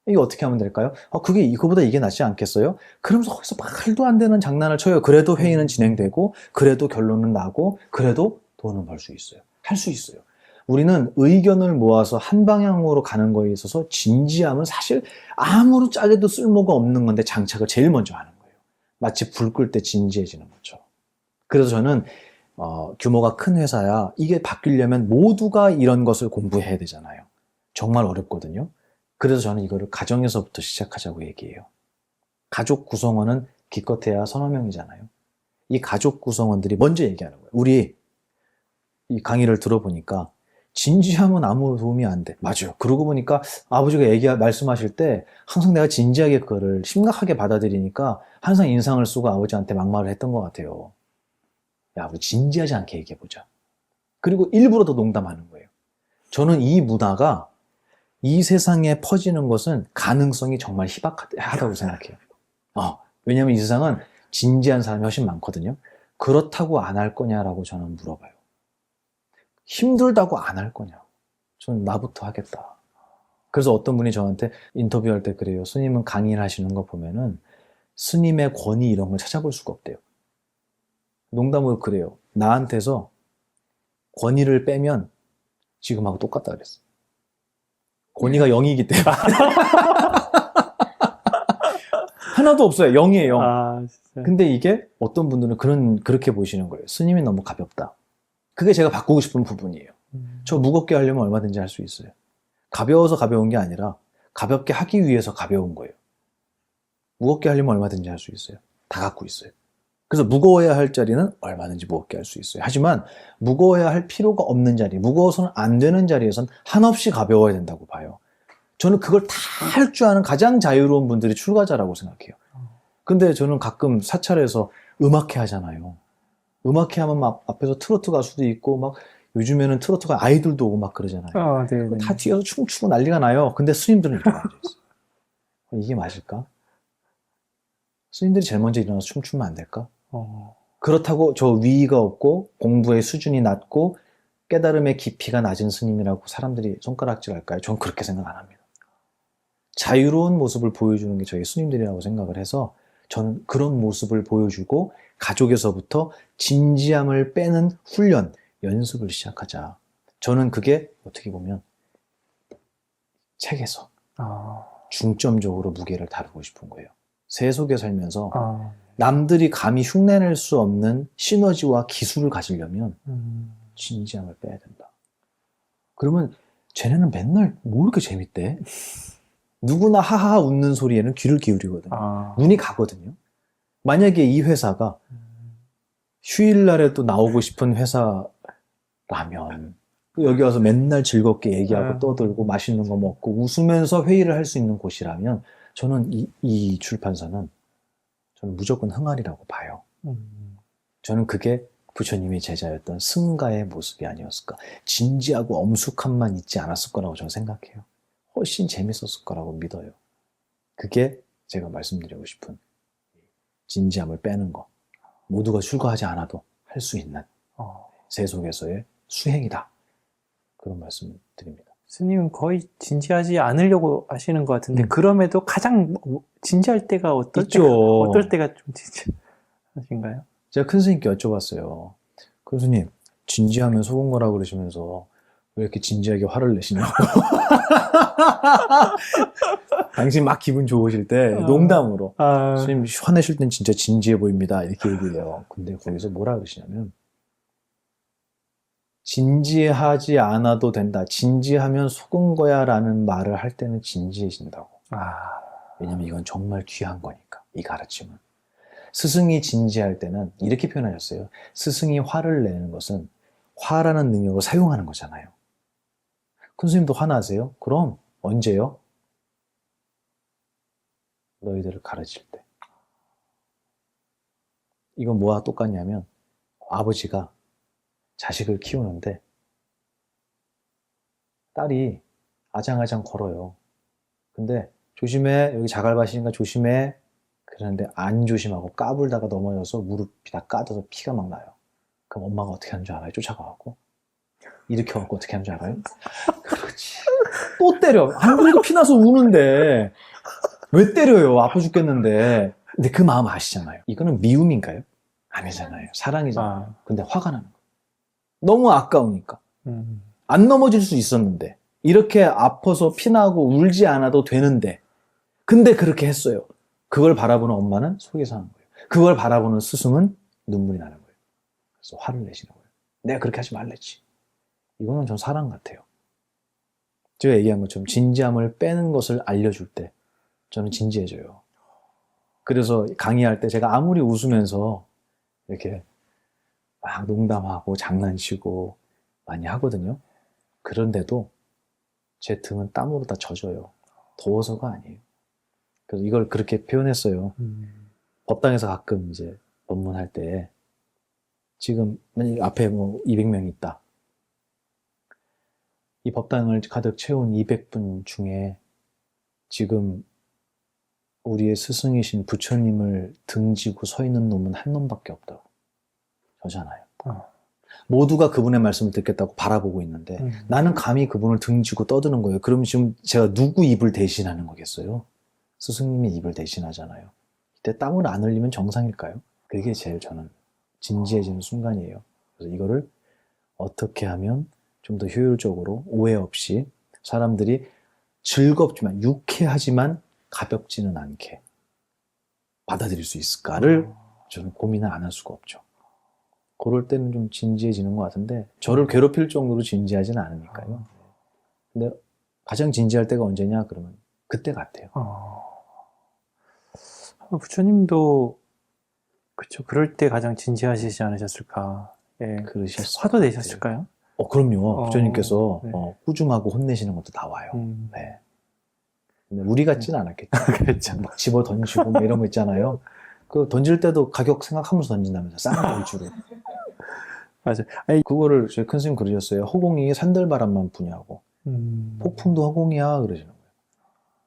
이게 어떻게 하면 될까요? 그게 이거보다 이게 낫지 않겠어요? 그러면서 거기서 말도 안 되는 장난을 쳐요. 그래도 회의는 진행되고, 그래도 결론은 나고, 그래도 돈은 벌 수 있어요. 할 수 있어요. 우리는 의견을 모아서 한 방향으로 가는 거에 있어서 진지함은 사실 아무리 짜게도 쓸모가 없는 건데 장착을 제일 먼저 하는 거예요. 마치 불 끌 때 진지해지는 거죠. 그래서 저는 규모가 큰 회사야 이게 바뀌려면 모두가 이런 것을 공부해야 되잖아요. 정말 어렵거든요. 그래서 저는 이거를 가정에서부터 시작하자고 얘기해요. 가족 구성원은 기껏해야 서너 명이잖아요. 이 가족 구성원들이 먼저 얘기하는 거예요. 우리 이 강의를 들어보니까 진지하면 아무 도움이 안 돼. 맞아요. 그러고 보니까 아버지가 말씀하실 때 항상 내가 진지하게 그거를 심각하게 받아들이니까 항상 인상을 쓰고 아버지한테 막말을 했던 것 같아요. 야, 우리 진지하지 않게 얘기해보자. 그리고 일부러 더 농담하는 거예요. 저는 이 문화가 이 세상에 퍼지는 것은 가능성이 정말 희박하다고 생각해요. 왜냐면 이 세상은 진지한 사람이 훨씬 많거든요. 그렇다고 안 할 거냐라고 저는 물어봐요. 힘들다고 안 할 거냐고. 저는 나부터 하겠다. 그래서 어떤 분이 저한테 인터뷰할 때 그래요. 스님은 강의를 하시는 거 보면은 스님의 권위 이런 걸 찾아볼 수가 없대요. 농담으로 그래요. 나한테서 권위를 빼면 지금하고 똑같다 그랬어. 권위가 0이기 때문에. 하나도 없어요. 0이에요 0. 아, 진짜. 근데 이게 어떤 분들은 그렇게 보시는 거예요. 스님이 너무 가볍다. 그게 제가 바꾸고 싶은 부분이에요. 저 무겁게 하려면 얼마든지 할 수 있어요. 가벼워서 가벼운 게 아니라 가볍게 하기 위해서 가벼운 거예요. 무겁게 하려면 얼마든지 할 수 있어요. 다 갖고 있어요. 그래서 무거워야 할 자리는 얼마든지 무겁게 할 수 있어요. 하지만 무거워야 할 필요가 없는 자리, 무거워서는 안 되는 자리에선 한없이 가벼워야 된다고 봐요. 저는 그걸 다 할 줄 아는 가장 자유로운 분들이 출가자라고 생각해요. 근데 저는 가끔 사찰에서 음악회 하잖아요. 음악회 하면 막 앞에서 트로트 가수도 있고 막 요즘에는 트로트가 아이돌도 오고 막 그러잖아요. 네. 다 뒤에서 춤추고 난리가 나요. 근데 스님들은 이렇게 앉아있어요. 이게 맞을까? 스님들이 제일 먼저 일어나서 춤추면 안 될까? 그렇다고 저 위의가 없고 공부의 수준이 낮고 깨달음의 깊이가 낮은 스님이라고 사람들이 손가락질할까요? 전 그렇게 생각 안 합니다. 자유로운 모습을 보여주는 게 저희 스님들이라고 생각을 해서 저는 그런 모습을 보여주고 가족에서부터 진지함을 빼는 훈련, 연습을 시작하자. 저는 그게 어떻게 보면 책에서 중점적으로 무게를 다루고 싶은 거예요. 세속에 살면서 남들이 감히 흉내낼 수 없는 시너지와 기술을 가지려면 진지함을 빼야 된다. 그러면 쟤네는 맨날 뭐 이렇게 재밌대? 누구나 하하 웃는 소리에는 귀를 기울이거든요. 눈이 가거든요. 만약에 이 회사가 휴일날에 또 나오고 싶은 회사라면 여기 와서 맨날 즐겁게 얘기하고 떠들고 맛있는 거 먹고 웃으면서 회의를 할 수 있는 곳이라면 저는 이 출판사는 저는 무조건 흥할이라고 봐요. 저는 그게 부처님의 제자였던 승가의 모습이 아니었을까. 진지하고 엄숙함만 있지 않았을 거라고 저는 생각해요. 훨씬 재밌었을 거라고 믿어요. 그게 제가 말씀드리고 싶은 진지함을 빼는 거. 모두가 출가하지 않아도 할 수 있는 세속에서의 수행이다. 그런 말씀 드립니다. 스님은 거의 진지하지 않으려고 하시는 것 같은데 그럼에도 가장 진지할 때가 어떨 때가 좀 진지하신가요? 제가 큰 스님께 여쭤봤어요. 큰 스님, 진지하면 속은 거라고 그러시면서 왜 이렇게 진지하게 화를 내시냐고. 당신 막 기분 좋으실 때 농담으로 스님 화내실 땐 진짜 진지해 보입니다. 이렇게 얘기해요. 근데 거기서 뭐라 그러시냐면 진지하지 않아도 된다. 진지하면 속은 거야 라는 말을 할 때는 진지해진다고. 왜냐면 이건 정말 귀한 거니까. 이 가르침은. 스승이 진지할 때는 이렇게 표현하셨어요. 스승이 화를 내는 것은 화라는 능력을 사용하는 거잖아요. 큰 스님도 화나세요? 그럼 언제요? 너희들을 가르칠 때. 이건 뭐와 똑같냐면 아버지가 자식을 키우는데 딸이 아장아장 걸어요. 근데 조심해, 여기 자갈밭이니까 조심해. 그러는데 안 조심하고 까불다가 넘어져서 무릎이 다 까져서 피가 막 나요. 그럼 엄마가 어떻게 하는 줄 알아요? 쫓아가고 이렇게 갖고 어떻게 하는 줄 알아요? 그렇지. 또 때려. 안 그래도 피나서 우는데 왜 때려요? 아파 죽겠는데. 근데 그 마음 아시잖아요. 이거는 미움인가요? 아니잖아요. 사랑이잖아요. 근데 화가 나는 거예요. 너무 아까우니까. 안 넘어질 수 있었는데, 이렇게 아파서 피나고 울지 않아도 되는데, 근데 그렇게 했어요. 그걸 바라보는 엄마는 속이 상한 거예요. 그걸 바라보는 스승은 눈물이 나는 거예요. 그래서 화를 내시는 거예요. 내가 그렇게 하지 말랬지. 이거는 전 사랑 같아요. 제가 얘기한 것처럼 진지함을 빼는 것을 알려줄 때 저는 진지해져요. 그래서 강의할 때 제가 아무리 웃으면서 이렇게 막 농담하고 장난치고 많이 하거든요. 그런데도 제 등은 땀으로 다 젖어요. 더워서가 아니에요. 그래서 이걸 그렇게 표현했어요. 법당에서 가끔 이제 법문할 때 지금 앞에 뭐 200명이 있다. 이 법당을 가득 채운 200분 중에 지금 우리의 스승이신 부처님을 등지고 서 있는 놈은 한 놈밖에 없다고. 저잖아요. 모두가 그분의 말씀을 듣겠다고 바라보고 있는데 나는 감히 그분을 등지고 떠드는 거예요. 그러면 지금 제가 누구 입을 대신하는 거겠어요? 스승님의 입을 대신하잖아요. 이때 땀을 안 흘리면 정상일까요? 그게 제일 저는 진지해지는 순간이에요. 그래서 이거를 어떻게 하면 좀 더 효율적으로 오해 없이 사람들이 즐겁지만 유쾌하지만 가볍지는 않게 받아들일 수 있을까를 저는 고민을 안 할 수가 없죠. 그럴 때는 좀 진지해지는 것 같은데 저를 괴롭힐 정도로 진지하지는 않으니까요. 근데 가장 진지할 때가 언제냐 그러면 그때 같아요. 부처님도 그쵸. 그럴 때 가장 진지하시지 않으셨을까. 예. 그러셨어요. 화도 내셨을까요? 그럼요. 부처님께서 네. 꾸중하고 혼내시는 것도 다 와요. 네. 근데 우리 같지는 않았겠죠. 그렇죠. 막 집어 던지고 뭐 이런 거 있잖아요. 그 던질 때도 가격 생각하면서 던진다면서 싼 돌주로. 맞아요. 그거를 저희 큰 스님 그러셨어요. 허공이 산들바람만 부냐고. 폭풍도 허공이야 그러시는 거예요.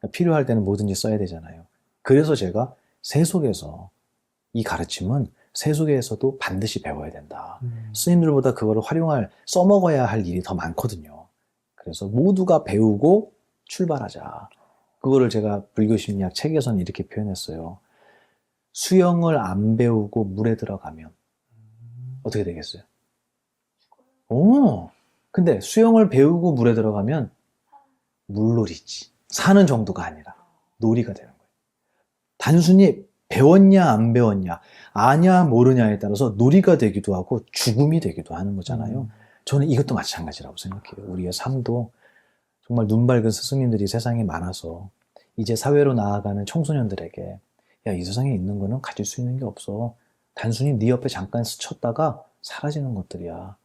그러니까 필요할 때는 뭐든지 써야 되잖아요. 그래서 제가 세속에서 이 가르침은 세속에서도 반드시 배워야 된다. 스님들보다 그거를 써먹어야 할 일이 더 많거든요. 그래서 모두가 배우고 출발하자. 그거를 제가 불교심리학 책에서는 이렇게 표현했어요. 수영을 안 배우고 물에 들어가면 어떻게 되겠어요? 근데 수영을 배우고 물에 들어가면 물놀이지. 사는 정도가 아니라 놀이가 되는 거예요. 단순히 배웠냐 안 배웠냐 아냐 모르냐에 따라서 놀이가 되기도 하고 죽음이 되기도 하는 거잖아요. 저는 이것도 마찬가지라고 생각해요. 우리의 삶도 정말 눈 밝은 스승님들이 세상에 많아서 이제 사회로 나아가는 청소년들에게 야, 이 세상에 있는 거는 가질 수 있는 게 없어. 단순히 네 옆에 잠깐 스쳤다가 사라지는 것들이야.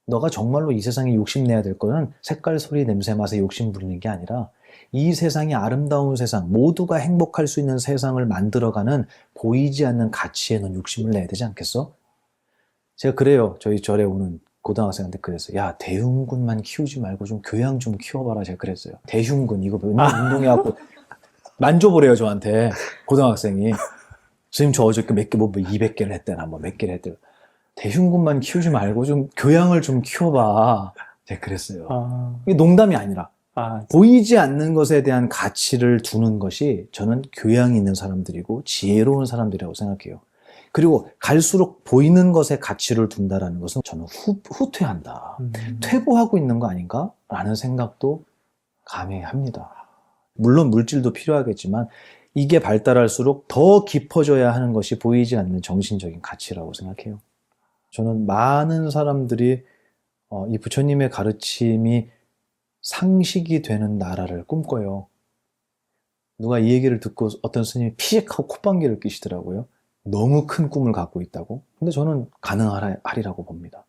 너가 정말로 이 세상에 욕심내야 될 거는 색깔, 소리, 냄새, 맛에 욕심 부리는 게 아니라 이 세상이 아름다운 세상, 모두가 행복할 수 있는 세상을 만들어가는 보이지 않는 가치에 넌 욕심을 내야 되지 않겠어? 제가 그래요. 저희 절에 오는 고등학생한테 그랬어요. 야, 대흉군만 키우지 말고 좀 교양 좀 키워봐라. 제가 그랬어요. 대흉군 이거 맨날 운동해갖고 만져보래요 저한테 고등학생이. 선생님 저 어저께 몇 개 뭐 200개를 했대나 뭐 몇 개를 했대요. 대흉군만 키우지 말고 좀 교양을 좀 키워봐. 제가 그랬어요. 이게 농담이 아니라 보이지 않는 것에 대한 가치를 두는 것이 저는 교양이 있는 사람들이고 지혜로운 사람들이라고 생각해요. 그리고 갈수록 보이는 것에 가치를 둔다라는 것은 저는 후퇴한다. 퇴보하고 있는 거 아닌가? 라는 생각도 감히 합니다. 물론 물질도 필요하겠지만 이게 발달할수록 더 깊어져야 하는 것이 보이지 않는 정신적인 가치라고 생각해요. 저는 많은 사람들이 이 부처님의 가르침이 상식이 되는 나라를 꿈꿔요. 누가 이 얘기를 듣고 어떤 스님이 피식하고 콧방귀를 끼시더라고요. 너무 큰 꿈을 갖고 있다고. 근데 저는 가능하리라고 봅니다.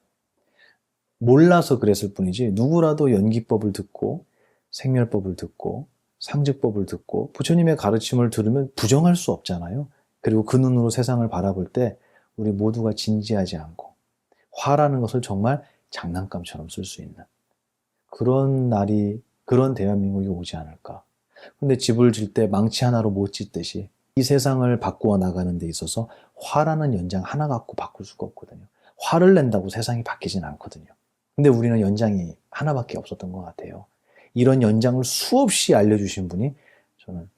몰라서 그랬을 뿐이지 누구라도 연기법을 듣고 생멸법을 듣고 상직법을 듣고 부처님의 가르침을 들으면 부정할 수 없잖아요. 그리고 그 눈으로 세상을 바라볼 때 우리 모두가 진지하지 않고 화라는 것을 정말 장난감처럼 쓸 수 있는 그런 날이, 그런 대한민국이 오지 않을까. 근데 집을 질 때 망치 하나로 못 짓듯이 이 세상을 바꾸어 나가는 데 있어서 화라는 연장 하나 갖고 바꿀 수가 없거든요. 화를 낸다고 세상이 바뀌진 않거든요. 근데 우리는 연장이 하나밖에 없었던 것 같아요. 이런 연장을 수없이 알려주신 분이 저는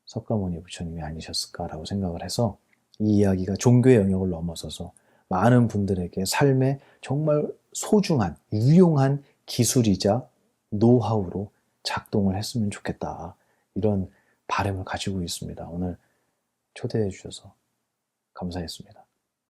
석가모니 부처님이 아니셨을까라고 생각을 해서 이 이야기가 종교의 영역을 넘어서서 많은 분들에게 삶에 정말 소중한, 유용한 기술이자 노하우로 작동을 했으면 좋겠다. 이런 바람을 가지고 있습니다. 오늘 초대해 주셔서 감사했습니다.